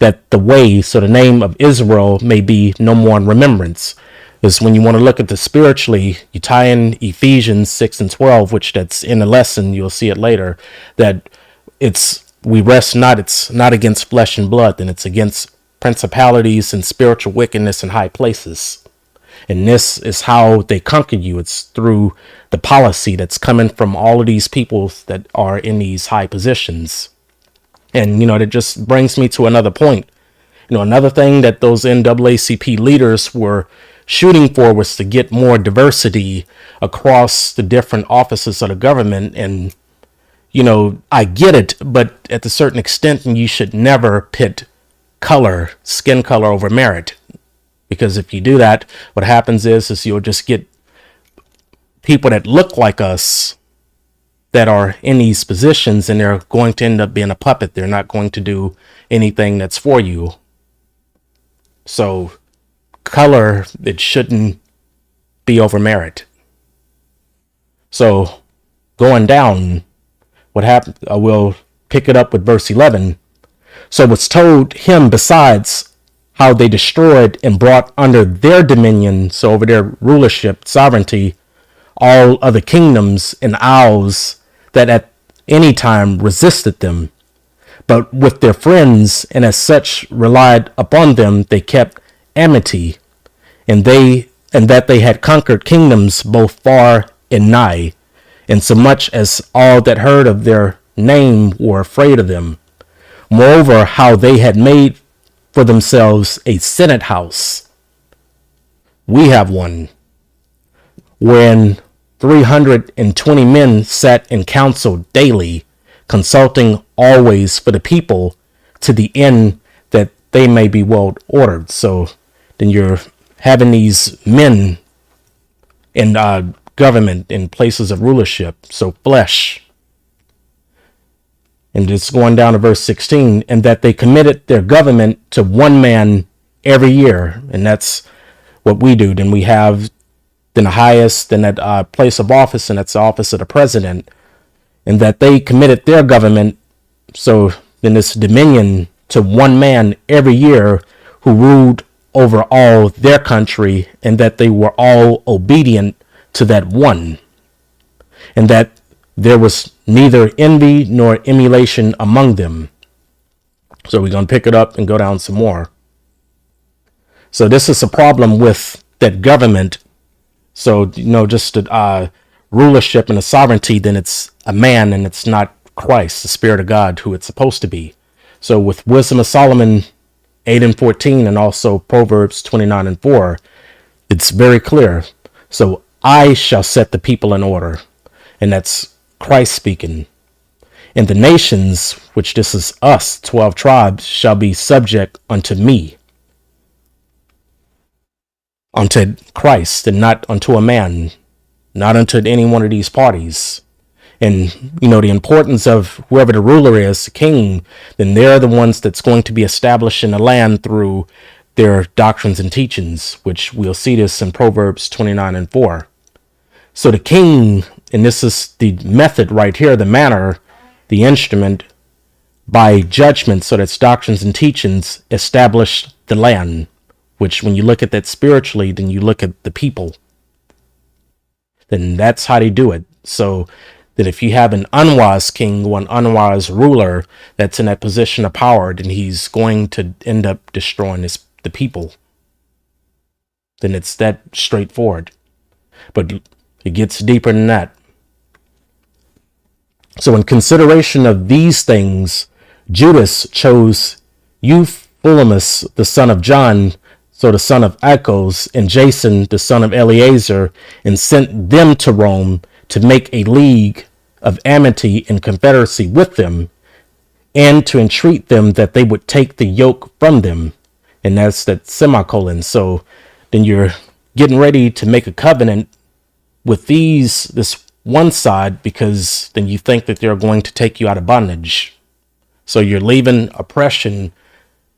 that the way, so the name of Israel may be no more in remembrance. Is when you want to look at the spiritually, you tie in Ephesians 6 and 12, which that's in the lesson, you'll see it later, that we rest not, it's not against flesh and blood, then it's against principalities and spiritual wickedness in high places. And this is how they conquer you. It's through the policy that's coming from all of these people that are in these high positions. And, you know, that just brings me to another point. You know, another thing that those NAACP leaders were shooting for was to get more diversity across the different offices of the government. And, you know, I get it, but at a certain extent, you should never pit color, skin color over merit. Because if you do that, what happens is you'll just get people that look like us that are in these positions, and they're going to end up being a puppet. They're not going to do anything that's for you. So color, it shouldn't be over merit. So going down, what happened? I will pick it up with verse 11. So what's told him besides how they destroyed and brought under their dominion, so over their rulership, sovereignty, all other kingdoms and isles that at any time resisted them. But with their friends, and as such relied upon them, they kept amity, and that they had conquered kingdoms both far and nigh, and so much as all that heard of their name were afraid of them. Moreover, how they had made for themselves a senate house. We have one, wherein 320 men sat in council daily, consulting always for the people, to the end that they may be well ordered. So then you're having these men and government in places of rulership, so flesh. And it's going down to verse 16, and that they committed their government to one man every year. And that's what we do. Then we have then the highest, then that place of office, and that's the office of the president. And that they committed their government, so then this dominion, to one man every year who ruled over all their country, and that they were all obedient to that one. And that there was neither envy nor emulation among them. So we're going to pick it up and go down some more. So this is a problem with that government. So, just the rulership and the sovereignty, then it's a man and it's not Christ, the Spirit of God, who it's supposed to be. So with Wisdom of Solomon 8:14 and also Proverbs 29:4, it's very clear. So I shall set the people in order. And that's Christ speaking. And the nations, which this is us, 12 tribes, shall be subject unto me. Unto Christ, and not unto a man, not unto any one of these parties. And, the importance of whoever the ruler is, the king, then they're the ones that's going to be establishing the land through their doctrines and teachings, which we'll see this in Proverbs 29:4. So the king, and this is the method right here, the manner, the instrument, by judgment, so that's doctrines and teachings, establish the land, which when you look at that spiritually, then you look at the people. Then that's how they do it. So that if you have an unwise king or an unwise ruler that's in that position of power, then he's going to end up destroying the people. Then it's that straightforward. But it gets deeper than that. So in consideration of these things, Judas chose Euphemius, the son of John, so the son of Achos, and Jason, the son of Eleazar, and sent them to Rome to make a league of amity and confederacy with them, and to entreat them that they would take the yoke from them. And that's that semicolon. So then you're getting ready to make a covenant with this one side, because then you think that they're going to take you out of bondage. So you're leaving oppression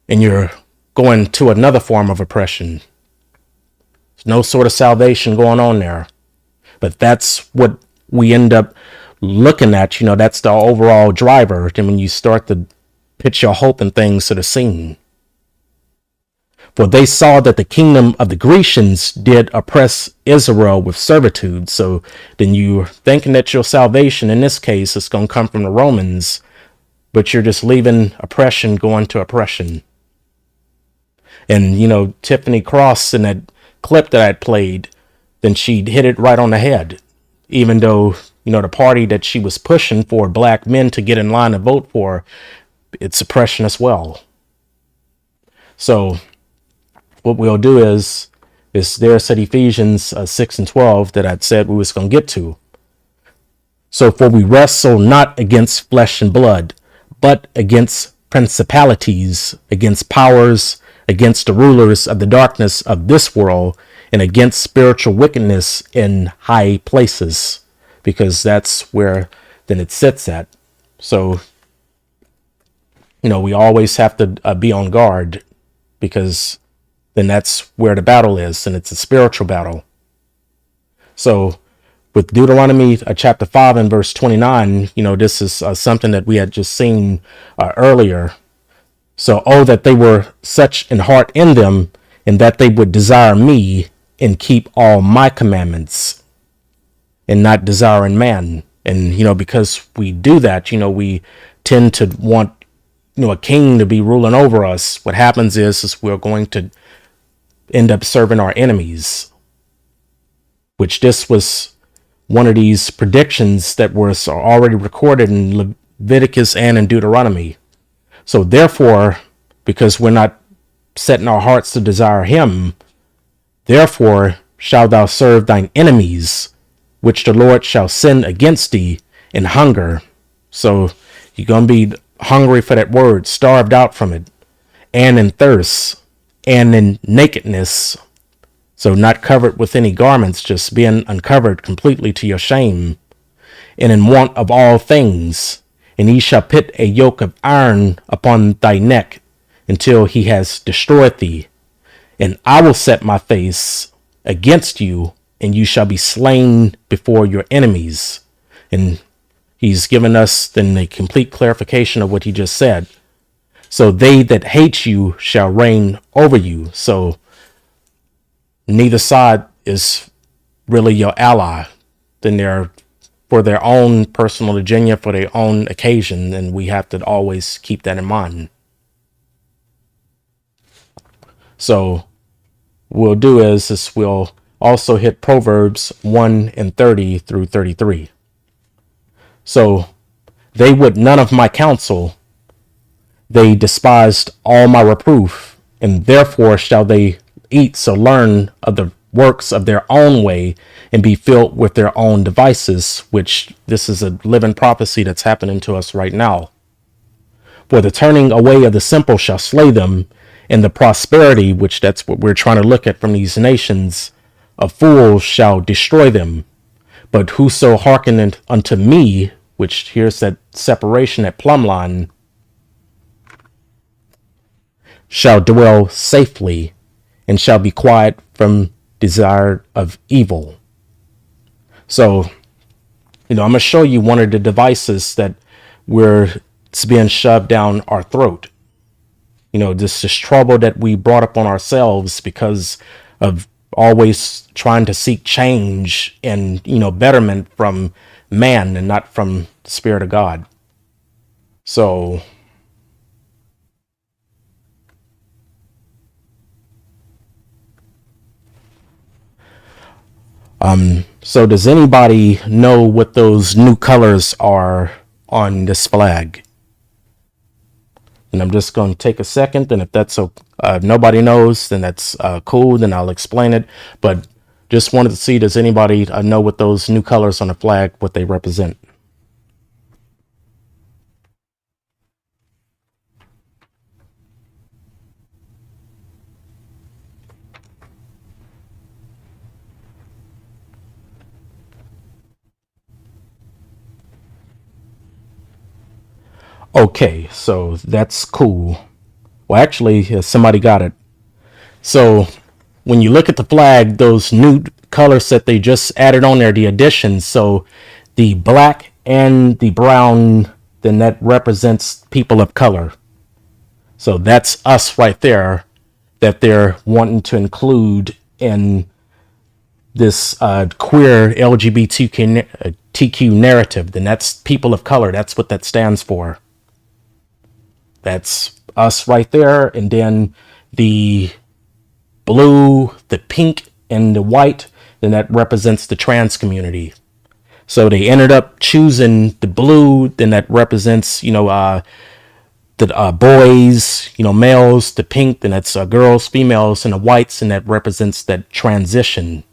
and you're going to another form of oppression. There's no sort of salvation going on there. But that's what we end up looking at. That's the overall driver. And when you start to pitch your hope and things to the scene. For they saw that the kingdom of the Grecians did oppress Israel with servitude. So then you're thinking that your salvation in this case is going to come from the Romans, but you're just leaving oppression going to oppression. And, Tiffany Cross in that clip that I played, then she hit it right on the head. Even though, the party that she was pushing for black men to get in line to vote for, it's oppression as well. So what we'll do is there's at Ephesians 6:12 that I'd said we was going to get to. So for we wrestle not against flesh and blood, but against principalities, against powers, against the rulers of the darkness of this world, and against spiritual wickedness in high places, because that's where then it sits at. So, we always have to be on guard, because then that's where the battle is, and it's a spiritual battle. So with Deuteronomy chapter 5 and verse 29, this is something that we had just seen earlier. So, that they were such in heart in them, and that they would desire me and keep all my commandments, and not desiring man. And, because we do that, we tend to want, a king to be ruling over us. What happens is we're going to end up serving our enemies, which this was one of these predictions that was already recorded in Leviticus and in Deuteronomy. So therefore, because we're not setting our hearts to desire him, therefore shalt thou serve thine enemies, which the Lord shall send against thee in hunger. So you're going to be hungry for that word, starved out from it, and in thirst, and in nakedness. So not covered with any garments, just being uncovered completely to your shame, and in want of all things. And he shall put a yoke of iron upon thy neck until he has destroyed thee. And I will set my face against you, and you shall be slain before your enemies. And he's given us then a complete clarification of what he just said. So they that hate you shall reign over you. So neither side is really your ally. Then they're for their own personal agenda, for their own occasion, and we have to always keep that in mind. So we'll do is we'll also hit Proverbs 1:30 through 33. So they would none of my counsel, they despised all my reproof, and therefore shall they eat, so learn of the works of their own way and be filled with their own devices, which this is a living prophecy that's happening to us right now. For the turning away of the simple shall slay them, and the prosperity, which that's what we're trying to look at from these nations, of fools shall destroy them. But whoso hearkeneth unto me, which here's that separation at plumb line, shall dwell safely, and shall be quiet from desire of evil. So, I'm going to show you one of the devices that it's being shoved down our throat. This trouble that we brought up on ourselves because of always trying to seek change and, betterment from man and not from the Spirit of God. So, so does anybody know what those new colors are on this flag? And I'm just going to take a second, and if that's nobody knows, then that's cool, then I'll explain it. But just wanted to see, does anybody know what those new colors on the flag, what they represent? Okay, so that's cool. Well, actually, somebody got it. So when you look at the flag, those new colors that they just added on there, the additions, so the black and the brown, then that represents people of color. So that's us right there that they're wanting to include in this queer LGBTQ narrative. Then that's people of color. That's what that stands for. That's us right there. And then the blue, the pink, and the white, then that represents the trans community. So they ended up choosing the blue, then that represents, the boys, males, the pink, then that's girls, females, and the whites, and that represents that transition.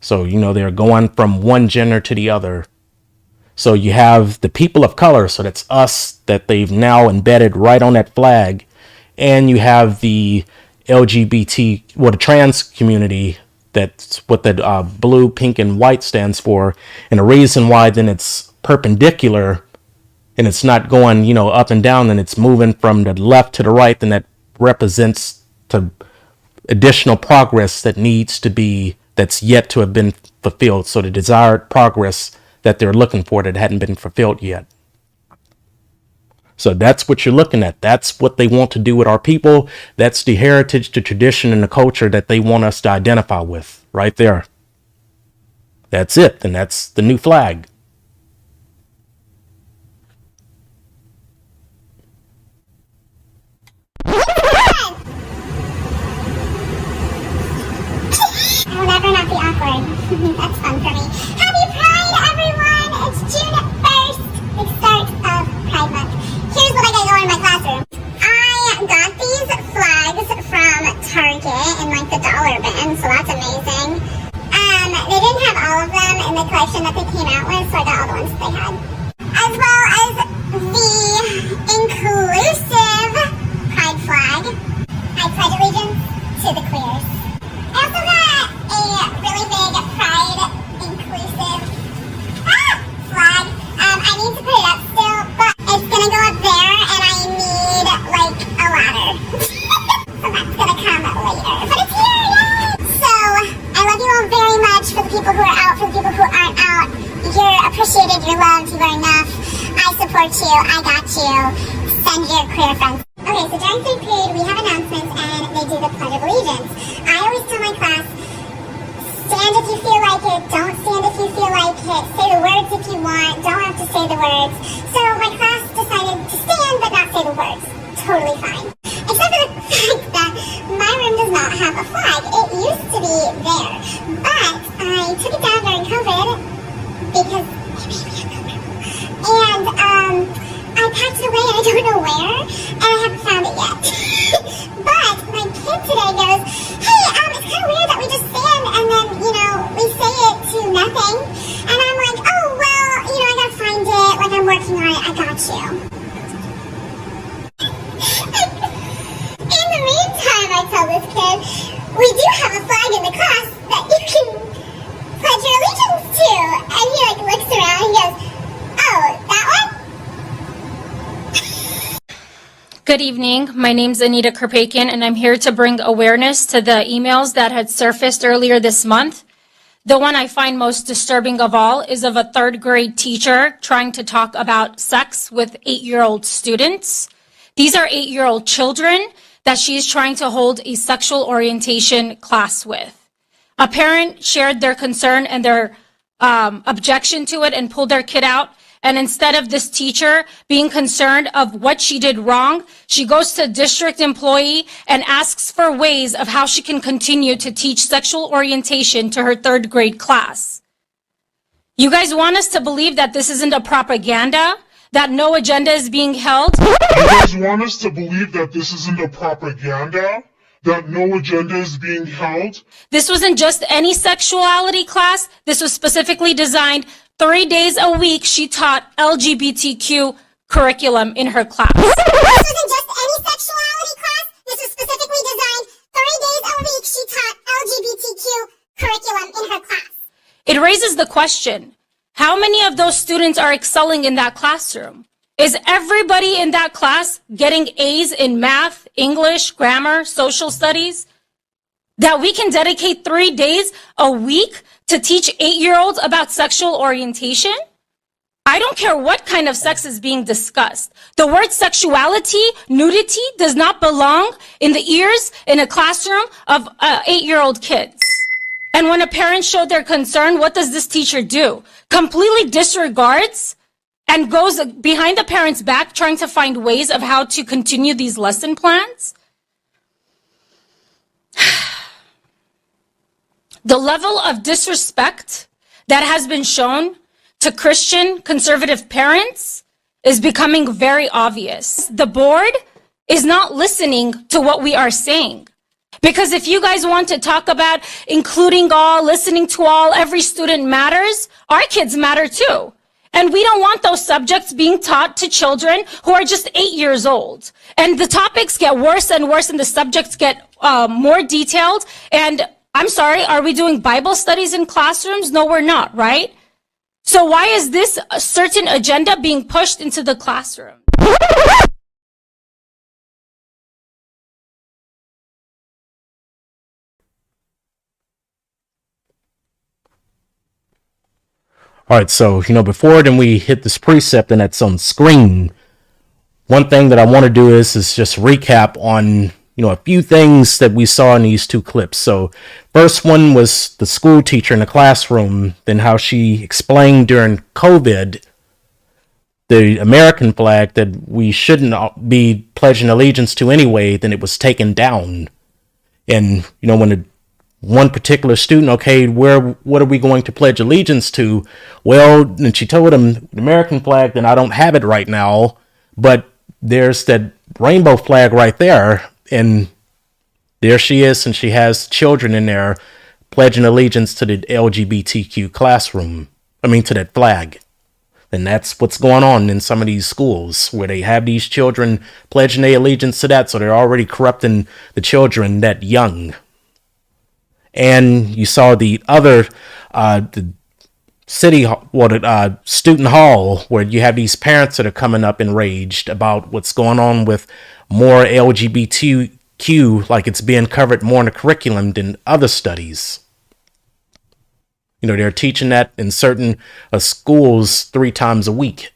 So, they're going from one gender to the other. So you have the people of color, so that's us, that they've now embedded right on that flag. And you have the the trans community, that's what that blue, pink, and white stands for. And the reason why then it's perpendicular and it's not going, up and down, and it's moving from the left to the right, then that represents to additional progress that's yet to have been fulfilled. So the desired progress that they're looking for that hadn't been fulfilled yet. So that's what you're looking at. That's what they want to do with our people. That's the heritage, the tradition, and the culture that they want us to identify with right there. That's it. And that's the new flag. I'll never not be awkward. That's fun for me. Happy Pride, everyone! It's June 1st, the start of Pride Month. Here's what I got going in my classroom. I got these flags from Target in the dollar bin, so that's amazing. They didn't have all of them in the collection that they came out with, so I got all the ones that they had. As well as the inclusive Pride flag. I pledge allegiance to the queers. I also got a You're loved. You are enough. I support you. I got you. Send your queer friends. Okay, so during third period, we have announcements and they do the Pledge of Allegiance. I always tell my class, stand if you feel like it, don't stand if you feel like it, say the words if you want, don't have to say the words. So my class decided to stand but not say the words. Totally fine. Except for the fact that my room does not have a flag. It used to be there. But I took it down during COVID because and I packed it away and I don't know where, and I haven't found it yet. But my kid today goes, hey, it's kind of weird that we just stand and then, we say it to nothing. And I'm like, oh, well, I gotta find it, like I'm working on it, I got you. In the meantime, I tell this kid, we do have a flag in the class that you can pledge your allegiance to. And he looks around and he goes, oh, that one? Good evening. My name's Anita Karpakian, and I'm here to bring awareness to the emails that had surfaced earlier this month. The one I find most disturbing of all is of a third grade teacher trying to talk about sex with 8-year-old students. These are 8-year-old children that she is trying to hold a sexual orientation class with. A parent shared their concern and their objection to it and pulled their kid out. And instead of this teacher being concerned of what she did wrong, she goes to a district employee and asks for ways of how she can continue to teach sexual orientation to her third grade class. You guys want us to believe that this isn't a propaganda, that no agenda is being held? You guys want us to believe that this isn't a propaganda? That no agenda is being held? This wasn't just any sexuality class. This was specifically designed 3 days a week. She taught LGBTQ curriculum in her class. This wasn't just any sexuality class. This was specifically designed 3 days a week. She taught LGBTQ curriculum in her class. It raises the question, how many of those students are excelling in that classroom? Is everybody in that class getting A's in math, English, grammar, social studies? That we can dedicate 3 days a week to teach 8-year-olds about sexual orientation? I don't care what kind of sex is being discussed. The word sexuality, nudity does not belong in the ears in a classroom of 8-year-old kids. And when a parent showed their concern, what does this teacher do? Completely disregards and goes behind the parent's back trying to find ways of how to continue these lesson plans? The level of disrespect that has been shown to Christian conservative parents is becoming very obvious. The board is not listening to what we are saying. Because if you guys want to talk about including all, listening to all, every student matters, our kids matter too. And we don't want those subjects being taught to children who are just 8 years old. And the topics get worse and worse and the subjects get more detailed. And I'm sorry, are we doing Bible studies in classrooms? No, we're not, right? So why is this a certain agenda being pushed into the classroom? All right, so, before then we hit this precept and that's on screen, one thing that I want to do is just recap on, a few things that we saw in these two clips. So first one was the school teacher in the classroom, then how she explained during COVID the American flag that we shouldn't be pledging allegiance to anyway, then it was taken down. And, when one particular student, okay, what are we going to pledge allegiance to? Well, and she told him the American flag, then I don't have it right now, but there's that rainbow flag right there. And there she is, and she has children in there pledging allegiance to the LGBTQ to that flag. And that's what's going on in some of these schools where they have these children pledging their allegiance to that. So they're already corrupting the children that young. And you saw the other, the student hall, where you have these parents that are coming up enraged about what's going on with more LGBTQ, like it's being covered more in the curriculum than other studies. They're teaching that in certain schools 3 times a week.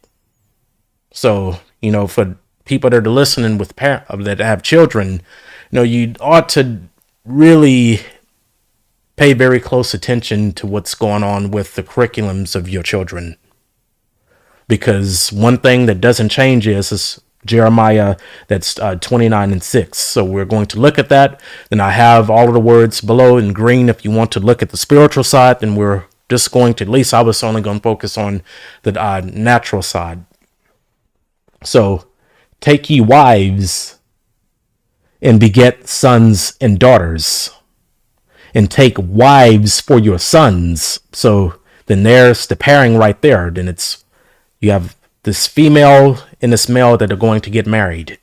So, for people that are listening with that have children, you ought to really pay very close attention to what's going on with the curriculums of your children. Because one thing that doesn't change is Jeremiah, that's 29:6. So we're going to look at that. Then I have all of the words below in green. If you want to look at the spiritual side, then we're just going to, at least I was only going to focus on the natural side. So, take ye wives and beget sons and daughters, and take wives for your sons. So then there's the pairing right there. Then you have this female and this male that are going to get married,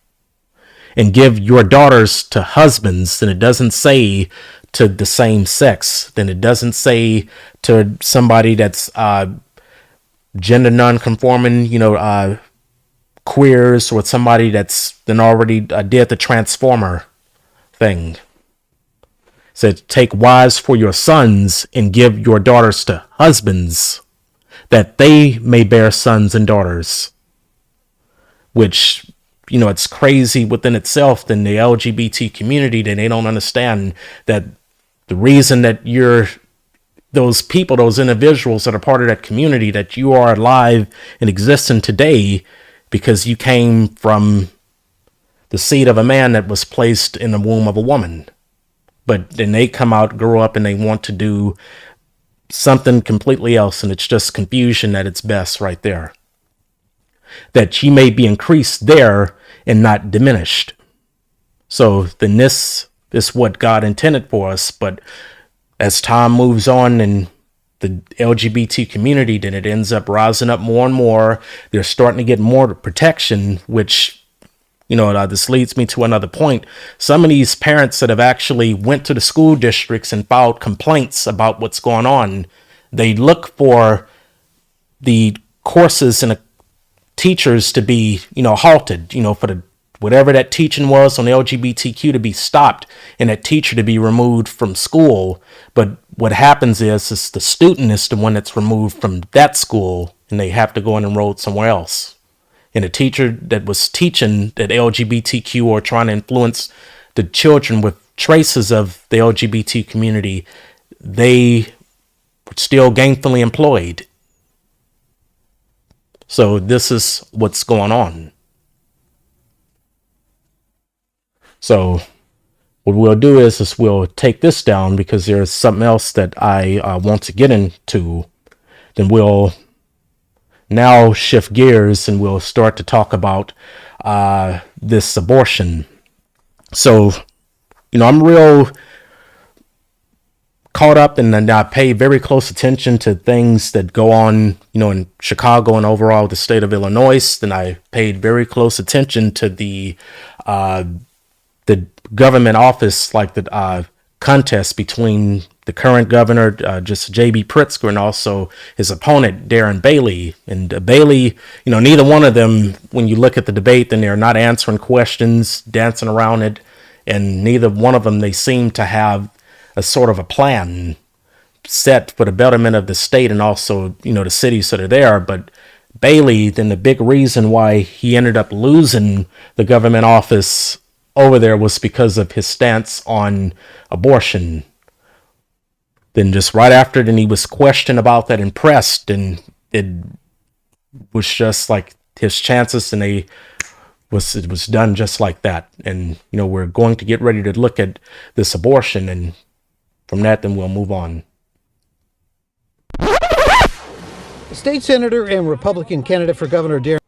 and give your daughters to husbands. Then it doesn't say to the same sex. Then it doesn't say to somebody that's gender non-conforming, queers, or somebody that's then already did the transformer thing. Said, take wives for your sons and give your daughters to husbands, that they may bear sons and daughters. Which, it's crazy within itself. Then the LGBT community, then they don't understand that the reason that those people, those individuals that are part of that community, that you are alive and existing today, because you came from the seed of a man that was placed in the womb of a woman. But then they come out, grow up, and they want to do something completely else, and it's just confusion at its best right there. That ye may be increased there and not diminished. So then this is what God intended for us, but as time moves on and the LGBT community, then it ends up rising up more and more. They're starting to get more protection, which, this leads me to another point. Some of these parents that have actually went to the school districts and filed complaints about what's going on, they look for the courses and teachers to be, halted, for whatever that teaching was on the LGBTQ to be stopped and that teacher to be removed from school. But what happens is the student is the one that's removed from that school, and they have to go and enroll somewhere else. And the teacher that was teaching that LGBTQ or trying to influence the children with traces of the LGBT community, they were still gainfully employed. So this is what's going on. So what we'll do is we'll take this down, because there's something else that I want to get into. Then we'll now shift gears and we'll start to talk about this abortion. So, I'm real caught up, and I pay very close attention to things that go on, in Chicago and overall the state of Illinois. Then I paid very close attention to the government office, like the contest between the current governor, just J.B. Pritzker, and also his opponent, Darren Bailey. And Bailey, neither one of them, when you look at the debate, then they're not answering questions, dancing around it. And neither one of them, they seem to have a sort of a plan set for the betterment of the state and also, the cities that are there. But Bailey, then the big reason why he ended up losing the government office over there was because of his stance on abortion. Then just right after, then he was questioned about that and pressed, and it was just like his chances, and it was done just like that. And we're going to get ready to look at this abortion, and from that then we'll move on. State Senator and Republican candidate for Governor Darren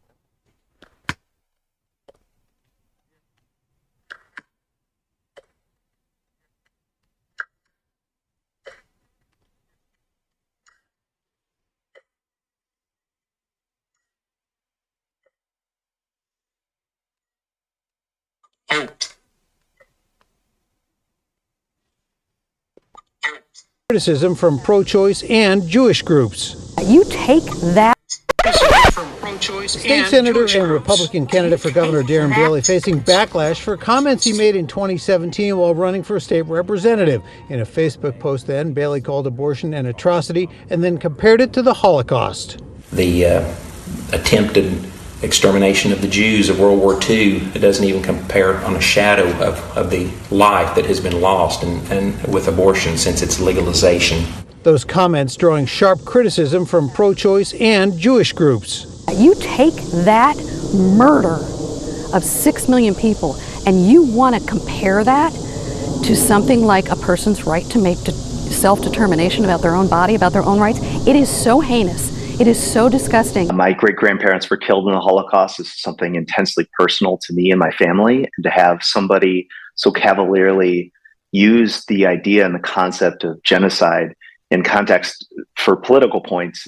criticism from pro-choice and Jewish groups. You take that. Criticism from pro State Senator and Republican candidate for Governor Darren Bailey facing backlash for comments he made in 2017 while running for state representative. In a Facebook post then, Bailey called abortion an atrocity and then compared it to the Holocaust. The attempted extermination of the Jews of World War II, it doesn't even compare on a shadow of the life that has been lost and with abortion since its legalization. Those comments drawing sharp criticism from pro-choice and Jewish groups. You take that murder of 6 million people and you want to compare that to something like a person's right to make self-determination about their own body, about their own rights. It is so heinous. It is so disgusting. My great-grandparents were killed in the Holocaust. This is something intensely personal to me and my family. And to have somebody so cavalierly use the idea and the concept of genocide in context for political points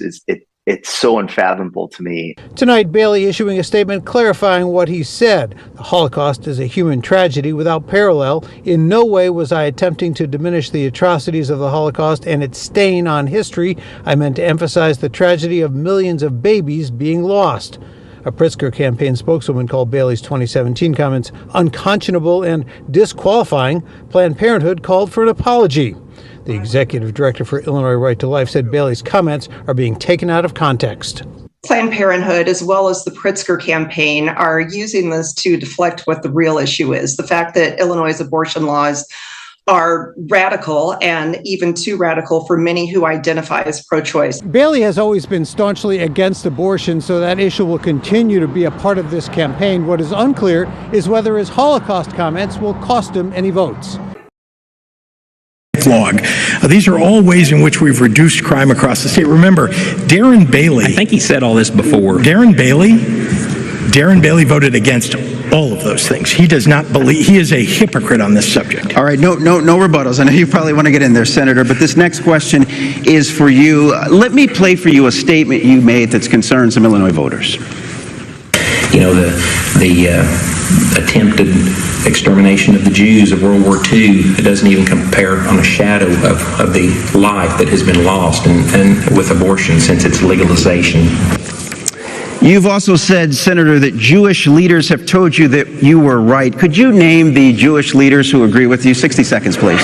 it's so unfathomable to me. Tonight, Bailey issuing a statement clarifying what he said. The Holocaust is a human tragedy without parallel. In no way was I attempting to diminish the atrocities of the Holocaust and its stain on history. I meant to emphasize the tragedy of millions of babies being lost. A Pritzker campaign spokeswoman called Bailey's 2017 comments unconscionable and disqualifying. Planned Parenthood called for an apology. The executive director for Illinois Right to Life said Bailey's comments are being taken out of context. Planned Parenthood, as well as the Pritzker campaign, are using this to deflect what the real issue is. The fact that Illinois' abortion laws are radical and even too radical for many who identify as pro-choice. Bailey has always been staunchly against abortion, so that issue will continue to be a part of this campaign. What is unclear is whether his Holocaust comments will cost him any votes. Log. These are all ways in which we've reduced crime across the state. Remember, Darren Bailey. I think he said all this before. Darren Bailey voted against all of those things. He does not believe, he is a hypocrite on this subject. All right, no rebuttals. I know you probably want to get in there, Senator, but this next question is for you. Let me play for you a statement you made that's concerned some Illinois voters. You know, the attempted extermination of the Jews of World War II, it doesn't even compare on a shadow of the life that has been lost and with abortion since its legalization. You've also said, Senator, that Jewish leaders have told you that you were right. Could you name the Jewish leaders who agree with you? 60 seconds, please.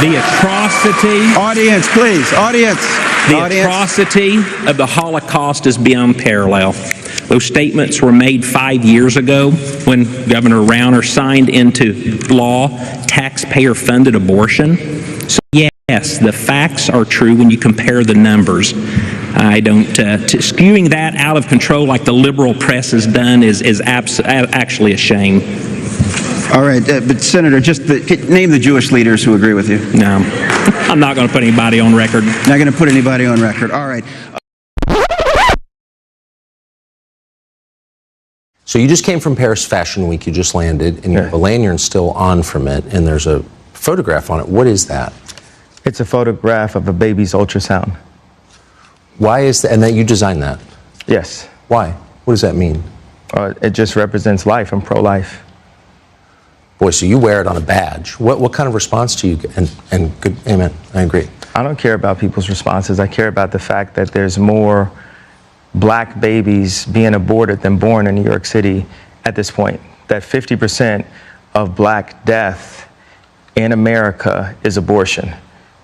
The atrocity. Audience, please. Audience. The atrocity of the Holocaust is beyond parallel. Those statements were made 5 years ago when Governor Rauner signed into law taxpayer-funded abortion. So yes, the facts are true when you compare the numbers. I don't, skewing that out of control like the liberal press has done is actually a shame. All right, but Senator, just name the Jewish leaders who agree with you. No, I'm not going to put anybody on record. Not going to put anybody on record. All right. So you just came from Paris Fashion Week. You just landed, and you have a lanyard still on from it, and there's a photograph on it. What is that? It's a photograph of a baby's ultrasound. Why is that? And that you designed that? Yes. Why? What does that mean? It just represents life. I'm pro-life. Boy, so you wear it on a badge. What kind of response do you get? And good, amen. I agree. I don't care about people's responses. I care about the fact that there's more black babies being aborted than born in New York City at this point. That 50% of black death in America is abortion.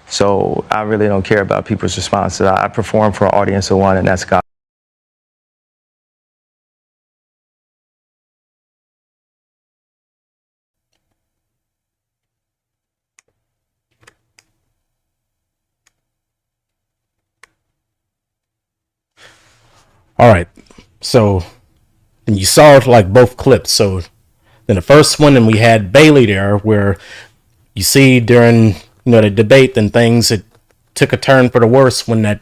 So I really don't care about people's responses. I perform for an audience of one, and that's God. All right, so and you saw like both clips. So then the first one, and we had Bailey there, where you see during the debate, then things it took a turn for the worse when that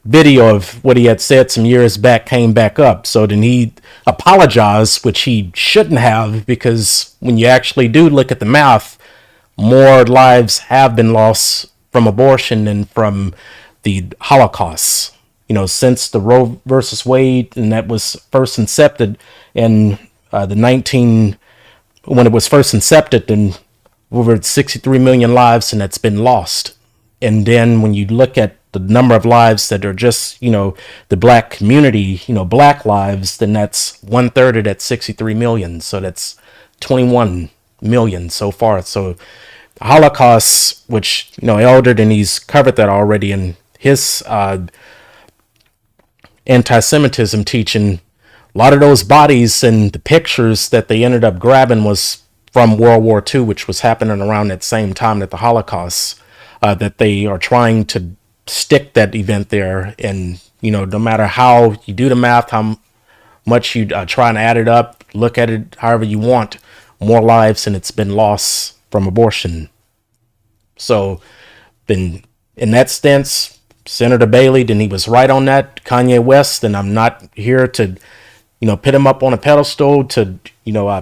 video of what he had said some years back came back up. So then he apologized, which he shouldn't have, because when you actually do look at the math, more lives have been lost from abortion than from the Holocaust. Since the Roe versus Wade, and that was first incepted in when it was first incepted, and over 63 million lives, and that's been lost. And then when you look at the number of lives that are just, the black community, black lives, then that's 1/3 of that 63 million. So that's 21 million so far. So Holocaust, which, Elder Denise covered that already in his anti-Semitism teaching. A lot of those bodies and the pictures that they ended up grabbing was from World War II, which was happening around that same time that the Holocaust, that they are trying to stick that event there. And, no matter how you do the math, how much you try and add it up, look at it however you want, more lives and it's been lost from abortion. So then in that sense, Senator Bailey, then he was right on that. Kanye West, and I'm not here to, put him up on a pedestal to,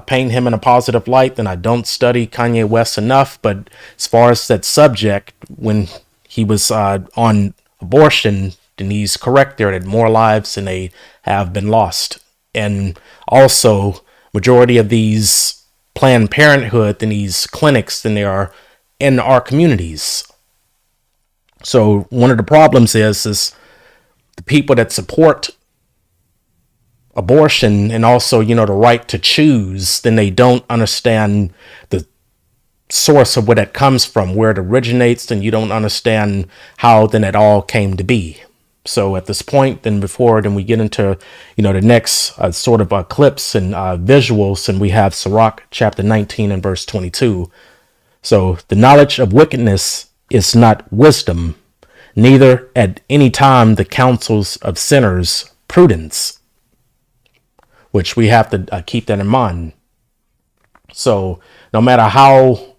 paint him in a positive light. Then I don't study Kanye West enough. But as far as that subject, when he was on abortion, then he's correct there that more lives than they have been lost. And also, majority of these Planned Parenthood and these clinics, then they are in our communities. So one of the problems is the people that support abortion and also, the right to choose, then they don't understand the source of where that comes from, where it originates, and you don't understand how then it all came to be. So at this point, then we get into, the next sort of clips and visuals, and we have Sirach chapter 19 and verse 22. So the knowledge of wickedness is not wisdom, neither at any time the counsels of sinners prudence, which we have to keep that in mind. So no matter how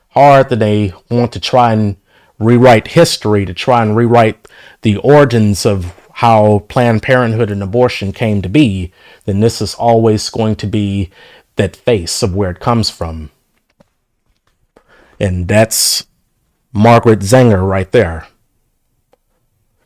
hard that they want to try and rewrite history, to try and rewrite the origins of how Planned Parenthood and abortion came to be, then this is always going to be that face of where it comes from. And that's Margaret Sanger right there.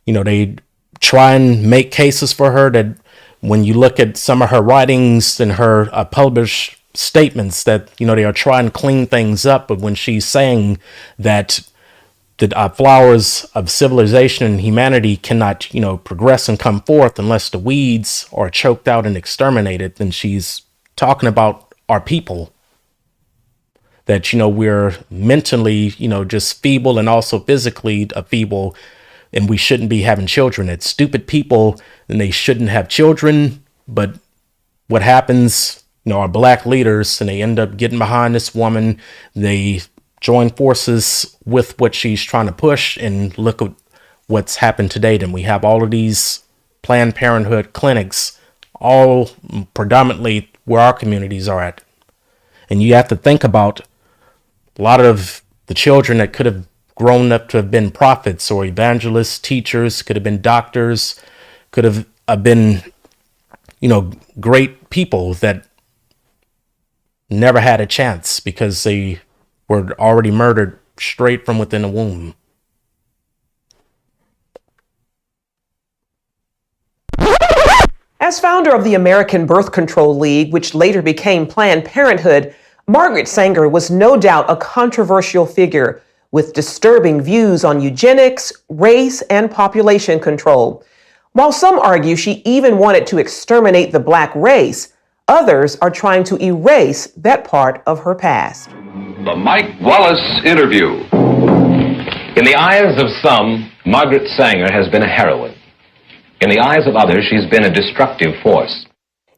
They try and make cases for her that when you look at some of her writings and her published statements that, they are trying to clean things up. But when she's saying that the flowers of civilization and humanity cannot, progress and come forth unless the weeds are choked out and exterminated, then she's talking about our people. That, we're mentally, just feeble and also physically feeble, and we shouldn't be having children. It's stupid people, and they shouldn't have children. But what happens, our black leaders, and they end up getting behind this woman. They join forces with what she's trying to push, and look at what's happened today. Then we have all of these Planned Parenthood clinics, all predominantly where our communities are at. And you have to think about a lot of the children that could have grown up to have been prophets or evangelists, teachers, could have been doctors, could have been, great people that never had a chance because they were already murdered straight from within the womb. As founder of the American Birth Control League, which later became Planned Parenthood, Margaret Sanger was no doubt a controversial figure with disturbing views on eugenics, race, and population control. While some argue she even wanted to exterminate the black race, others are trying to erase that part of her past. The Mike Wallace Interview. In the eyes of some, Margaret Sanger has been a heroine. In the eyes of others, she's been a destructive force.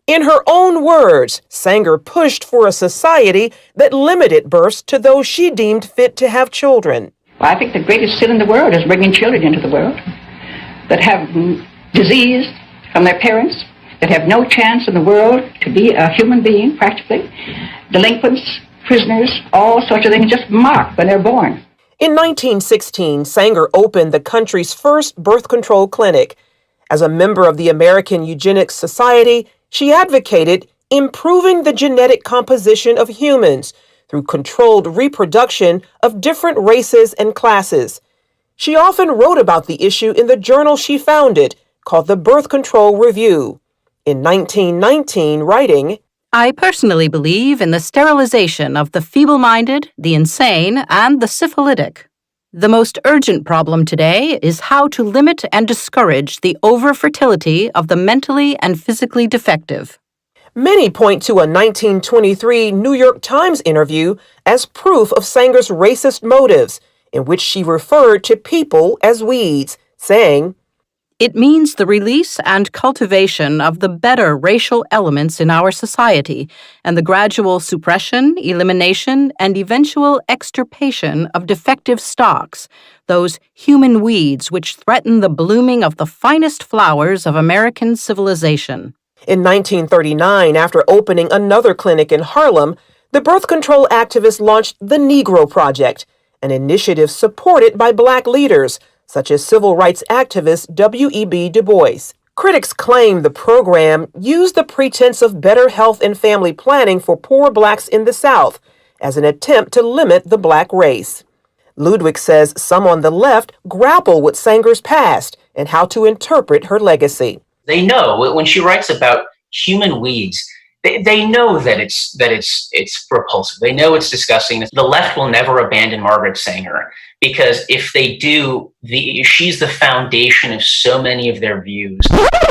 In her own words, Sanger pushed for a society that limited births to those she deemed fit to have children. Well, I think the greatest sin in the world is bringing children into the world that have disease from their parents, that have no chance in the world to be a human being, practically. Delinquents, prisoners, all sorts of things just marked when they're born. In 1916, Sanger opened the country's first birth control clinic. As a member of the American Eugenics Society, she advocated improving the genetic composition of humans through controlled reproduction of different races and classes. She often wrote about the issue in the journal she founded, called the Birth Control Review. In 1919, writing, I personally believe in the sterilization of the feeble-minded, the insane, and the syphilitic. The most urgent problem today is how to limit and discourage the overfertility of the mentally and physically defective. Many point to a 1923 New York Times interview as proof of Sanger's racist motives, in which she referred to people as weeds, saying, "It means the release and cultivation of the better racial elements in our society and the gradual suppression, elimination, and eventual extirpation of defective stocks, those human weeds which threaten the blooming of the finest flowers of American civilization." In 1939, after opening another clinic in Harlem, the birth control activists launched the Negro Project, an initiative supported by Black leaders, such as civil rights activist W.E.B. Du Bois. Critics claim the program used the pretense of better health and family planning for poor Blacks in the South as an attempt to limit the Black race. Ludwig says some on the left grapple with Sanger's past and how to interpret her legacy. They know when she writes about human weeds, they know that it's repulsive. They know it's disgusting. The left will never abandon Margaret Sanger because if they do, she's the foundation of so many of their views.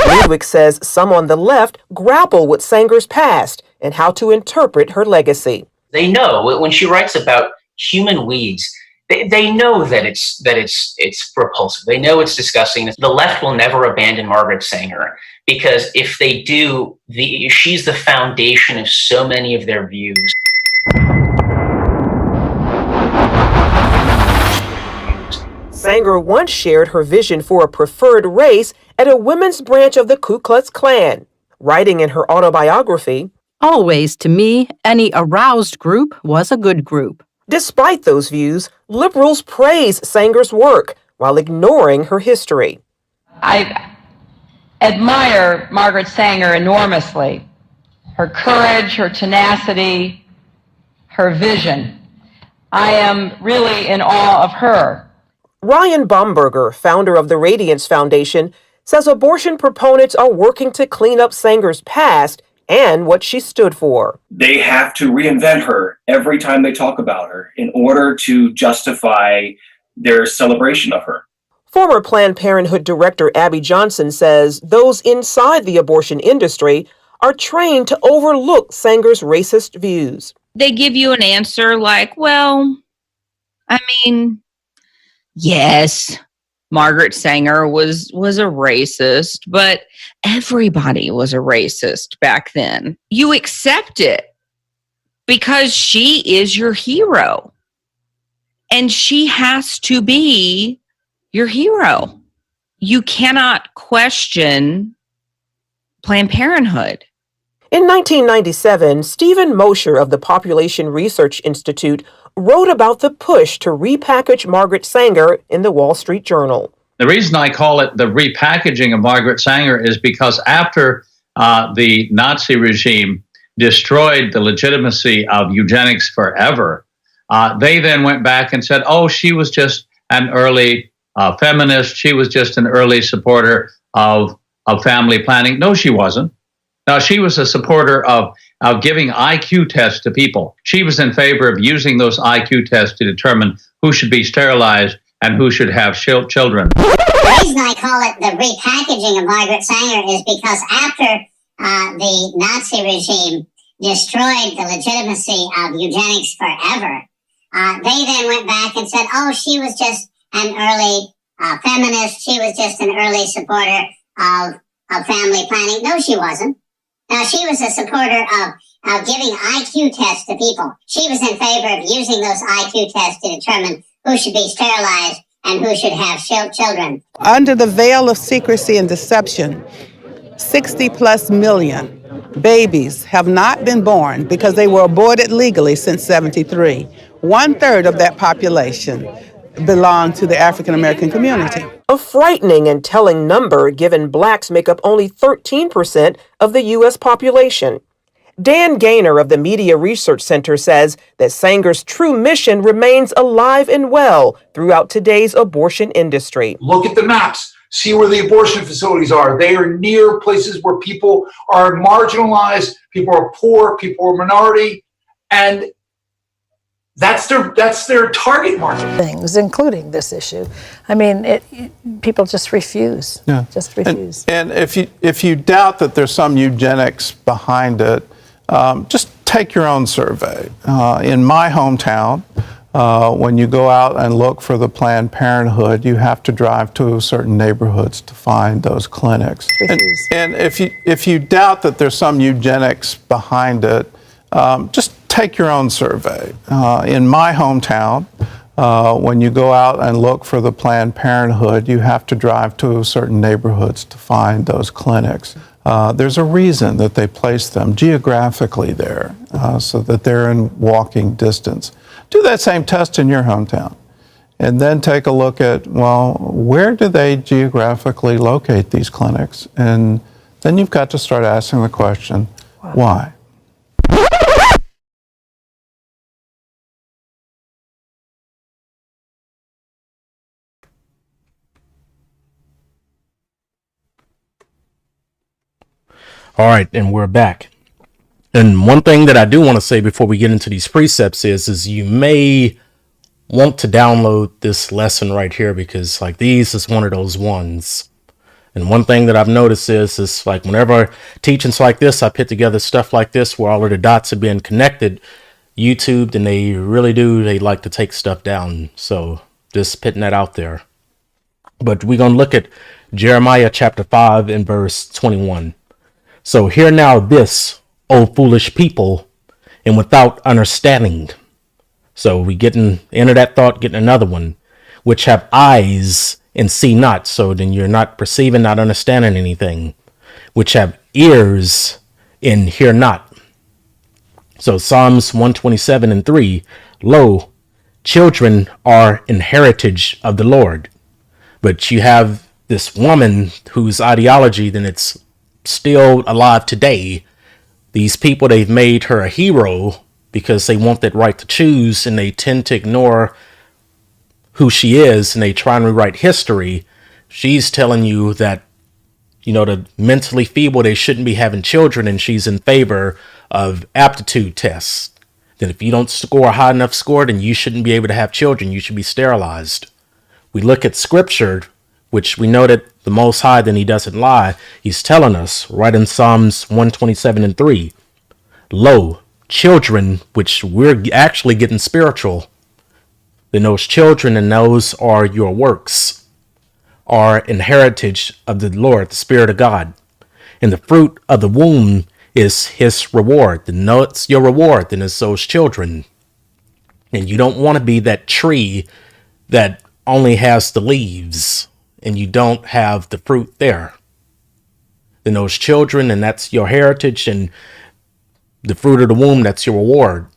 Ludwig says some on the left grapple with Sanger's past and how to interpret her legacy. They know when she writes about human weeds, they know that it's repulsive. They know it's disgusting. The left will never abandon Margaret Sanger because if they do, she's the foundation of so many of their views. Sanger once shared her vision for a preferred race at a women's branch of the Ku Klux Klan, writing in her autobiography, "Always, to me, any aroused group was a good group." Despite those views, liberals praise Sanger's work while ignoring her history. I admire Margaret Sanger enormously. Her courage, her tenacity, her vision. I am really in awe of her. Ryan Baumberger, founder of the Radiance Foundation, says abortion proponents are working to clean up Sanger's past and what she stood for. They have to reinvent her every time they talk about her in order to justify their celebration of her. Former Planned Parenthood Director Abby Johnson says those inside the abortion industry are trained to overlook Sanger's racist views. They give you an answer like, well, I mean, yes, Margaret Sanger was a racist, but everybody was a racist back then. You accept it because she is your hero. And she has to be your hero. You cannot question Planned Parenthood. In 1997, Stephen Mosher of the Population Research Institute wrote about the push to repackage Margaret Sanger in the Wall Street Journal. The reason I call it the repackaging of Margaret Sanger is because after the Nazi regime destroyed the legitimacy of eugenics forever, they then went back and said, oh, she was just an early feminist. She was just an early supporter of family planning. No, she wasn't. No, she was a supporter of giving IQ tests to people. She was in favor of using those IQ tests to determine who should be sterilized and who should have children. The reason I call it the repackaging of Margaret Sanger is because after the Nazi regime destroyed the legitimacy of eugenics forever, they then went back and said, oh, she was just an early feminist. She was just an early supporter of family planning. No, she wasn't. Now, she was a supporter of giving IQ tests to people. She was in favor of using those IQ tests to determine who should be sterilized and who should have children. Under the veil of secrecy and deception, 60 plus million babies have not been born because they were aborted legally since 73. 1/3 of that population belong to the African American community. A frightening and telling number given Blacks make up only 13% of the U.S. population. Dan Gaynor of the Media Research Center says that Sanger's true mission remains alive and well throughout today's abortion industry. Look at the maps. See where the abortion facilities are. They are near places where people are marginalized, people are poor, people are minority, and That's their target market. Things, including this issue. I mean, people just refuse. Yeah. Just refuse. And if you doubt that there's some eugenics behind it, just take your own survey. In my hometown, when you go out and look for the Planned Parenthood, you have to drive to certain neighborhoods to find those clinics. And if you doubt that there's some eugenics behind it, just take your own survey. In my hometown, when you go out and look for the Planned Parenthood, you have to drive to certain neighborhoods to find those clinics. There's a reason that they place them geographically there, so that they're in walking distance. Do that same test in your hometown, and then take a look at, well, where do they geographically locate these clinics? And then you've got to start asking the question, why? All right, and we're back. And one thing that I do want to say before we get into these precepts is you may want to download this lesson right here, because like these is one of those ones. And one thing that I've noticed is like whenever teachings like this, I put together stuff like this where all of the dots are being connected, YouTube, and they like to take stuff down. So just putting that out there. But we're going to look at Jeremiah chapter 5 and verse 21. So hear now this, O foolish people, and without understanding. So we getting into that thought, getting another one, which have eyes and see not. So then you're not perceiving, not understanding anything. Which have ears and hear not. So Psalms 127 and 3, lo, children are an heritage of the Lord. But you have this woman whose ideology, then it's still alive today. These people, they've made her a hero because they want that right to choose, and they tend to ignore who she is, and they try and rewrite history. She's telling you that, the mentally feeble, they shouldn't be having children, and she's in favor of aptitude tests. That if you don't score a high enough score, then you shouldn't be able to have children. You should be sterilized. We look at scripture, which we know that the Most High, then he doesn't lie. He's telling us right in Psalms 127 and 3, lo, children, which we're actually getting spiritual, then those children, and those are your works, are an heritage of the Lord, the Spirit of God. And the fruit of the womb is his reward. Then it's your reward, then it's those children. And you don't want to be that tree that only has the leaves and you don't have the fruit there. Then those children, and that's your heritage, and the fruit of the womb, that's your reward.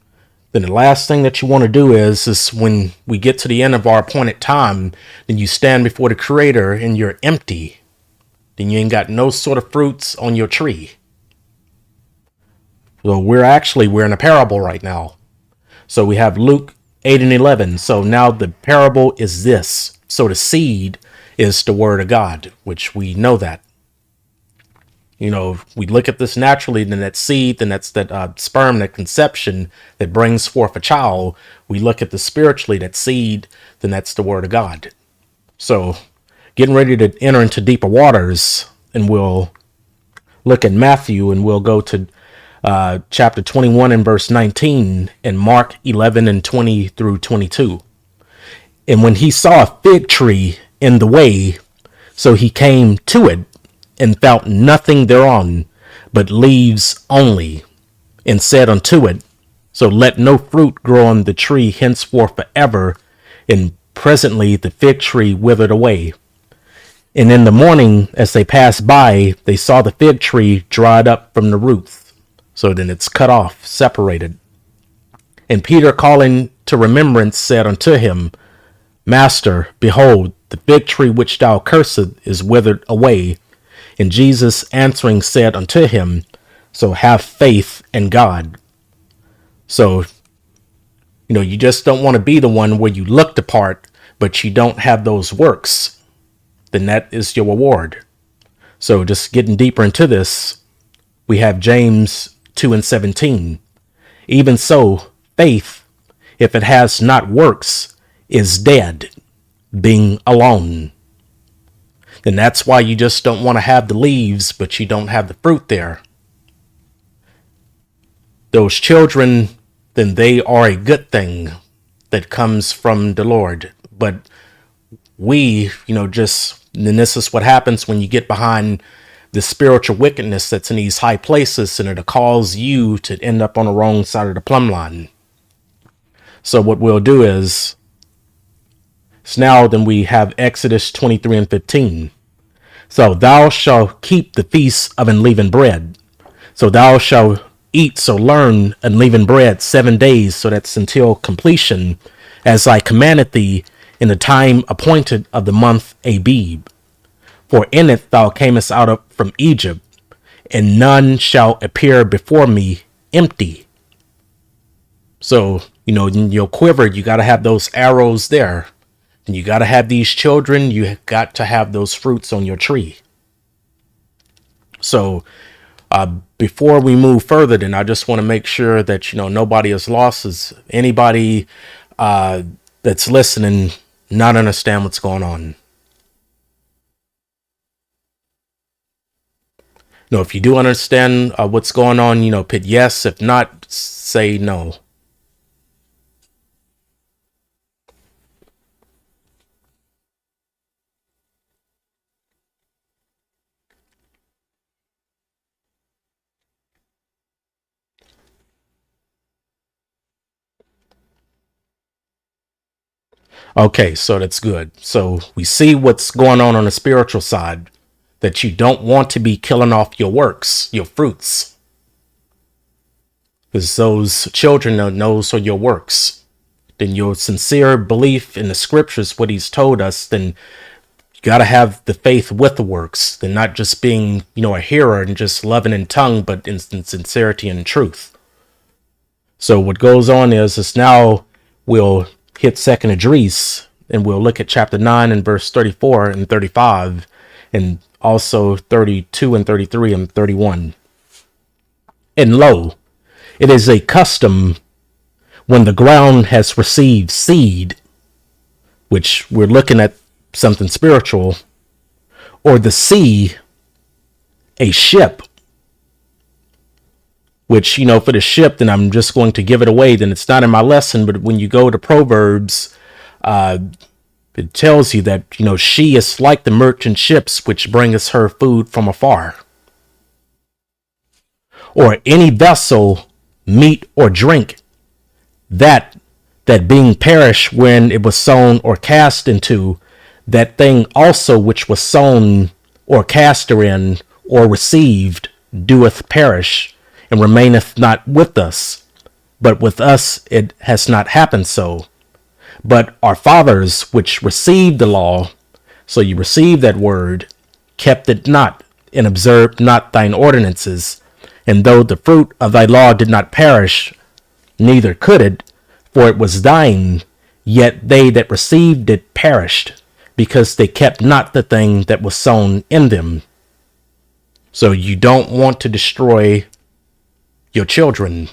Then the last thing that you want to do is when we get to the end of our appointed time, then you stand before the Creator and you're empty. Then you ain't got no sort of fruits on your tree. So we're in a parable right now. So we have Luke 8 and 11. So now the parable is this. So the seed is the word of God, which we know that. If we look at this naturally, then that seed, then that's that sperm, that conception that brings forth a child. We look at the spiritually, that seed, then that's the word of God. So getting ready to enter into deeper waters, and we'll look at Matthew, and we'll go to chapter 21 and verse 19, and Mark 11 and 20 through 22. And when he saw a fig tree in the way, so he came to it, and found nothing thereon, but leaves only, and said unto it, so let no fruit grow on the tree henceforth forever. And presently the fig tree withered away. And in the morning, as they passed by, they saw the fig tree dried up from the roots. So then it's cut off, separated. And Peter, calling to remembrance, said unto him, Master, behold, the fig tree which thou cursed is withered away. And Jesus answering said unto him, so have faith in God. So, you just don't want to be the one where you look the part, but you don't have those works. Then that is your reward. So just getting deeper into this, we have James 2 and 17. Even so, faith, if it has not works, is dead, being alone. Then that's why you just don't want to have the leaves, but you don't have the fruit there. Those children, then they are a good thing that comes from the Lord. But we, then this is what happens when you get behind the spiritual wickedness that's in these high places, and it'll cause you to end up on the wrong side of the plumb line. So what we'll do is now then we have Exodus 23 and 15. So thou shalt keep the feast of unleavened bread. So thou shalt eat, so learn unleavened bread 7 days, so that's until completion, as I commanded thee in the time appointed of the month Abib. For in it thou camest out from Egypt, and none shall appear before me empty. So, in your quiver, you got to have those arrows there. And you got to have these children. You got to have those fruits on your tree. So, before we move further, then I just want to make sure that, nobody is lost. Is anybody that's listening not understand what's going on? No, if you do understand what's going on, put yes. If not, say no. Okay, so that's good. So we see what's going on the spiritual side, that you don't want to be killing off your works, your fruits. Because those children knows are your works. Then your sincere belief in the scriptures, what he's told us, then you got to have the faith with the works. Then not just being, a hearer and just loving in tongue, but in sincerity and truth. So what goes on is now we'll hit second address, and we'll look at chapter 9 and verse 34 and 35, and also 32 and 33 and 31. And lo, it is a custom when the ground has received seed, which we're looking at something spiritual, or the sea, a ship, which, for the ship, then I'm just going to give it away. Then it's not in my lesson, but when you go to Proverbs, it tells you that, she is like the merchant ships which bringeth her food from afar. Or any vessel, meat or drink, that being perished when it was sown or cast into, that thing also which was sown or cast therein or received doeth perish, and remaineth not with us. But with us it has not happened so. But our fathers which received the law, so you received that word, kept it not, and observed not thine ordinances. And though the fruit of thy law did not perish, neither could it, for it was thine, yet they that received it perished, because they kept not the thing that was sown in them. So you don't want to destroy your children.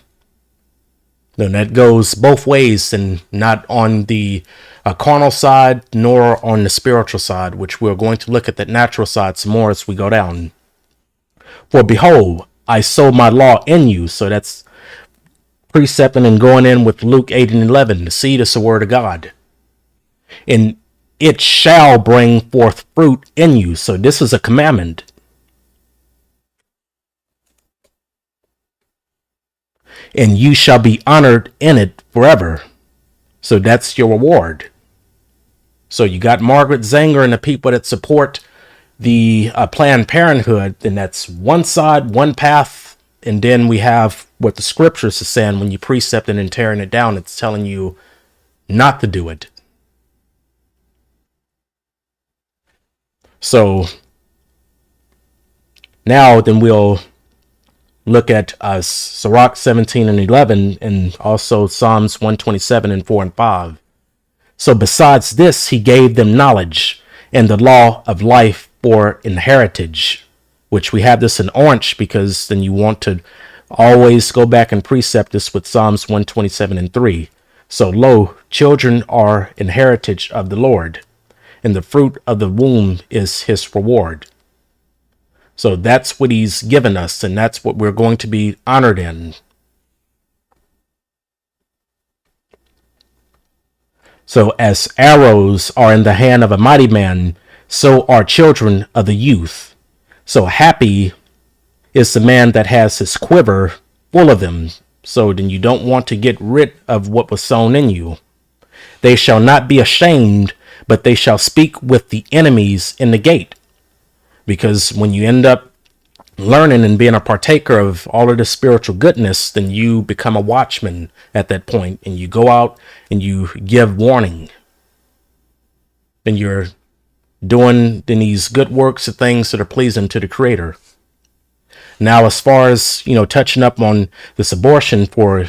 No, that goes both ways, and not on the carnal side nor on the spiritual side, which we're going to look at that natural side some more as we go down. For behold, I sow my law in you. So that's precepting and going in with Luke 8 and 11. The seed is the word of God. And it shall bring forth fruit in you. So this is a commandment. And you shall be honored in it forever. So that's your reward. So you got Margaret Sanger and the people that support the Planned Parenthood, and that's one side, one path. And then we have what the scriptures are saying when you precept it and tearing it down. It's telling you not to do it. So now then we'll look at Sirach 17 and 11, and also Psalms 127 and 4 and 5. So besides this, he gave them knowledge and the law of life for an heritage, which we have this in orange because then you want to always go back and precept this with Psalms 127 and 3. So, lo, children are an heritage of the Lord, and the fruit of the womb is his reward. So that's what he's given us, and that's what we're going to be honored in. So as arrows are in the hand of a mighty man, so are children of the youth. So happy is the man that has his quiver full of them. So then you don't want to get rid of what was sown in you. They shall not be ashamed, but they shall speak with the enemies in the gate. Because when you end up learning and being a partaker of all of the spiritual goodness, then you become a watchman at that point, and you go out and you give warning. And you're doing in these good works of things that are pleasing to the Creator. Now, as far as, touching up on this abortion for,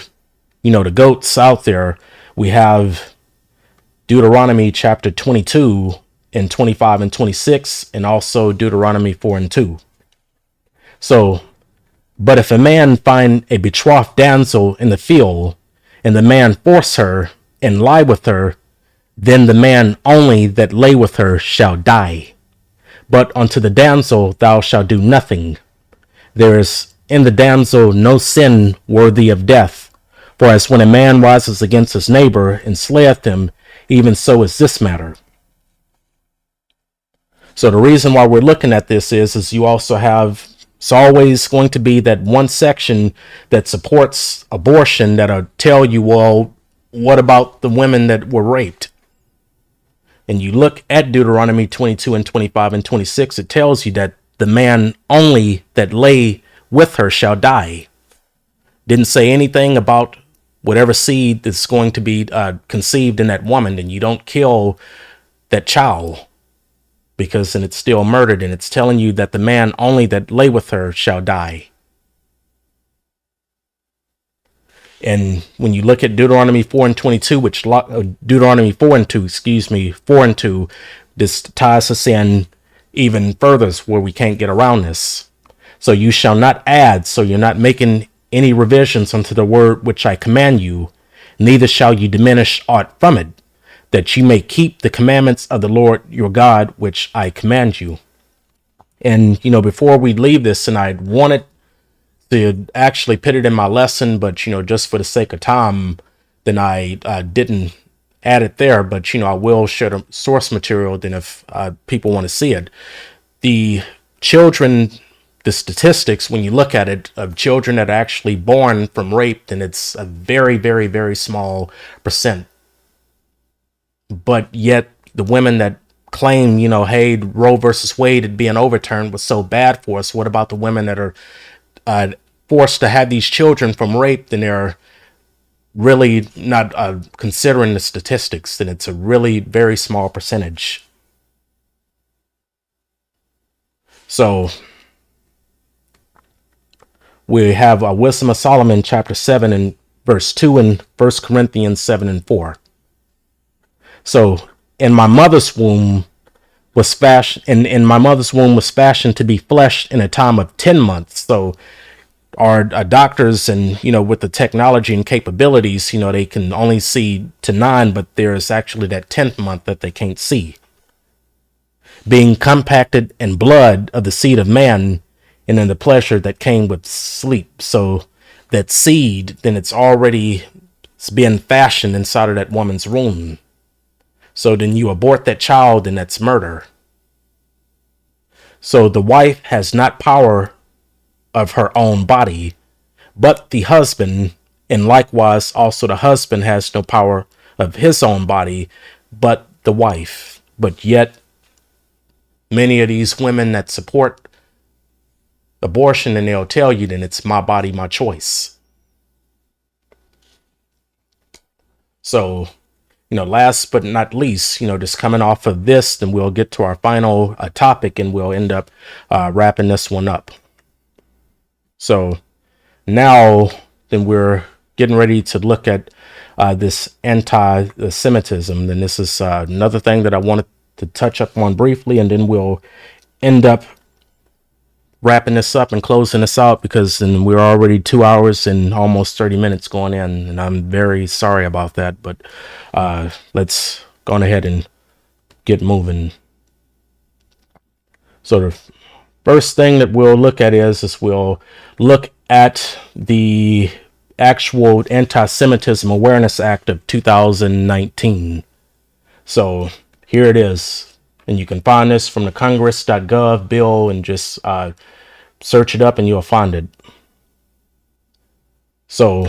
the goats out there, we have Deuteronomy chapter 22 and 25 and 26, and also Deuteronomy 4 and 2. So, but if a man find a betrothed damsel in the field, and the man force her and lie with her, then the man only that lay with her shall die. But unto the damsel thou shalt do nothing. There is in the damsel no sin worthy of death. For as when a man rises against his neighbor and slayeth him, even so is this matter. So the reason why we're looking at this is you also have, it's always going to be that one section that supports abortion that'll tell you, well, what about the women that were raped? And you look at Deuteronomy 22 and 25 and 26, it tells you that the man only that lay with her shall die. Didn't say anything about whatever seed that's going to be conceived in that woman, and you don't kill that child, because then it's still murdered, and it's telling you that the man only that lay with her shall die. And when you look at Deuteronomy 4 and 22, Deuteronomy 4 and 2, 4 and 2, this ties us in even further where we can't get around this. So you shall not add, so you're not making any revisions unto the word which I command you, neither shall you diminish aught from it, that you may keep the commandments of the Lord your God, which I command you. And, before we leave this, and I wanted to actually put it in my lesson, but, just for the sake of time, then I didn't add it there, but, I will share the source material then if people want to see it. The children, the statistics, when you look at it, of children that are actually born from rape, then it's a very, very, very small percent. But yet the women that claim, hey, Roe versus Wade had being overturned was so bad for us. What about the women that are forced to have these children from rape? Then they're really not considering the statistics. Then it's a really very small percentage. So we have Wisdom of Solomon chapter 7 and verse 2 and 1 Corinthians 7 and 4. So in my mother's womb was fashioned, in my mother's womb was fashioned to be flesh in a time of 10 months. So our doctors and, with the technology and capabilities, they can only see to 9, but there's actually that 10th month that they can't see. Being compacted in blood of the seed of man, and in the pleasure that came with sleep. So that seed, then it's being fashioned inside of that woman's womb. So then you abort that child, and that's murder. So the wife has not power of her own body, but the husband, and likewise also the husband has no power of his own body, but the wife. But yet many of these women that support abortion, and they'll tell you then it's my body, my choice. So, last but not least, just coming off of this, then we'll get to our final topic, and we'll end up wrapping this one up. So now then we're getting ready to look at this anti-Semitism. Then this is another thing that I wanted to touch up on briefly, and then we'll end up wrapping this up and closing this out because then we're already 2 hours and almost 30 minutes going in, and I'm very sorry about that, but let's go on ahead and get moving. So the first thing that we'll look at is we'll look at the actual Anti-Semitism Awareness Act of 2019. So here it is, and you can find this from the congress.gov bill and just search it up and you'll find it. So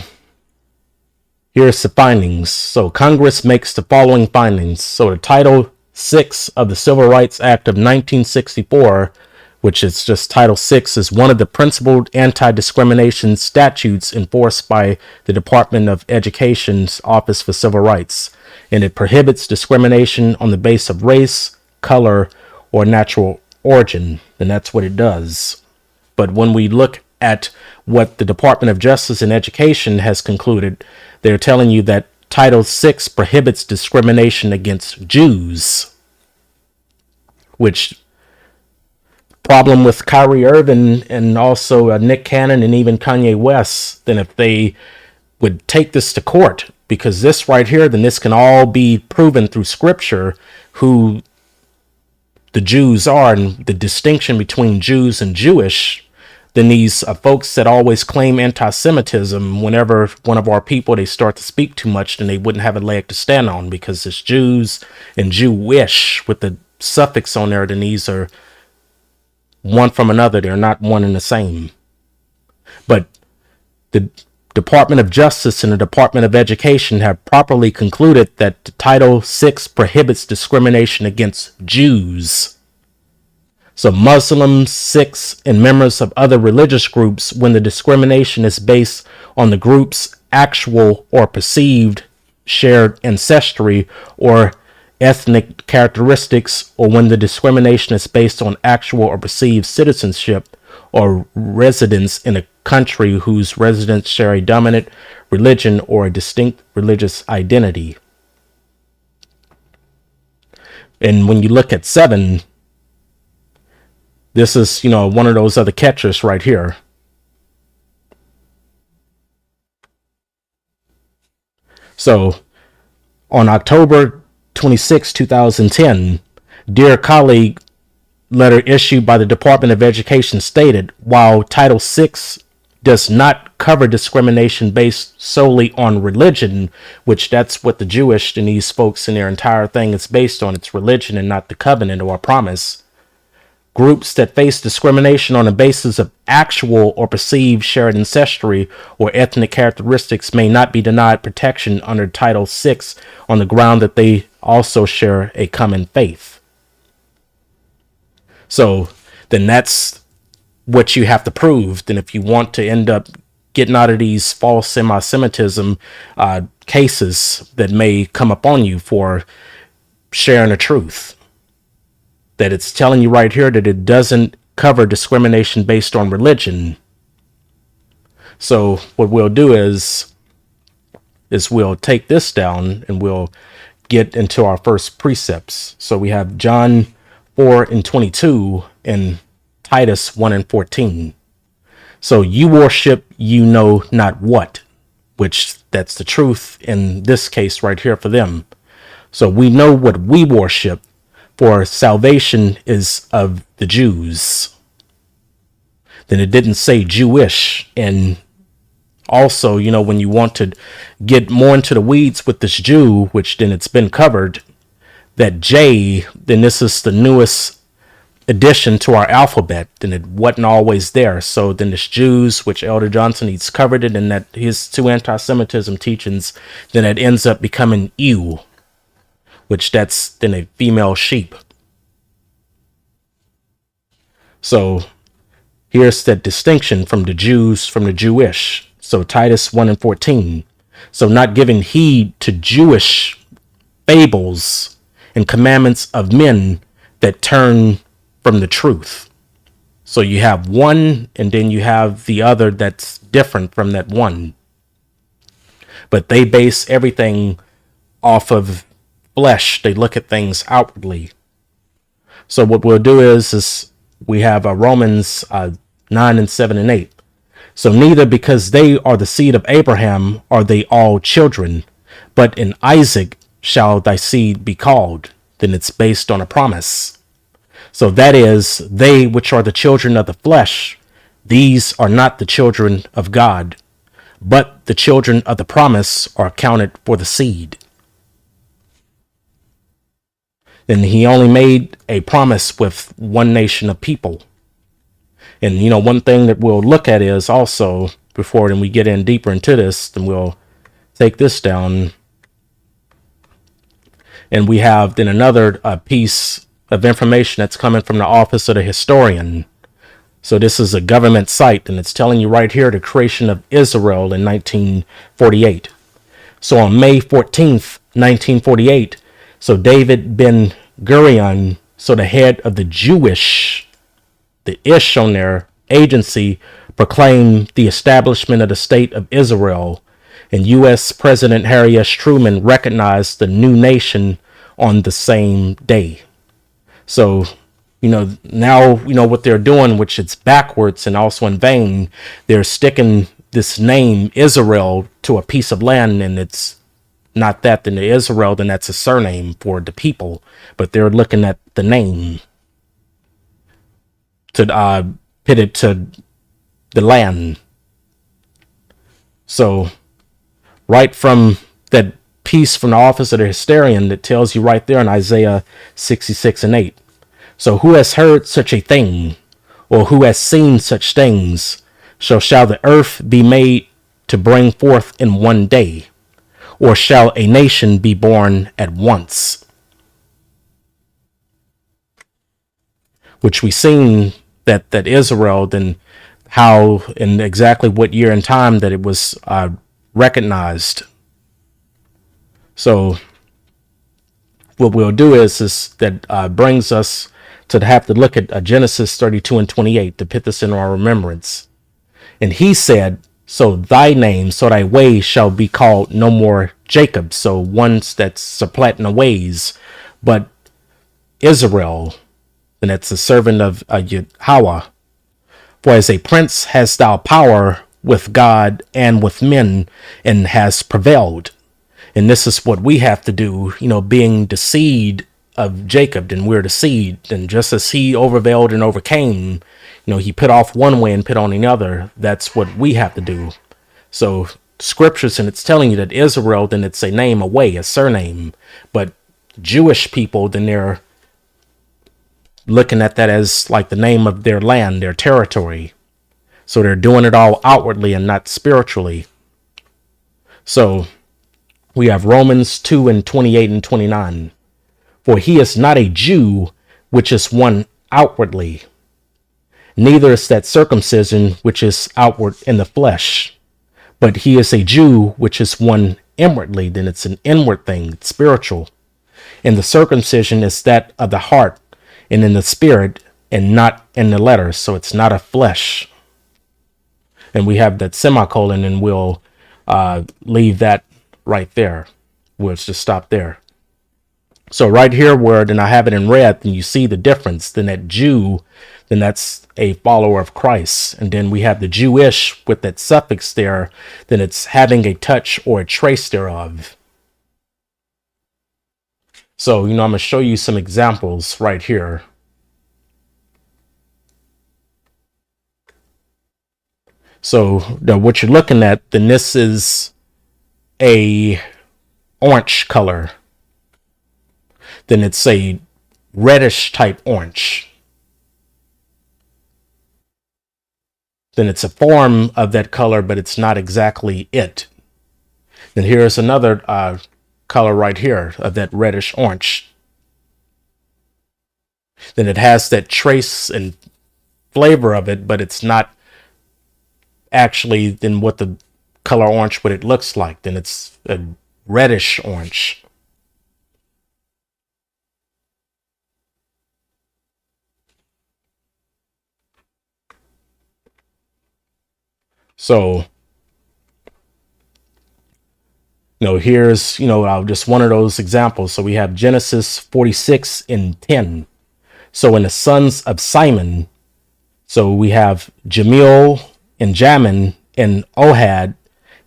here's the findings. So Congress makes the following findings. So the Title VI of the Civil Rights Act of 1964, which is just Title VI, is one of the principal anti-discrimination statutes enforced by the Department of Education's Office for Civil Rights, and it prohibits discrimination on the basis of race, color, or natural origin, and that's what it does. But when we look at what the Department of Justice and Education has concluded, they're telling you that Title VI prohibits discrimination against Jews, which problem with Kyrie Irving and also Nick Cannon and even Kanye West, then if they would take this to court, because this right here, then this can all be proven through scripture who the Jews are and the distinction between Jews and Jewish, then these folks that always claim anti-Semitism, whenever one of our people, they start to speak too much, then they wouldn't have a leg to stand on, because it's Jews and Jewish with the suffix on there, then these are one from another. They're not one and the same. But the Department of Justice and the Department of Education have properly concluded that Title VI prohibits discrimination against Jews. So Muslims, Sikhs, and members of other religious groups, when the discrimination is based on the group's actual or perceived shared ancestry or ethnic characteristics, or when the discrimination is based on actual or perceived citizenship or residence in a country whose residents share a dominant religion or a distinct religious identity. And when you look at 7, this is, one of those other catchers right here. So on October 26, 2010, Dear Colleague letter issued by the Department of Education stated, while Title VI does not cover discrimination based solely on religion, which that's what the Jewish and these folks in their entire thing is based on, it's religion and not the covenant or promise. Groups that face discrimination on the basis of actual or perceived shared ancestry or ethnic characteristics may not be denied protection under Title VI on the ground that they also share a common faith. So then that's what you have to prove. Then if you want to end up getting out of these false anti-Semitism cases that may come upon you for sharing the truth, that it's telling you right here that it doesn't cover discrimination based on religion. So what we'll do is we'll take this down and we'll get into our first precepts. So we have John 4:22 and Titus 1:14. So you worship you know not what, which that's the truth in this case right here for them. So we know what we worship, for salvation is of the Jews. Then it didn't say Jewish. And also, when you want to get more into the weeds with this Jew, which then it's been covered, that J, then this is the newest addition to our alphabet, then it wasn't always there. So then this Jews, which Elder Johnson, he's covered it in that his 2 anti-Semitism teachings, then it ends up becoming ew, which that's then a female sheep. So here's that distinction from the Jews, from the Jewish. So Titus 1:14. So not giving heed to Jewish fables and commandments of men that turn from the truth. So you have one and then you have the other that's different from that one. But they base everything off of flesh. They look at things outwardly. So what we'll do is we have Romans 9 and 7 and 8. So neither because they are the seed of Abraham are they all children, but in Isaac shall thy seed be called. Then it's based on a promise. So that is, they which are the children of the flesh, these are not the children of God, but the children of the promise are counted for the seed. Then he only made a promise with one nation of people. And, one thing that we'll look at is also, before then we get in deeper into this, then we'll take this down. And we have then another piece of information that's coming from the Office of the Historian. So this is a government site, and it's telling you right here the creation of Israel in 1948. So on May 14th, 1948, so David Ben Gurion, so the head of the Jewish, the Ish on their agency, proclaimed the establishment of the state of Israel, and U.S. President Harry S. Truman recognized the new nation on the same day. So, now, what they're doing, which it's backwards and also in vain, they're sticking this name Israel to a piece of land, and it's not that, then the Israel, then that's a surname for the people, but they're looking at the name to pit it to the land. So right from that piece from the Office of the Historian that tells you right there in Isaiah 66 and 8. So who has heard such a thing, or who has seen such things? Shall the earth be made to bring forth in one day, or shall a nation be born at once? Which we seen that Israel, then how in exactly what year and time that it was recognized. So what we'll do is that brings us to have to look at Genesis 32 and 28 to put this in our remembrance. And he said, so thy name, so thy ways shall be called no more Jacob. So ones that's supplanting the ways, but Israel, and that's the servant of Yahweh. For as a prince hast thou power with God and with men, and has prevailed. And this is what we have to do, being the seed of Jacob, then we're the seed. And just as he overvailed and overcame, he put off one way and put on another. That's what we have to do. So scriptures, and it's telling you that Israel, then it's a name, a way, a surname. But Jewish people, then they're looking at that as like the name of their land, their territory. So they're doing it all outwardly and not spiritually. So we have Romans 2 and 28 and 29. For he is not a Jew, which is one outwardly, neither is that circumcision which is outward in the flesh, but he is a Jew, which is one inwardly. Then it's an inward thing, it's spiritual. And the circumcision is that of the heart and in the spirit, and not in the letter. So it's not a flesh. And we have that semicolon, and we'll leave that right there. We'll just stop there. So right here where then I have it in red, and you see the difference. Then that Jew, then that's a follower of Christ. And then we have the Jewish with that suffix there, then it's having a touch or a trace thereof. So, I'm going to show you some examples right here. So now what you're looking at, then this is a orange color. Then it's a reddish type orange. Then it's a form of that color, but it's not exactly it. Then here's another color right here of that reddish orange. Then it has that trace and flavor of it, but it's not actually then what the color orange, what it looks like. Then it's a reddish orange. So, here's, just one of those examples. So we have Genesis 46 and 10. So in the sons of Simon, So we have Jamil and Jamin and Ohad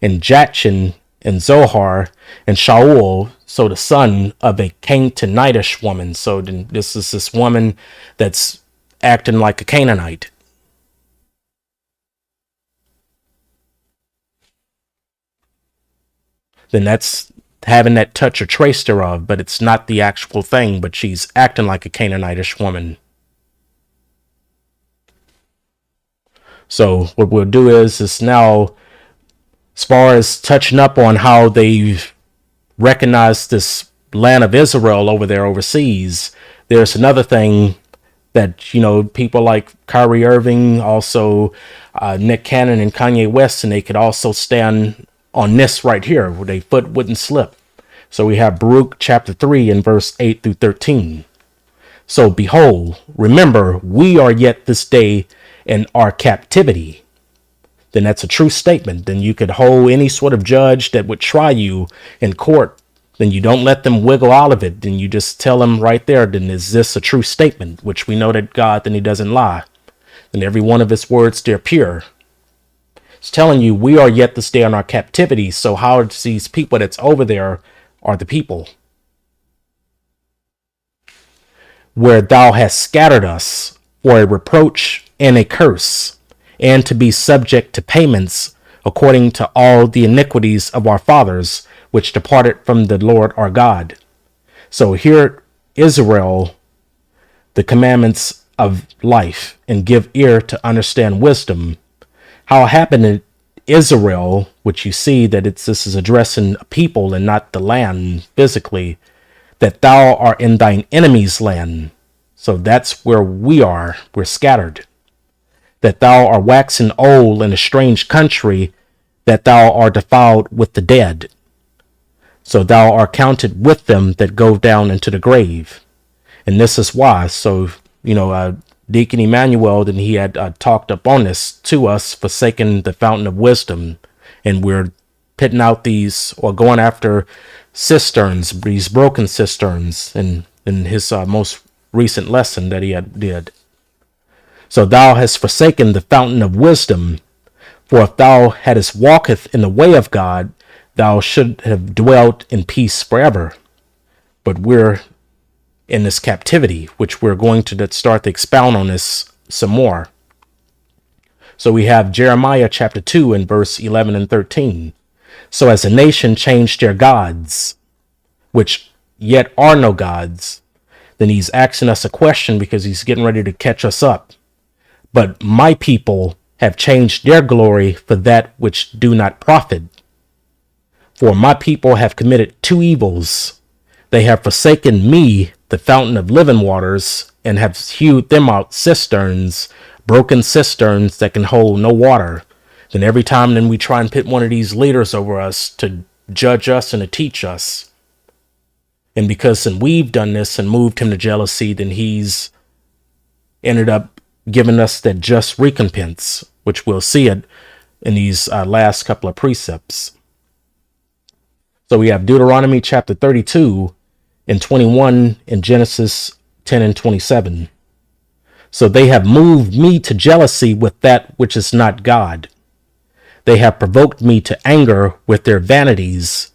and Jachin and Zohar and Shaul, so the son of a Canaanitish woman. So then this is this woman that's acting like a Canaanite. Then that's having that touch or trace thereof, but it's not the actual thing, but she's acting like a Canaanitish woman. So what we'll do is now, as far as touching up on how they've recognized this land of Israel over there overseas, there's another thing that, you know, people like Kyrie Irving, also Nick Cannon and Kanye West, and they could also stand on this right here where their foot wouldn't slip. So we have Baruch chapter 3 and verse 8 through 13. So behold, remember, we are yet this day in our captivity. Then that's a true statement. Then you could hold any sort of judge that would try you in court. Then you don't let them wiggle out of it. Then you just tell them right there, then is this a true statement? Which we know that God, then he doesn't lie. And every one of his words, they're pure. It's telling you we are yet to stay in our captivity. So how these people that's over there are the people where thou hast scattered us for a reproach and a curse, and to be subject to payments according to all the iniquities of our fathers, which departed from the Lord our God. So here, Israel, the commandments of life, and give ear to understand wisdom. How it happened in Israel, which you see that this is addressing people and not the land physically, that thou art in thine enemy's land. So that's where we are. We're scattered. That thou art waxen old in a strange country, that thou art defiled with the dead. So thou art counted with them that go down into the grave. And this is why. So, you know, Deacon Emmanuel, then he had talked up on this to us, forsaking the fountain of wisdom. And we're pitting out these, or going after cisterns, these broken cisterns, in his most recent lesson that he did. So thou hast forsaken the fountain of wisdom, for if thou hadst walketh in the way of God, thou should have dwelt in peace forever. But we're in this captivity, which we're going to start to expound on this some more. So we have Jeremiah chapter 2 and verse 11 and 13. So as a nation changed their gods, which yet are no gods, then he's asking us a question because he's getting ready to catch us up. But my people have changed their glory for that which do not profit. For my people have committed two evils. They have forsaken me, the fountain of living waters, and have hewed them out cisterns, broken cisterns that can hold no water. Then every time then we try and pit one of these leaders over us to judge us and to teach us. And because then we've done this and moved him to jealousy, then he's ended up giving us that just recompense, which we'll see it in these last couple of precepts. So we have Deuteronomy chapter 32 and 21 and Genesis 10 and 27. So they have moved me to jealousy with that which is not God. They have provoked me to anger with their vanities,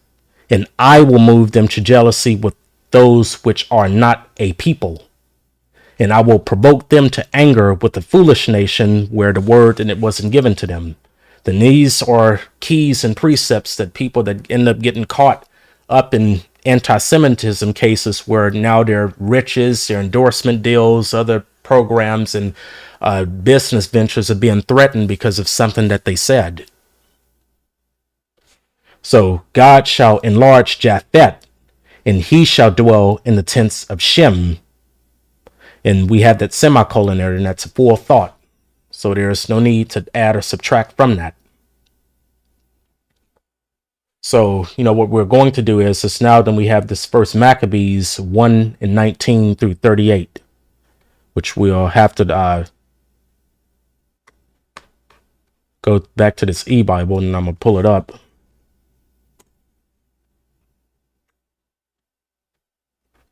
and I will move them to jealousy with those which are not a people. And I will provoke them to anger with the foolish nation where the word and it wasn't given to them. Then these are keys and precepts that people that end up getting caught up in anti-Semitism cases where now their riches, their endorsement deals, other programs and business ventures are being threatened because of something that they said. So God shall enlarge Japheth, and he shall dwell in the tents of Shem. And we have that semicolon there, and that's a full thought. So there's no need to add or subtract from that. So, you know, what we're going to do is now then we have this first Maccabees 1 and 19 through 38, which we'll have to go back to this e-Bible, and I'm going to pull it up.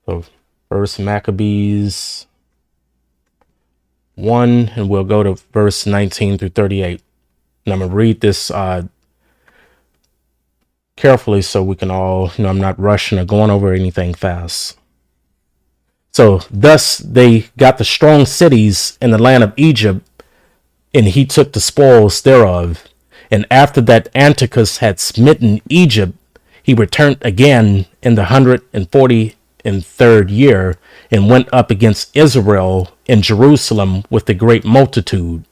So first Maccabees 1, and we'll go to verse 19 through 38. And I'm going to read this carefully so we can all, I'm not rushing or going over anything fast. So thus they got the strong cities in the land of Egypt, and he took the spoils thereof. And after that Antiochus had smitten Egypt, he returned again in the 143rd year, and went up against Israel in Jerusalem with a great multitude,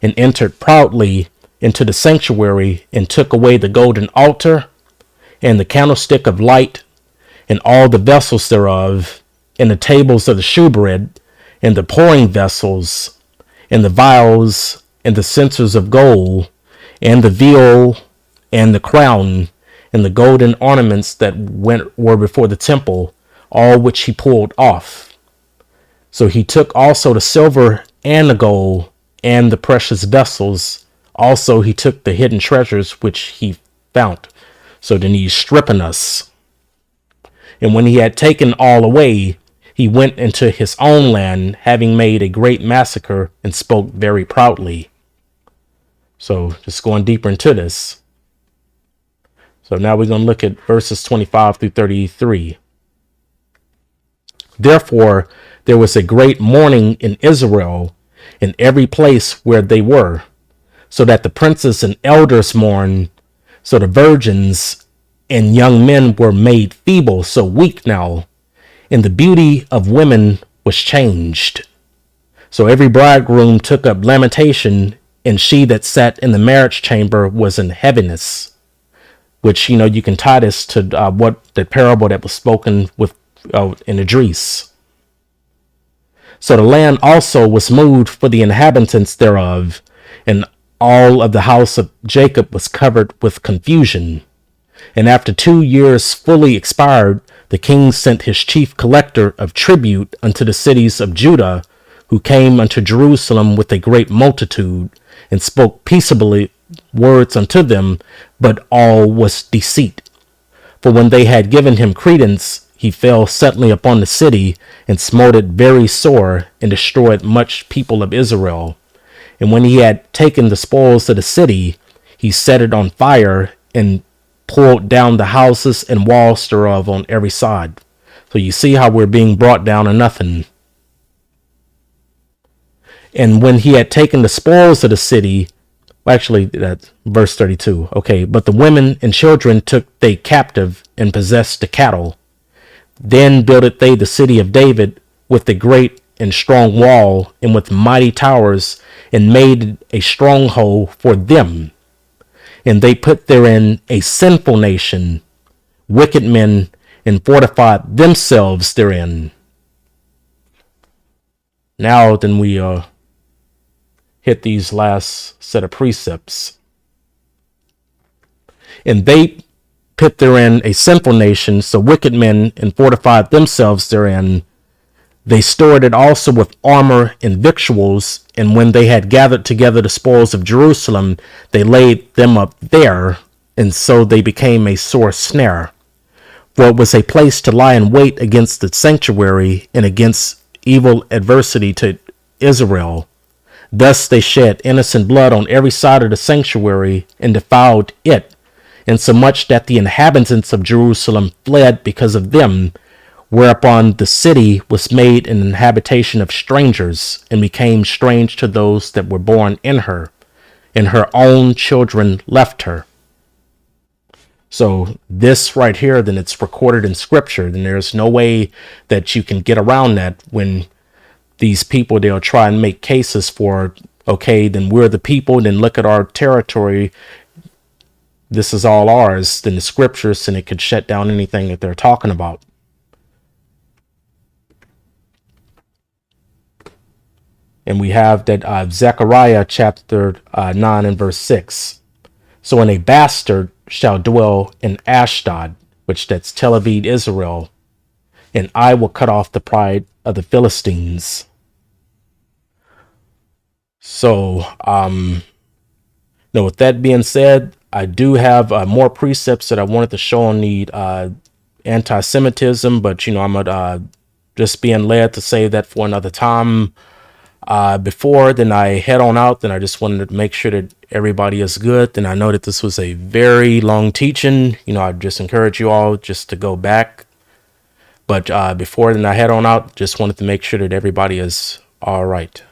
and entered proudly into the sanctuary, and took away the golden altar, and the candlestick of light, and all the vessels thereof, and the tables of the shewbread, and the pouring vessels, and the vials, and the censers of gold, and the viol, and the crown, and the golden ornaments that were before the temple, all which he pulled off. So he took also the silver and the gold, and the precious vessels. Also he took the hidden treasures which he found. So then he's stripping us. And when he had taken all away, he went into his own land, having made a great massacre, and spoke very proudly. So just going deeper into this. So now we're going to look at verses 25 through 33. Therefore, there was a great mourning in Israel in every place where they were, so that the princes and elders mourned, so the virgins and young men were made feeble, so weak now, and the beauty of women was changed. So every bridegroom took up lamentation, and she that sat in the marriage chamber was in heaviness. Which, you can tie this to what the parable that was spoken with in Idris. So the land also was moved for the inhabitants thereof, and all of the house of Jacob was covered with confusion. And after 2 years fully expired, the king sent his chief collector of tribute unto the cities of Judah, who came unto Jerusalem with a great multitude, and spoke peaceably words unto them, but all was deceit. For when they had given him credence, he fell suddenly upon the city, and smote it very sore, and destroyed much people of Israel. And when he had taken the spoils of the city, he set it on fire, and pulled down the houses and walls thereof on every side. So you see how we're being brought down to nothing. And when he had taken the spoils of the city, actually, that's verse 32. Okay, but the women and children took they captive, and possessed the cattle. Then builded they the city of David with a great and strong wall, and with mighty towers, and made a stronghold for them. And they put therein a sinful nation, wicked men, and fortified themselves therein. Now then we hit these last set of precepts. And they put therein a sinful nation, so wicked men, and fortified themselves therein. They stored it also with armor and victuals, and when they had gathered together the spoils of Jerusalem, they laid them up there, and so they became a sore snare. For it was a place to lie in wait against the sanctuary, and against evil adversity to Israel. Thus they shed innocent blood on every side of the sanctuary, and defiled it, insomuch that the inhabitants of Jerusalem fled because of them, whereupon the city was made an habitation of strangers, and became strange to those that were born in her, and her own children left her. So this right here, then it's recorded in scripture, then there's no way that you can get around that when these people, they'll try and make cases for, okay, then we're the people, then look at our territory, this is all ours, then the scriptures, and it could shut down anything that they're talking about. And we have that Zechariah chapter 9 and verse 6. So when a bastard shall dwell in Ashdod, which that's Tel Aviv, Israel, and I will cut off the pride of the Philistines. So, with that being said, I do have more precepts that I wanted to show on the anti-Semitism, but I'm just being led to save that for another time. Before then I head on out, then I just wanted to make sure that everybody is good. Then I know that this was a very long teaching. I just encourage you all just to go back. But before then I head on out, just wanted to make sure that everybody is all right.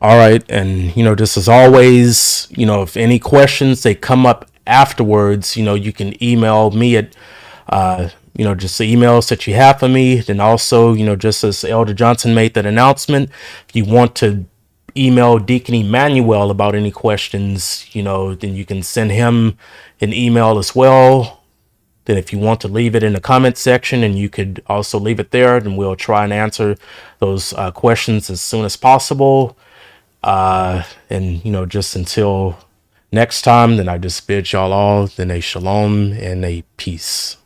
All right. And, just as always, if any questions they come up afterwards, you can email me at, just the emails that you have for me. Then also, just as Elder Johnson made that announcement, if you want to email Deacon Emmanuel about any questions, then you can send him an email as well. Then if you want to leave it in the comment section, and you could also leave it there, then we'll try and answer those questions as soon as possible. And just until next time, then I just bid y'all all then a shalom and a peace.